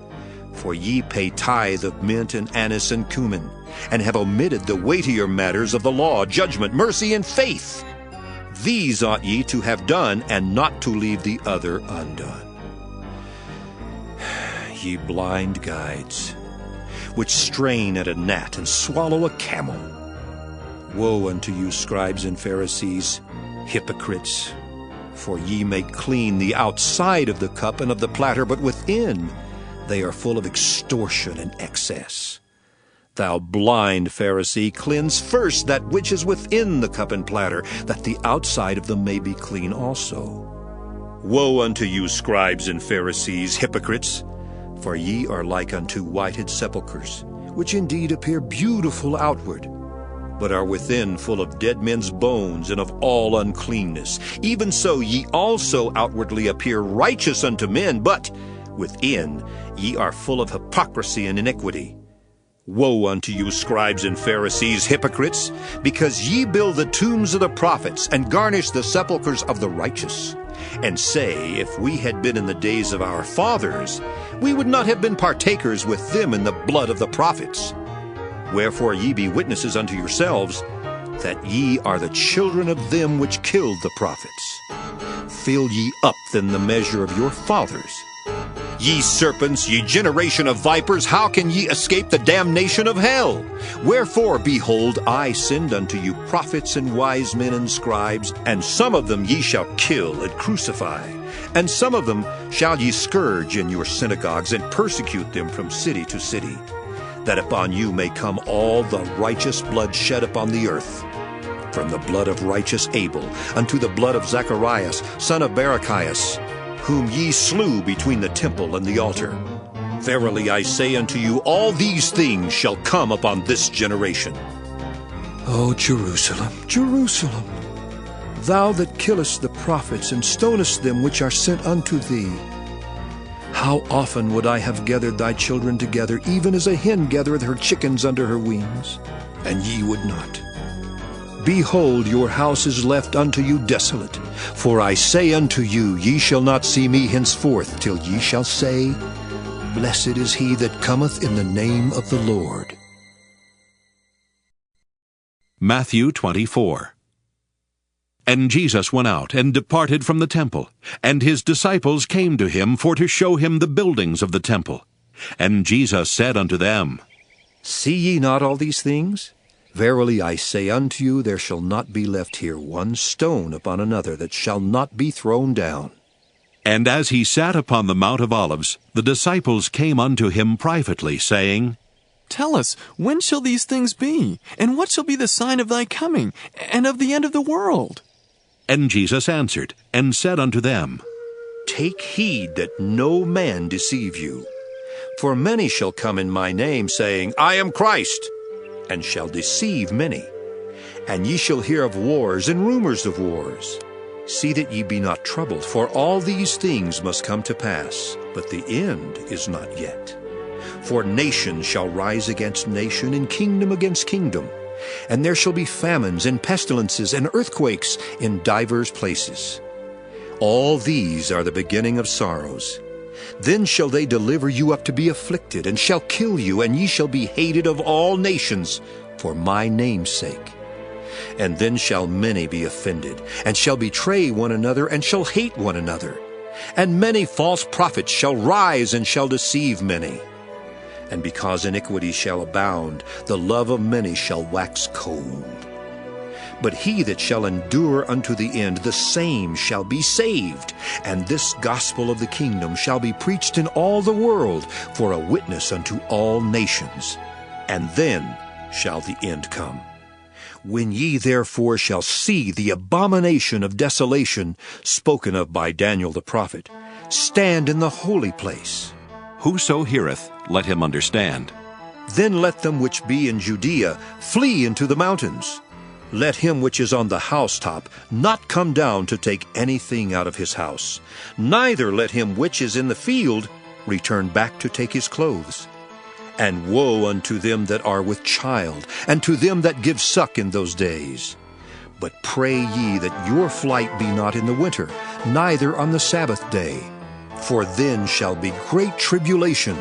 For ye pay tithe of mint and anise and cumin, and have omitted the weightier matters of the law, judgment, mercy, and faith. These ought ye to have done, and not to leave the other undone. Ye blind guides, which strain at a gnat and swallow a camel. Woe unto you, scribes and Pharisees, hypocrites! For ye make clean the outside of the cup and of the platter, but within they are full of extortion and excess. Thou blind Pharisee, cleanse first that which is within the cup and platter, that the outside of them may be clean also. Woe unto you, scribes and Pharisees, hypocrites! For ye are like unto whited sepulchres, which indeed appear beautiful outward, but are within full of dead men's bones and of all uncleanness. Even so ye also outwardly appear righteous unto men, but within ye are full of hypocrisy and iniquity. Woe unto you, scribes and Pharisees, hypocrites! Because ye build the tombs of the prophets, and garnish the sepulchres of the righteous, and say, If we had been in the days of our fathers, we would not have been partakers with them in the blood of the prophets. Wherefore ye be witnesses unto yourselves, that ye are the children of them which killed the prophets. Fill ye up then the measure of your fathers. Ye serpents, ye generation of vipers, how can ye escape the damnation of hell? Wherefore, behold, I send unto you prophets and wise men and scribes, and some of them ye shall kill and crucify, and some of them shall ye scourge in your synagogues, and persecute them from city to city, that upon you may come all the righteous blood shed upon the earth, from the blood of righteous Abel unto the blood of Zacharias, son of Barachias, whom ye slew between the temple and the altar. Verily I say unto you, all these things shall come upon this generation. O Jerusalem, Jerusalem, thou that killest the prophets and stonest them which are sent unto thee, how often would I have gathered thy children together, even as a hen gathereth her chickens under her wings, and ye would not. Behold, your house is left unto you desolate. For I say unto you, ye shall not see me henceforth, till ye shall say, Blessed is he that cometh in the name of the Lord. Matthew 24. And Jesus went out, and departed from the temple. And his disciples came to him for to show him the buildings of the temple. And Jesus said unto them, See ye not all these things? Verily I say unto you, there shall not be left here one stone upon another that shall not be thrown down. And as he sat upon the Mount of Olives, the disciples came unto him privately, saying, Tell us, when shall these things be? And what shall be the sign of thy coming, and of the end of the world? And Jesus answered, and said unto them, Take heed that no man deceive you. For many shall come in my name, saying, I am Christ, and shall deceive many. And ye shall hear of wars and rumors of wars. See that ye be not troubled, for all these things must come to pass, but the end is not yet. For nation shall rise against nation, and kingdom against kingdom. And there shall be famines and pestilences and earthquakes in divers places. All these are the beginning of sorrows. Then shall they deliver you up to be afflicted, and shall kill you, and ye shall be hated of all nations for my name's sake. And then shall many be offended, and shall betray one another, and shall hate one another. And many false prophets shall rise, and shall deceive many. And because iniquity shall abound, the love of many shall wax cold. But he that shall endure unto the end, the same shall be saved. And this gospel of the kingdom shall be preached in all the world for a witness unto all nations. And then shall the end come. When ye therefore shall see the abomination of desolation spoken of by Daniel the prophet, stand in the holy place. Whoso heareth, let him understand. Then let them which be in Judea flee into the mountains. Let him which is on the housetop not come down to take anything out of his house. Neither let him which is in the field return back to take his clothes. And woe unto them that are with child, and to them that give suck in those days. But pray ye that your flight be not in the winter, neither on the Sabbath day. For then shall be great tribulation,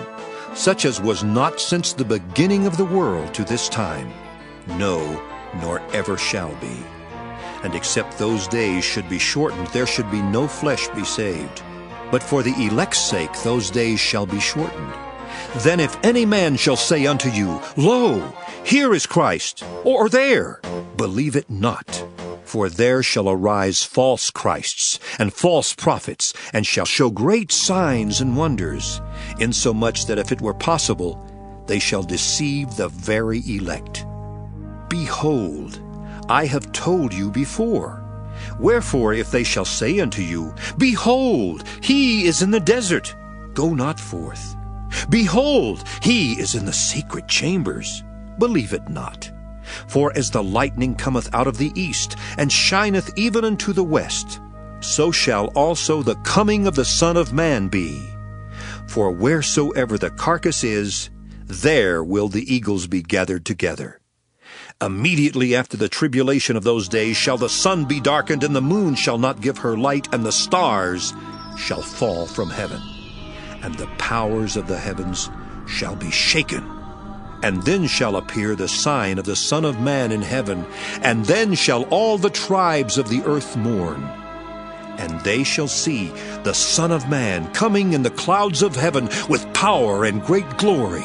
such as was not since the beginning of the world to this time, no, nor ever shall be. And except those days should be shortened, there should be no flesh be saved. But for the elect's sake those days shall be shortened. Then if any man shall say unto you, Lo, here is Christ, or there, believe it not. For there shall arise false Christs and false prophets, and shall show great signs and wonders, insomuch that if it were possible, they shall deceive the very elect. Behold, I have told you before. Wherefore, if they shall say unto you, Behold, he is in the desert, go not forth. Behold, he is in the secret chambers, believe it not. For as the lightning cometh out of the east, and shineth even unto the west, so shall also the coming of the Son of Man be. For wheresoever the carcass is, there will the eagles be gathered together. Immediately after the tribulation of those days shall the sun be darkened, and the moon shall not give her light, and the stars shall fall from heaven. And the powers of the heavens shall be shaken. And then shall appear the sign of the Son of Man in heaven, and then shall all the tribes of the earth mourn. And they shall see the Son of Man coming in the clouds of heaven with power and great glory.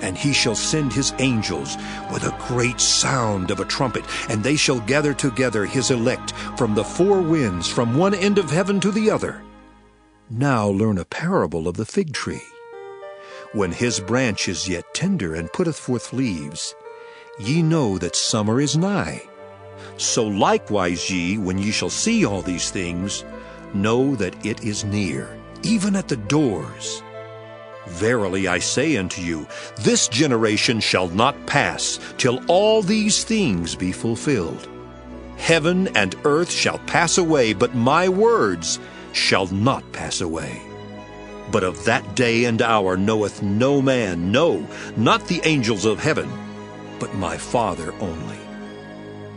And he shall send his angels with a great sound of a trumpet, and they shall gather together his elect from the four winds, from one end of heaven to the other. Now learn a parable of the fig tree. When his branch is yet tender and putteth forth leaves, ye know that summer is nigh. So likewise ye, when ye shall see all these things, know that it is near, even at the doors. Verily I say unto you, this generation shall not pass till all these things be fulfilled. Heaven and earth shall pass away, but my words shall not pass away. But of that day and hour knoweth no man, no, not the angels of heaven, but my Father only.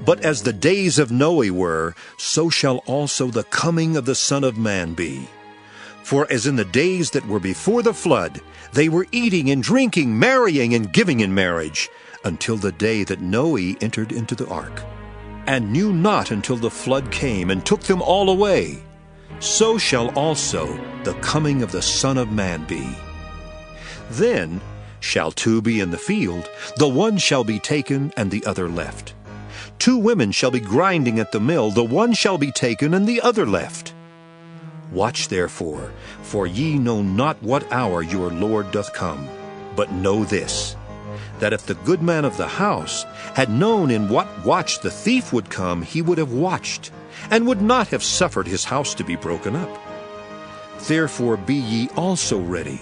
But as the days of Noe were, so shall also the coming of the Son of Man be. For as in the days that were before the flood, they were eating and drinking, marrying and giving in marriage, until the day that Noe entered into the ark, and knew not until the flood came and took them all away, so shall also the coming of the Son of Man be. Then shall two be in the field, the one shall be taken and the other left. 2 women shall be grinding at the mill, the one shall be taken and the other left. Watch therefore, for ye know not what hour your Lord doth come. But know this, that if the good man of the house had known in what watch the thief would come, he would have watched, and would not have suffered his house to be broken up. Therefore be ye also ready,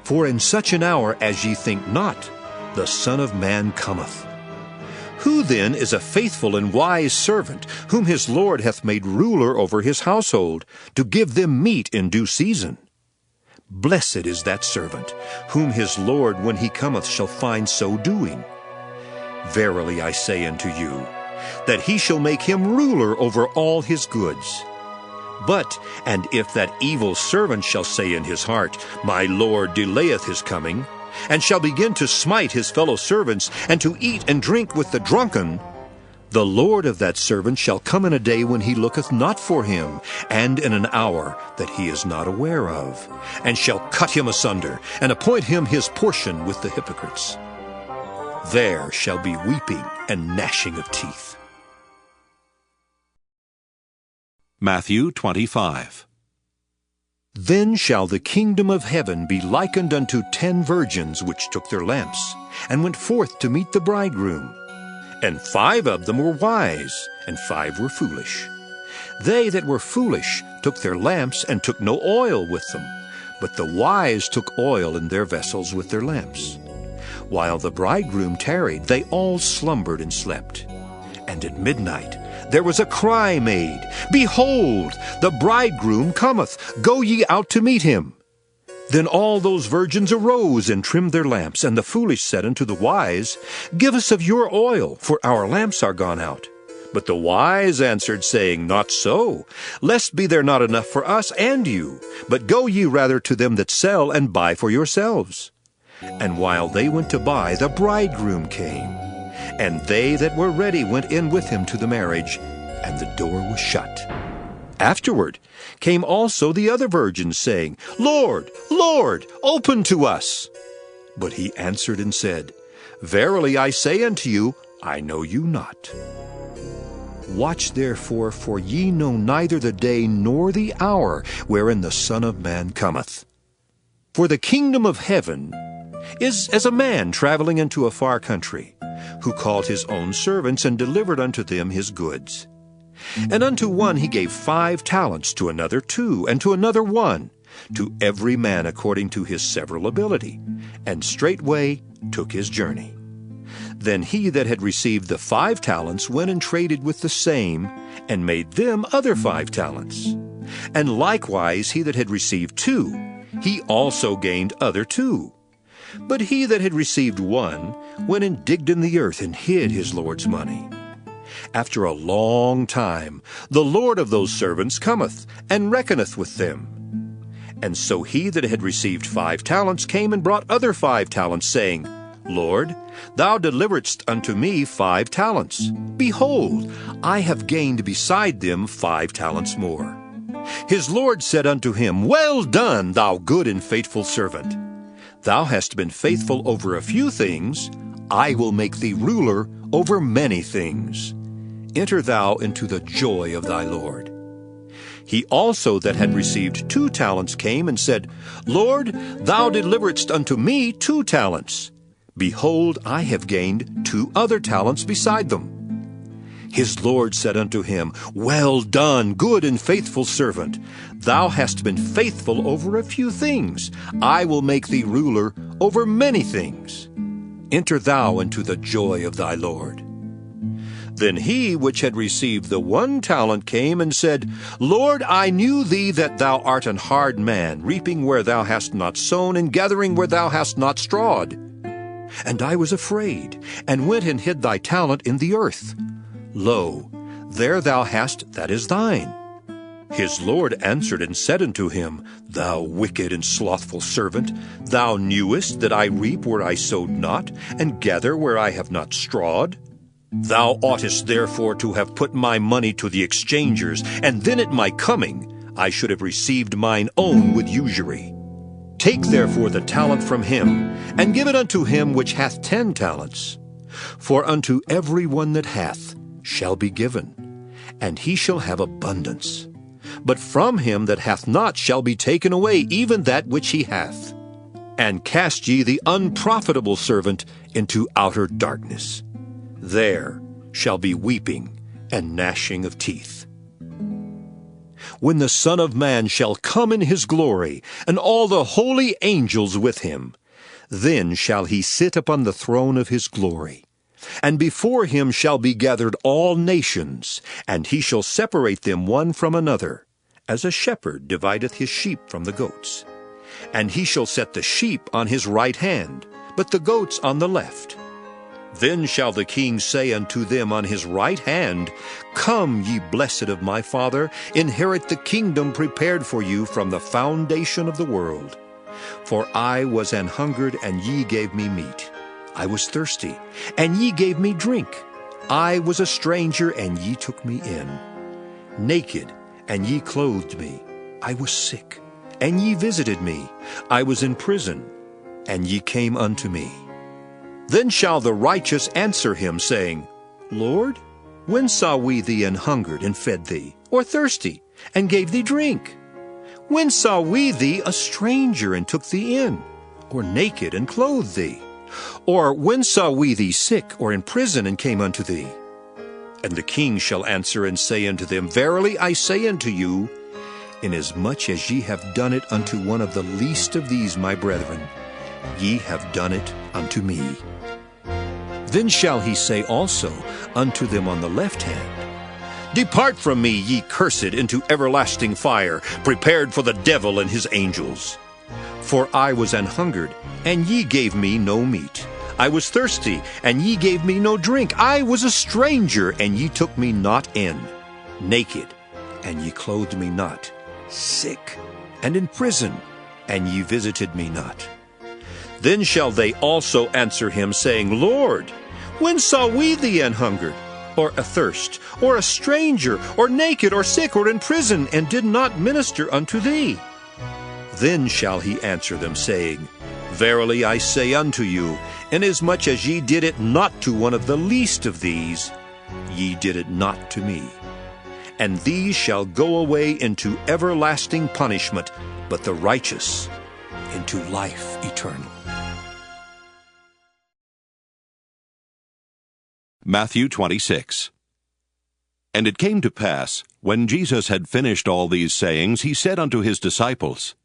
for in such an hour as ye think not, the Son of Man cometh. Who then is a faithful and wise servant, whom his Lord hath made ruler over his household, to give them meat in due season? Blessed is that servant, whom his Lord when he cometh shall find so doing. Verily I say unto you, that he shall make him ruler over all his goods. But, and if that evil servant shall say in his heart, My Lord delayeth his coming, and shall begin to smite his fellow servants, and to eat and drink with the drunken, the Lord of that servant shall come in a day when he looketh not for him, and in an hour that he is not aware of, and shall cut him asunder, and appoint him his portion with the hypocrites. There shall be weeping and gnashing of teeth. Matthew 25. Then shall the kingdom of heaven be likened unto 10 virgins which took their lamps, and went forth to meet the bridegroom. And 5 of them were wise, and 5 were foolish. They that were foolish took their lamps, and took no oil with them, but the wise took oil in their vessels with their lamps. While the bridegroom tarried, they all slumbered and slept. And at midnight there was a cry made, Behold, the bridegroom cometh, go ye out to meet him. Then all those virgins arose and trimmed their lamps. And the foolish said unto the wise, Give us of your oil, for our lamps are gone out. But the wise answered, saying, Not so, lest be there not enough for us and you, but go ye rather to them that sell, and buy for yourselves. And while they went to buy, the bridegroom came. And they that were ready went in with him to the marriage, and the door was shut. Afterward came also the other virgins, saying, Lord, Lord, open to us. But he answered and said, Verily I say unto you, I know you not. Watch therefore, for ye know neither the day nor the hour wherein the Son of Man cometh. For the kingdom of heaven is as a man traveling into a far country, who called his own servants, and delivered unto them his goods. And unto one he gave 5 talents, to another 2, and to another 1, to every man according to his several ability, and straightway took his journey. Then he that had received the 5 talents went and traded with the same, and made them other 5 talents. And likewise he that had received 2, he also gained other 2. But he that had received 1 went and digged in the earth, and hid his Lord's money. After a long time the Lord of those servants cometh, and reckoneth with them. And so he that had received 5 talents came and brought other 5 talents, saying, Lord, thou deliveredst unto me 5 talents. Behold, I have gained beside them 5 talents more. His Lord said unto him, Well done, thou good and faithful servant. Thou hast been faithful over a few things, I will make thee ruler over many things. Enter thou into the joy of thy Lord. He also that had received 2 talents came and said, Lord, thou deliveredst unto me 2 talents. Behold, I have gained 2 other talents beside them. His Lord said unto him, Well done, good and faithful servant. Thou hast been faithful over a few things. I will make thee ruler over many things. Enter thou into the joy of thy Lord. Then he which had received the 1 talent came and said, Lord, I knew thee that thou art an hard man, reaping where thou hast not sown, and gathering where thou hast not strawed. And I was afraid, and went and hid thy talent in the earth. Lo, there thou hast that is thine. His Lord answered and said unto him, Thou wicked and slothful servant, thou knewest that I reap where I sowed not, and gather where I have not strawed? Thou oughtest therefore to have put my money to the exchangers, and then at my coming I should have received mine own with usury. Take therefore the talent from him, and give it unto him which hath 10 talents. For unto every one that hath shall be given, and he shall have abundance. But from him that hath not shall be taken away even that which he hath. And cast ye the unprofitable servant into outer darkness. There shall be weeping and gnashing of teeth. When the Son of Man shall come in his glory, and all the holy angels with him, then shall he sit upon the throne of his glory. And before him shall be gathered all nations, and he shall separate them one from another, as a shepherd divideth his sheep from the goats. And he shall set the sheep on his right hand, but the goats on the left. Then shall the king say unto them on his right hand, Come, ye blessed of my Father, inherit the kingdom prepared for you from the foundation of the world. For I was an hungered, and ye gave me meat. I was thirsty, and ye gave me drink. I was a stranger, and ye took me in. Naked, and ye clothed me. I was sick, and ye visited me. I was in prison, and ye came unto me. Then shall the righteous answer him, saying, Lord, when saw we thee an hungered, and fed thee, or thirsty, and gave thee drink? When saw we thee a stranger, and took thee in, or naked, and clothed thee? Or when saw we thee sick, or in prison, and came unto thee? And the king shall answer and say unto them, Verily I say unto you, inasmuch as ye have done it unto one of the least of these my brethren, ye have done it unto me. Then shall he say also unto them on the left hand, Depart from me, ye cursed, into everlasting fire, prepared for the devil and his angels. For I was an hungered, and ye gave me no meat. I was thirsty, and ye gave me no drink. I was a stranger, and ye took me not in. Naked, and ye clothed me not. Sick, and in prison, and ye visited me not. Then shall they also answer him, saying, Lord, when saw we thee an hungered, or athirst, or a stranger, or naked, or sick, or in prison, and did not minister unto thee? Then shall he answer them, saying, Verily I say unto you, inasmuch as ye did it not to one of the least of these, ye did it not to me. And these shall go away into everlasting punishment, but the righteous into life eternal. Matthew 26. And it came to pass, when Jesus had finished all these sayings, he said unto his disciples,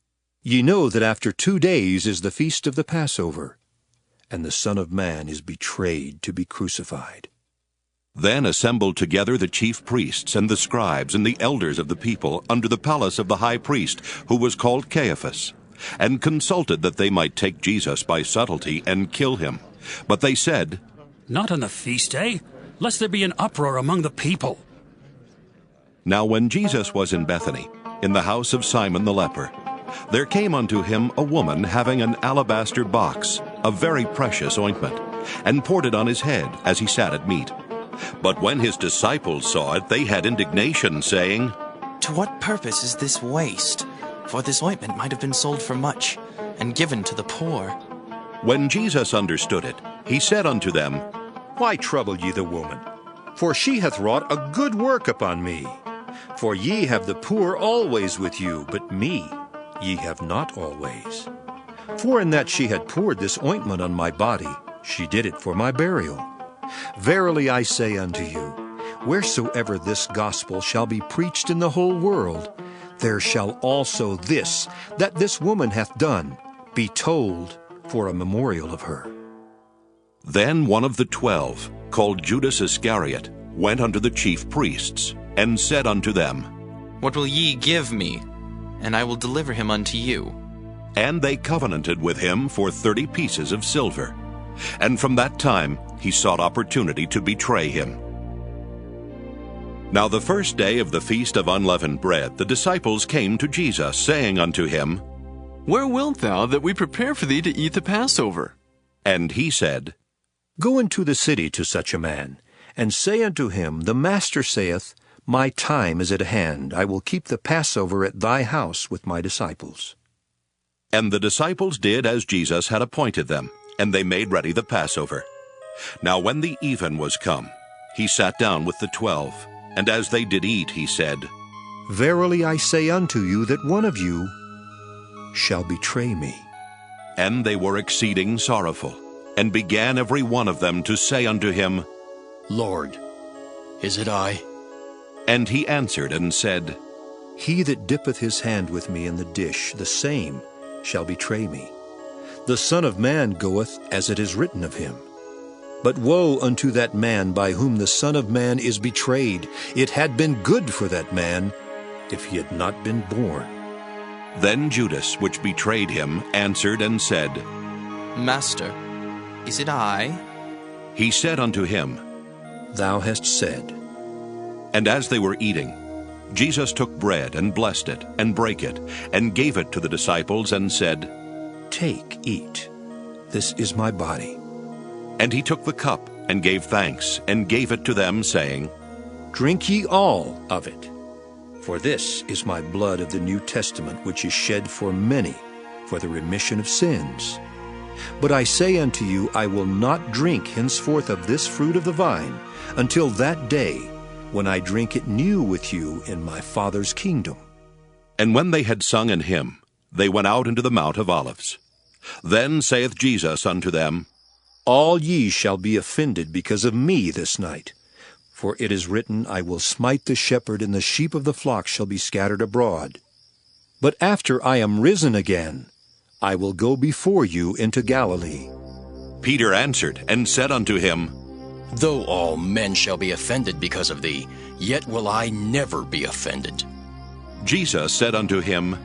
Ye know that after 2 days is the feast of the Passover, and the Son of Man is betrayed to be crucified. Then assembled together the chief priests and the scribes and the elders of the people under the palace of the high priest, who was called Caiaphas, and consulted that they might take Jesus by subtlety and kill him. But they said, Not on the feast day, lest there be an uproar among the people. Now when Jesus was in Bethany, in the house of Simon the leper, there came unto him a woman having an alabaster box of very precious ointment, and poured it on his head as he sat at meat. But when his disciples saw it, they had indignation, saying, To what purpose is this waste? For this ointment might have been sold for much, and given to the poor. When Jesus understood it, he said unto them, Why trouble ye the woman? For she hath wrought a good work upon me. For ye have the poor always with you, but me ye have not always. For in that she had poured this ointment on my body, she did it for my burial. Verily I say unto you, wheresoever this gospel shall be preached in the whole world, there shall also this, that this woman hath done, be told for a memorial of her. Then one of the 12, called Judas Iscariot, went unto the chief priests, and said unto them, What will ye give me? And I will deliver him unto you. And they covenanted with him for 30 pieces of silver. And from that time he sought opportunity to betray him. Now the first day of the feast of unleavened bread, the disciples came to Jesus, saying unto him, Where wilt thou that we prepare for thee to eat the Passover? And he said, Go into the city to such a man, and say unto him, The Master saith, My time is at hand. I will keep the Passover at thy house with my disciples. And the disciples did as Jesus had appointed them, and they made ready the Passover. Now when the even was come, he sat down with the 12, and as they did eat, he said, Verily I say unto you that one of you shall betray me. And they were exceeding sorrowful, and began every one of them to say unto him, Lord, is it I? And he answered and said, He that dippeth his hand with me in the dish, the same shall betray me. The Son of Man goeth as it is written of him. But woe unto that man by whom the Son of Man is betrayed. It had been good for that man if he had not been born. Then Judas, which betrayed him, answered and said, Master, is it I? He said unto him, Thou hast said. And as they were eating, Jesus took bread and blessed it, and brake it, and gave it to the disciples, and said, Take, eat. This is my body. And he took the cup, and gave thanks, and gave it to them, saying, Drink ye all of it. For this is my blood of the New Testament, which is shed for many for the remission of sins. But I say unto you, I will not drink henceforth of this fruit of the vine, until that day when I drink it new with you in my Father's kingdom. And when they had sung an hymn, they went out into the Mount of Olives. Then saith Jesus unto them, All ye shall be offended because of me this night. For it is written, I will smite the shepherd, and the sheep of the flock shall be scattered abroad. But after I am risen again, I will go before you into Galilee. Peter answered and said unto him, Though all men shall be offended because of thee, yet will I never be offended. Jesus said unto him,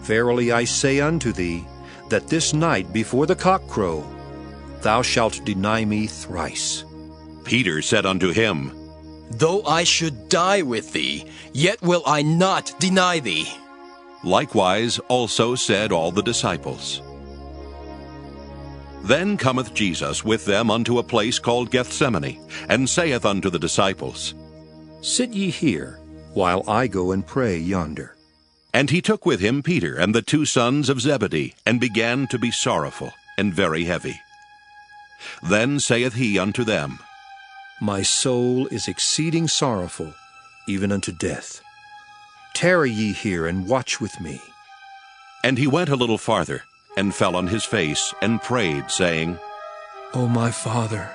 Verily I say unto thee, that this night before the cock crow, thou shalt deny me thrice. Peter said unto him, Though I should die with thee, yet will I not deny thee. Likewise also said all the disciples. Then cometh Jesus with them unto a place called Gethsemane, and saith unto the disciples, Sit ye here, while I go and pray yonder. And he took with him Peter and the 2 sons of Zebedee, and began to be sorrowful and very heavy. Then saith he unto them, My soul is exceeding sorrowful, even unto death. Tarry ye here, and watch with me. And he went a little farther, and fell on his face, and prayed, saying, O my Father,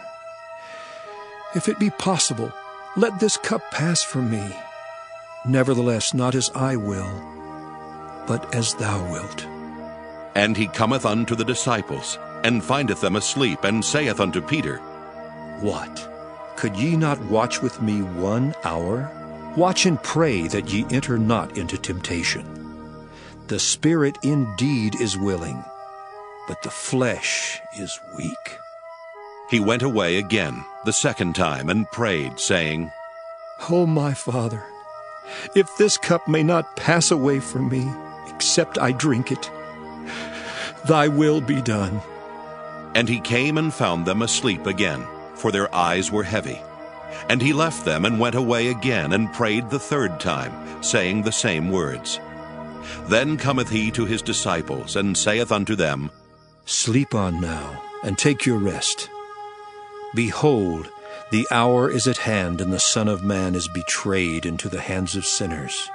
if it be possible, let this cup pass from me. Nevertheless, not as I will, but as thou wilt. And he cometh unto the disciples, and findeth them asleep, and saith unto Peter, What? Could ye not watch with me 1 hour? Watch and pray that ye enter not into temptation. The spirit indeed is willing, but the flesh is weak. He went away again the second time, and prayed, saying, O my Father, if this cup may not pass away from me, except I drink it, thy will be done. And he came and found them asleep again, for their eyes were heavy. And he left them, and went away again, and prayed the 3rd time, saying the same words. Then cometh he to his disciples, and saith unto them, Sleep on now, and take your rest. Behold, the hour is at hand, and the Son of Man is betrayed into the hands of sinners.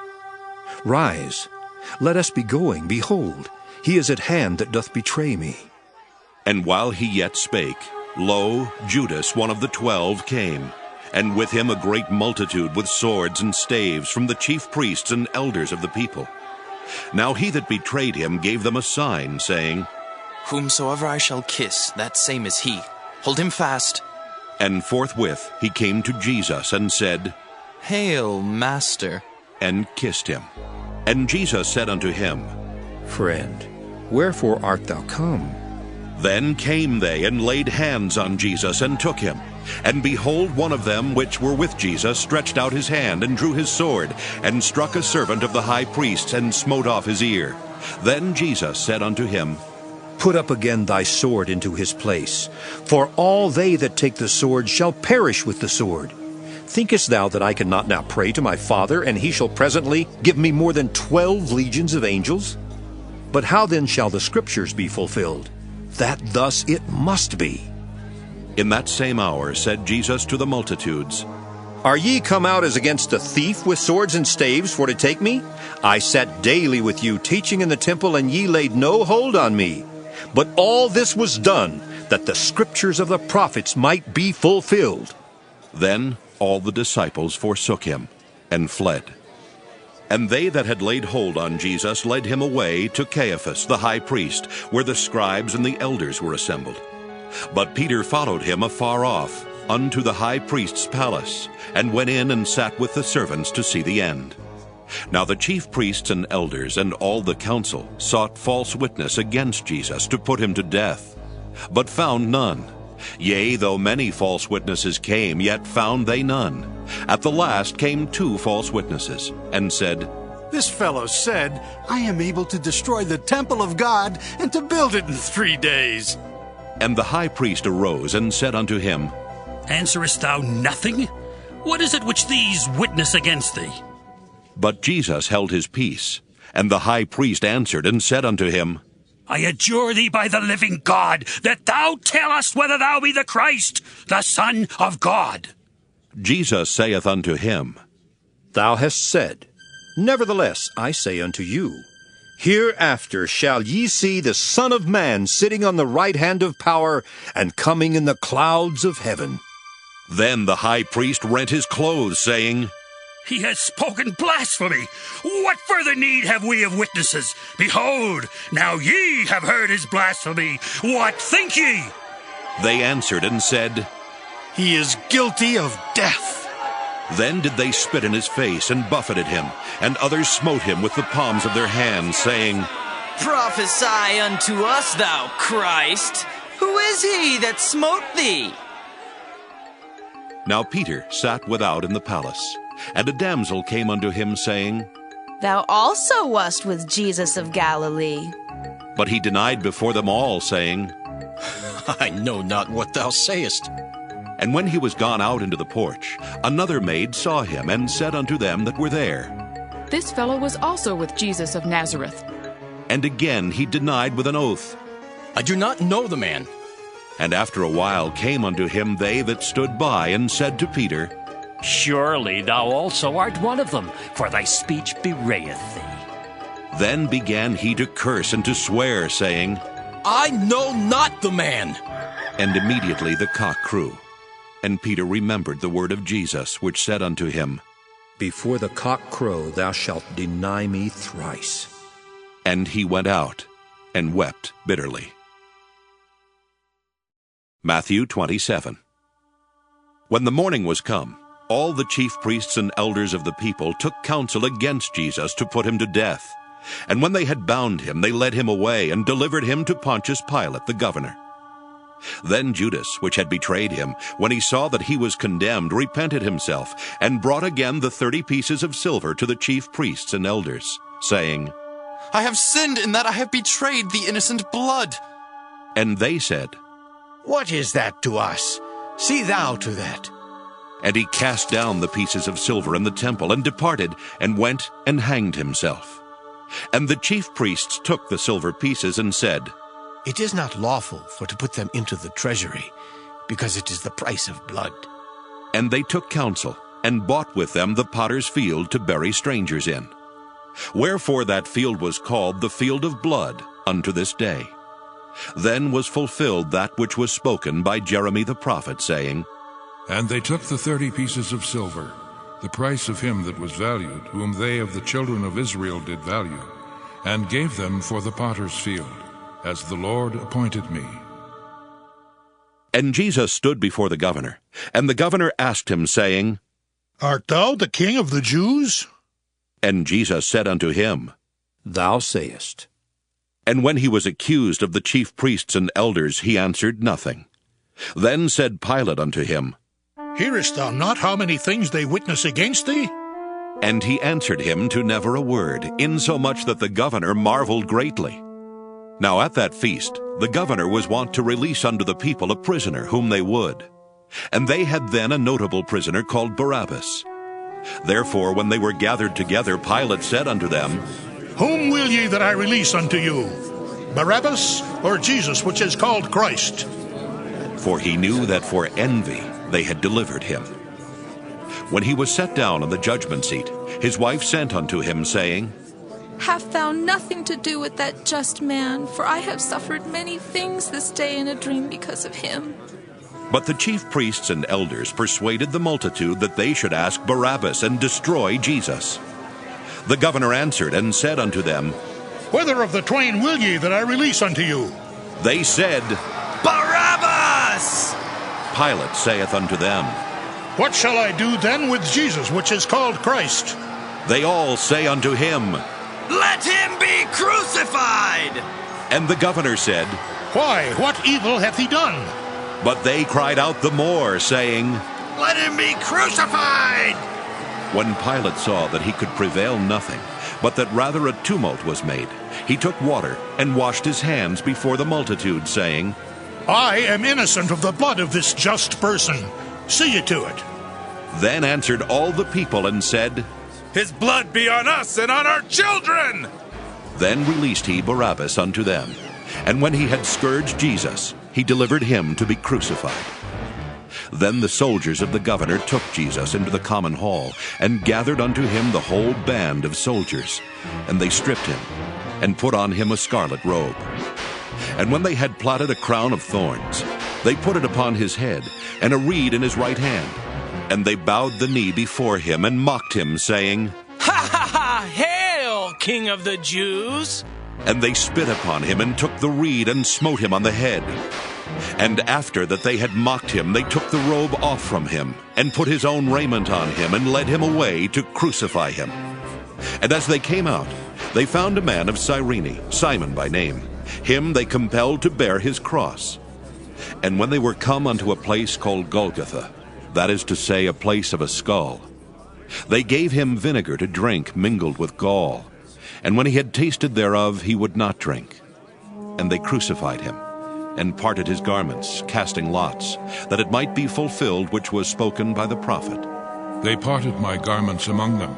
Rise, let us be going. Behold, he is at hand that doth betray me. And while he yet spake, lo, Judas, one of the 12, came, and with him a great multitude with swords and staves from the chief priests and elders of the people. Now he that betrayed him gave them a sign, saying, Whomsoever I shall kiss, that same is he. Hold him fast. And forthwith he came to Jesus, and said, Hail, Master, and kissed him. And Jesus said unto him, Friend, wherefore art thou come? Then came they and laid hands on Jesus and took him. And behold, one of them which were with Jesus stretched out his hand and drew his sword, and struck a servant of the high priest, and smote off his ear. Then Jesus said unto him, Put up again thy sword into his place, for all they that take the sword shall perish with the sword. Thinkest thou that I cannot now pray to my Father, and he shall presently give me more than 12 legions of angels? But how then shall the Scriptures be fulfilled, that thus it must be? In that same hour said Jesus to the multitudes, Are ye come out as against a thief with swords and staves for to take me? I sat daily with you teaching in the temple, and ye laid no hold on me. But all this was done, that the Scriptures of the prophets might be fulfilled. Then all the disciples forsook him, and fled. And they that had laid hold on Jesus led him away to Caiaphas the high priest, where the scribes and the elders were assembled. But Peter followed him afar off, unto the high priest's palace, and went in and sat with the servants to see the end. Now the chief priests and elders and all the council sought false witness against Jesus to put him to death, but found none. Yea, though many false witnesses came, yet found they none. At the last came 2 false witnesses, and said, This fellow said, I am able to destroy the temple of God and to build it in 3 days. And the high priest arose and said unto him, Answerest thou nothing? What is it which these witness against thee? But Jesus held his peace. And the high priest answered and said unto him, I adjure thee by the living God, that thou tell us whether thou be the Christ, the Son of God. Jesus saith unto him, Thou hast said. Nevertheless, I say unto you, hereafter shall ye see the Son of Man sitting on the right hand of power, and coming in the clouds of heaven. Then the high priest rent his clothes, saying, He has spoken blasphemy. What further need have we of witnesses? Behold, now ye have heard his blasphemy. What think ye? They answered and said, He is guilty of death. Then did they spit in his face and buffeted him, and others smote him with the palms of their hands, saying, Prophesy unto us, thou Christ. Who is he that smote thee? Now Peter sat without in the palace. And a damsel came unto him, saying, Thou also wast with Jesus of Galilee. But he denied before them all, saying, I know not what thou sayest. And when he was gone out into the porch, another maid saw him, and said unto them that were there, This fellow was also with Jesus of Nazareth. And again he denied with an oath, I do not know the man. And after a while came unto him they that stood by, and said to Peter, Surely thou also art one of them, for thy speech bewrayeth thee. Then began he to curse and to swear, saying, I know not the man. And immediately the cock crew. And Peter remembered the word of Jesus, which said unto him, Before the cock crow thou shalt deny me thrice. And he went out, and wept bitterly. Matthew 27. When the morning was come, all the chief priests and elders of the people took counsel against Jesus to put him to death. And when they had bound him, they led him away, and delivered him to Pontius Pilate the governor. Then Judas, which had betrayed him, when he saw that he was condemned, repented himself, and brought again the 30 pieces of silver to the chief priests and elders, saying, I have sinned in that I have betrayed the innocent blood. And they said, What is that to us? See thou to that. And he cast down the pieces of silver in the temple, and departed, and went and hanged himself. And the chief priests took the silver pieces, and said, It is not lawful for to put them into the treasury, because it is the price of blood. And they took counsel, and bought with them the potter's field to bury strangers in. Wherefore that field was called the field of blood unto this day. Then was fulfilled that which was spoken by Jeremy the prophet, saying, And they took the 30 pieces of silver, the price of him that was valued, whom they of the children of Israel did value, and gave them for the potter's field, as the Lord appointed me. And Jesus stood before the governor, and the governor asked him, saying, Art thou the king of the Jews? And Jesus said unto him, Thou sayest. And when he was accused of the chief priests and elders, he answered nothing. Then said Pilate unto him, Hearest thou not how many things they witness against thee? And he answered him to never a word, insomuch that the governor marveled greatly. Now at that feast the governor was wont to release unto the people a prisoner whom they would. And they had then a notable prisoner called Barabbas. Therefore when they were gathered together, Pilate said unto them, Whom will ye that I release unto you, Barabbas, or Jesus, which is called Christ? For he knew that for envy they had delivered him. When he was set down on the judgment seat, his wife sent unto him, saying, Have thou nothing to do with that just man, for I have suffered many things this day in a dream because of him. But the chief priests and elders persuaded the multitude that they should ask Barabbas and destroy Jesus. The governor answered and said unto them, Whether of the twain will ye that I release unto you? They said, Barabbas! Pilate saith unto them, What shall I do then with Jesus, which is called Christ? They all say unto him, Let him be crucified! And the governor said, Why, what evil hath he done? But they cried out the more, saying, Let him be crucified! When Pilate saw that he could prevail nothing, but that rather a tumult was made, he took water and washed his hands before the multitude, saying, I am innocent of the blood of this just person. See ye to it. Then answered all the people and said, His blood be on us and on our children! Then released he Barabbas unto them. And when he had scourged Jesus, he delivered him to be crucified. Then the soldiers of the governor took Jesus into the common hall, and gathered unto him the whole band of soldiers. And they stripped him, and put on him a scarlet robe. And when they had plaited a crown of thorns, they put it upon his head, and a reed in his right hand. And they bowed the knee before him, and mocked him, saying, Ha ha ha! Hail, King of the Jews! And they spit upon him, and took the reed, and smote him on the head. And after that they had mocked him, they took the robe off from him, and put his own raiment on him, and led him away to crucify him. And as they came out, they found a man of Cyrene, Simon by name. Him they compelled to bear his cross. And when they were come unto a place called Golgotha, that is to say, a place of a skull, they gave him vinegar to drink mingled with gall. And when he had tasted thereof, he would not drink. And they crucified him, and parted his garments, casting lots, that it might be fulfilled which was spoken by the prophet. They parted my garments among them,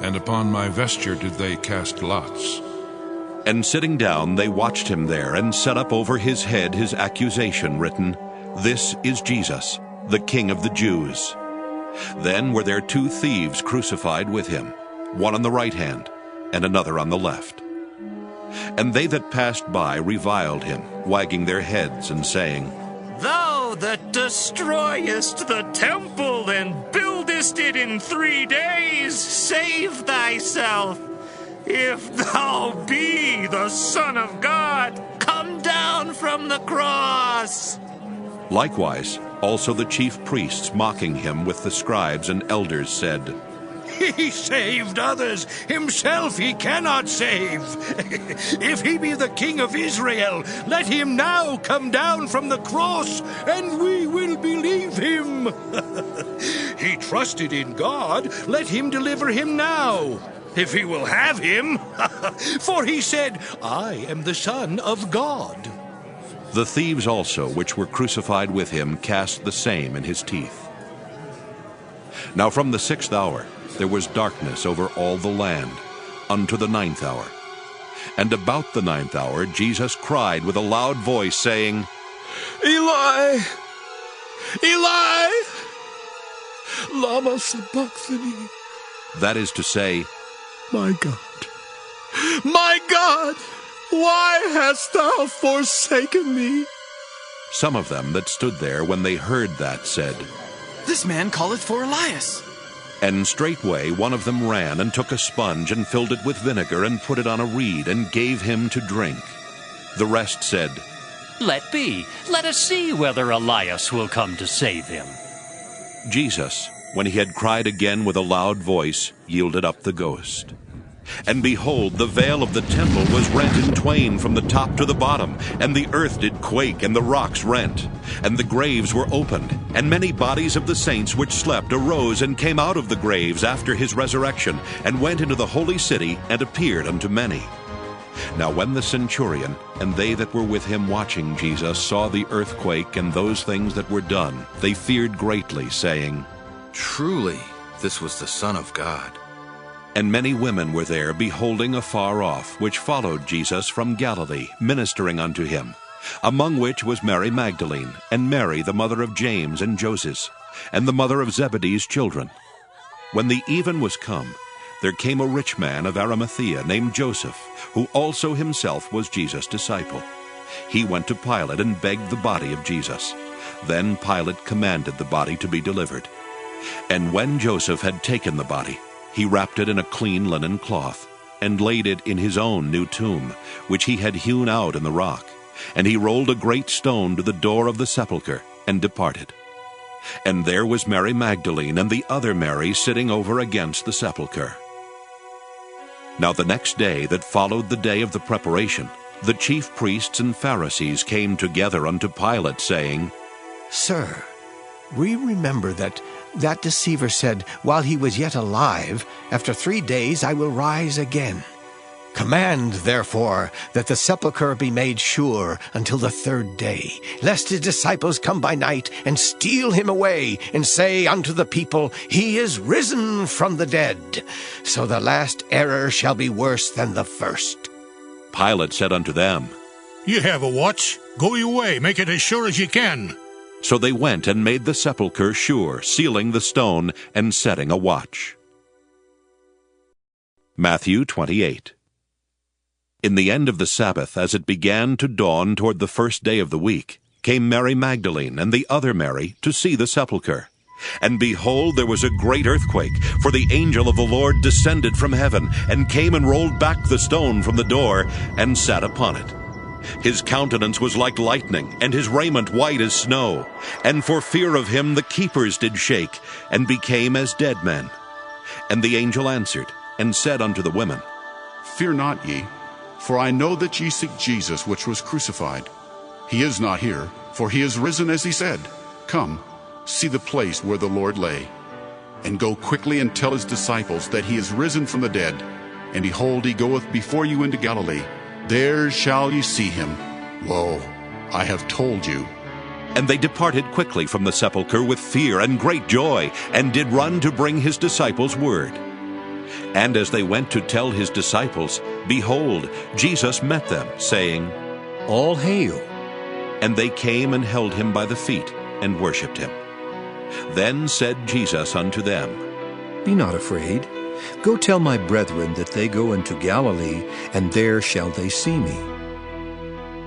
and upon my vesture did they cast lots. And sitting down, they watched him there, and set up over his head his accusation written, This is Jesus, the King of the Jews. Then were there two thieves crucified with him, one on the right hand, and another on the left. And they that passed by reviled him, wagging their heads, and saying, Thou that destroyest the temple and buildest it in 3 days, save thyself. If thou be the Son of God, come down from the cross. Likewise, also the chief priests, mocking him with the scribes and elders, said, He saved others, himself he cannot save. If he be the King of Israel, let him now come down from the cross, and we will believe him. He trusted in God, let him deliver him now, if he will have him. For he said, I am the Son of God. The thieves also, which were crucified with him, cast the same in his teeth. Now from the 6th hour there was darkness over all the land, unto the 9th hour. And about the 9th hour Jesus cried with a loud voice, saying, Eli, Eli, lama sabachthani. That is to say, My God, why hast thou forsaken me? Some of them that stood there when they heard that said, This man calleth for Elias. And straightway one of them ran and took a sponge and filled it with vinegar and put it on a reed and gave him to drink. The rest said, Let be. Let us see whether Elias will come to save him. Jesus, when he had cried again with a loud voice, yielded up the ghost. And behold, the veil of the temple was rent in twain from the top to the bottom, and the earth did quake, and the rocks rent. And the graves were opened, and many bodies of the saints which slept arose and came out of the graves after his resurrection, and went into the holy city, and appeared unto many. Now when the centurion and they that were with him watching Jesus saw the earthquake and those things that were done, they feared greatly, saying, Truly, this was the Son of God. And many women were there, beholding afar off, which followed Jesus from Galilee, ministering unto him, among which was Mary Magdalene, and Mary the mother of James and Joses, and the mother of Zebedee's children. When the even was come, there came a rich man of Arimathea named Joseph, who also himself was Jesus' disciple. He went to Pilate and begged the body of Jesus. Then Pilate commanded the body to be delivered. And when Joseph had taken the body, he wrapped it in a clean linen cloth, and laid it in his own new tomb, which he had hewn out in the rock. And he rolled a great stone to the door of the sepulchre, and departed. And there was Mary Magdalene and the other Mary sitting over against the sepulchre. Now the next day that followed the day of the preparation, the chief priests and Pharisees came together unto Pilate, saying, Sir, we remember that deceiver said, while he was yet alive, after 3 days I will rise again. Command, therefore, that the sepulchre be made sure until the 3rd day, lest his disciples come by night and steal him away, and say unto the people, He is risen from the dead. So the last error shall be worse than the first. Pilate said unto them, You have a watch. Go your way, make it as sure as you can. So they went and made the sepulchre sure, sealing the stone, and setting a watch. Matthew 28. In the end of the Sabbath, as it began to dawn toward the 1st day of the week, came Mary Magdalene and the other Mary to see the sepulchre. And behold, there was a great earthquake, for the angel of the Lord descended from heaven, and came and rolled back the stone from the door, and sat upon it. His countenance was like lightning, and his raiment white as snow. And for fear of him the keepers did shake, and became as dead men. And the angel answered, and said unto the women, Fear not ye, for I know that ye seek Jesus, which was crucified. He is not here, for he is risen as he said. Come, see the place where the Lord lay. And go quickly and tell his disciples that he is risen from the dead. And behold, he goeth before you into Galilee. There shall ye see him. Lo, I have told you. And they departed quickly from the sepulchre with fear and great joy, and did run to bring his disciples word. And as they went to tell his disciples, behold, Jesus met them, saying, All hail. And they came and held him by the feet, and worshipped him. Then said Jesus unto them, Be not afraid. Go tell my brethren that they go into Galilee, and there shall they see me.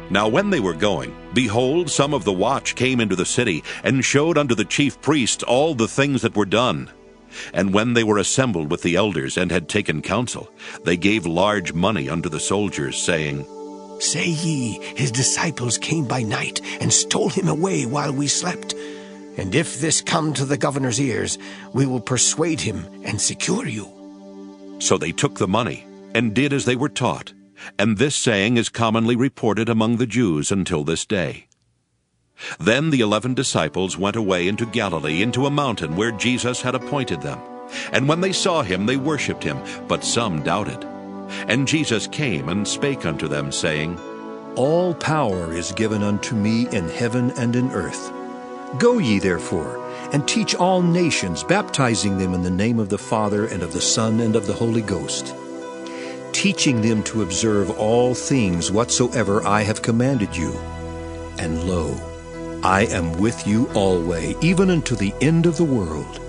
Now when they were going, behold, some of the watch came into the city, and showed unto the chief priests all the things that were done. And when they were assembled with the elders, and had taken counsel, they gave large money unto the soldiers, saying, Say ye, his disciples came by night, and stole him away while we slept. And if this come to the governor's ears, we will persuade him and secure you. So they took the money, and did as they were taught. And this saying is commonly reported among the Jews until this day. Then the 11 disciples went away into Galilee, into a mountain where Jesus had appointed them. And when they saw him, they worshipped him, but some doubted. And Jesus came and spake unto them, saying, All power is given unto me in heaven and in earth. Go ye therefore, and teach all nations, baptizing them in the name of the Father, and of the Son, and of the Holy Ghost, teaching them to observe all things whatsoever I have commanded you. And lo, I am with you always, even unto the end of the world.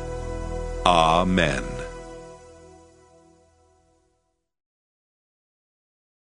Amen.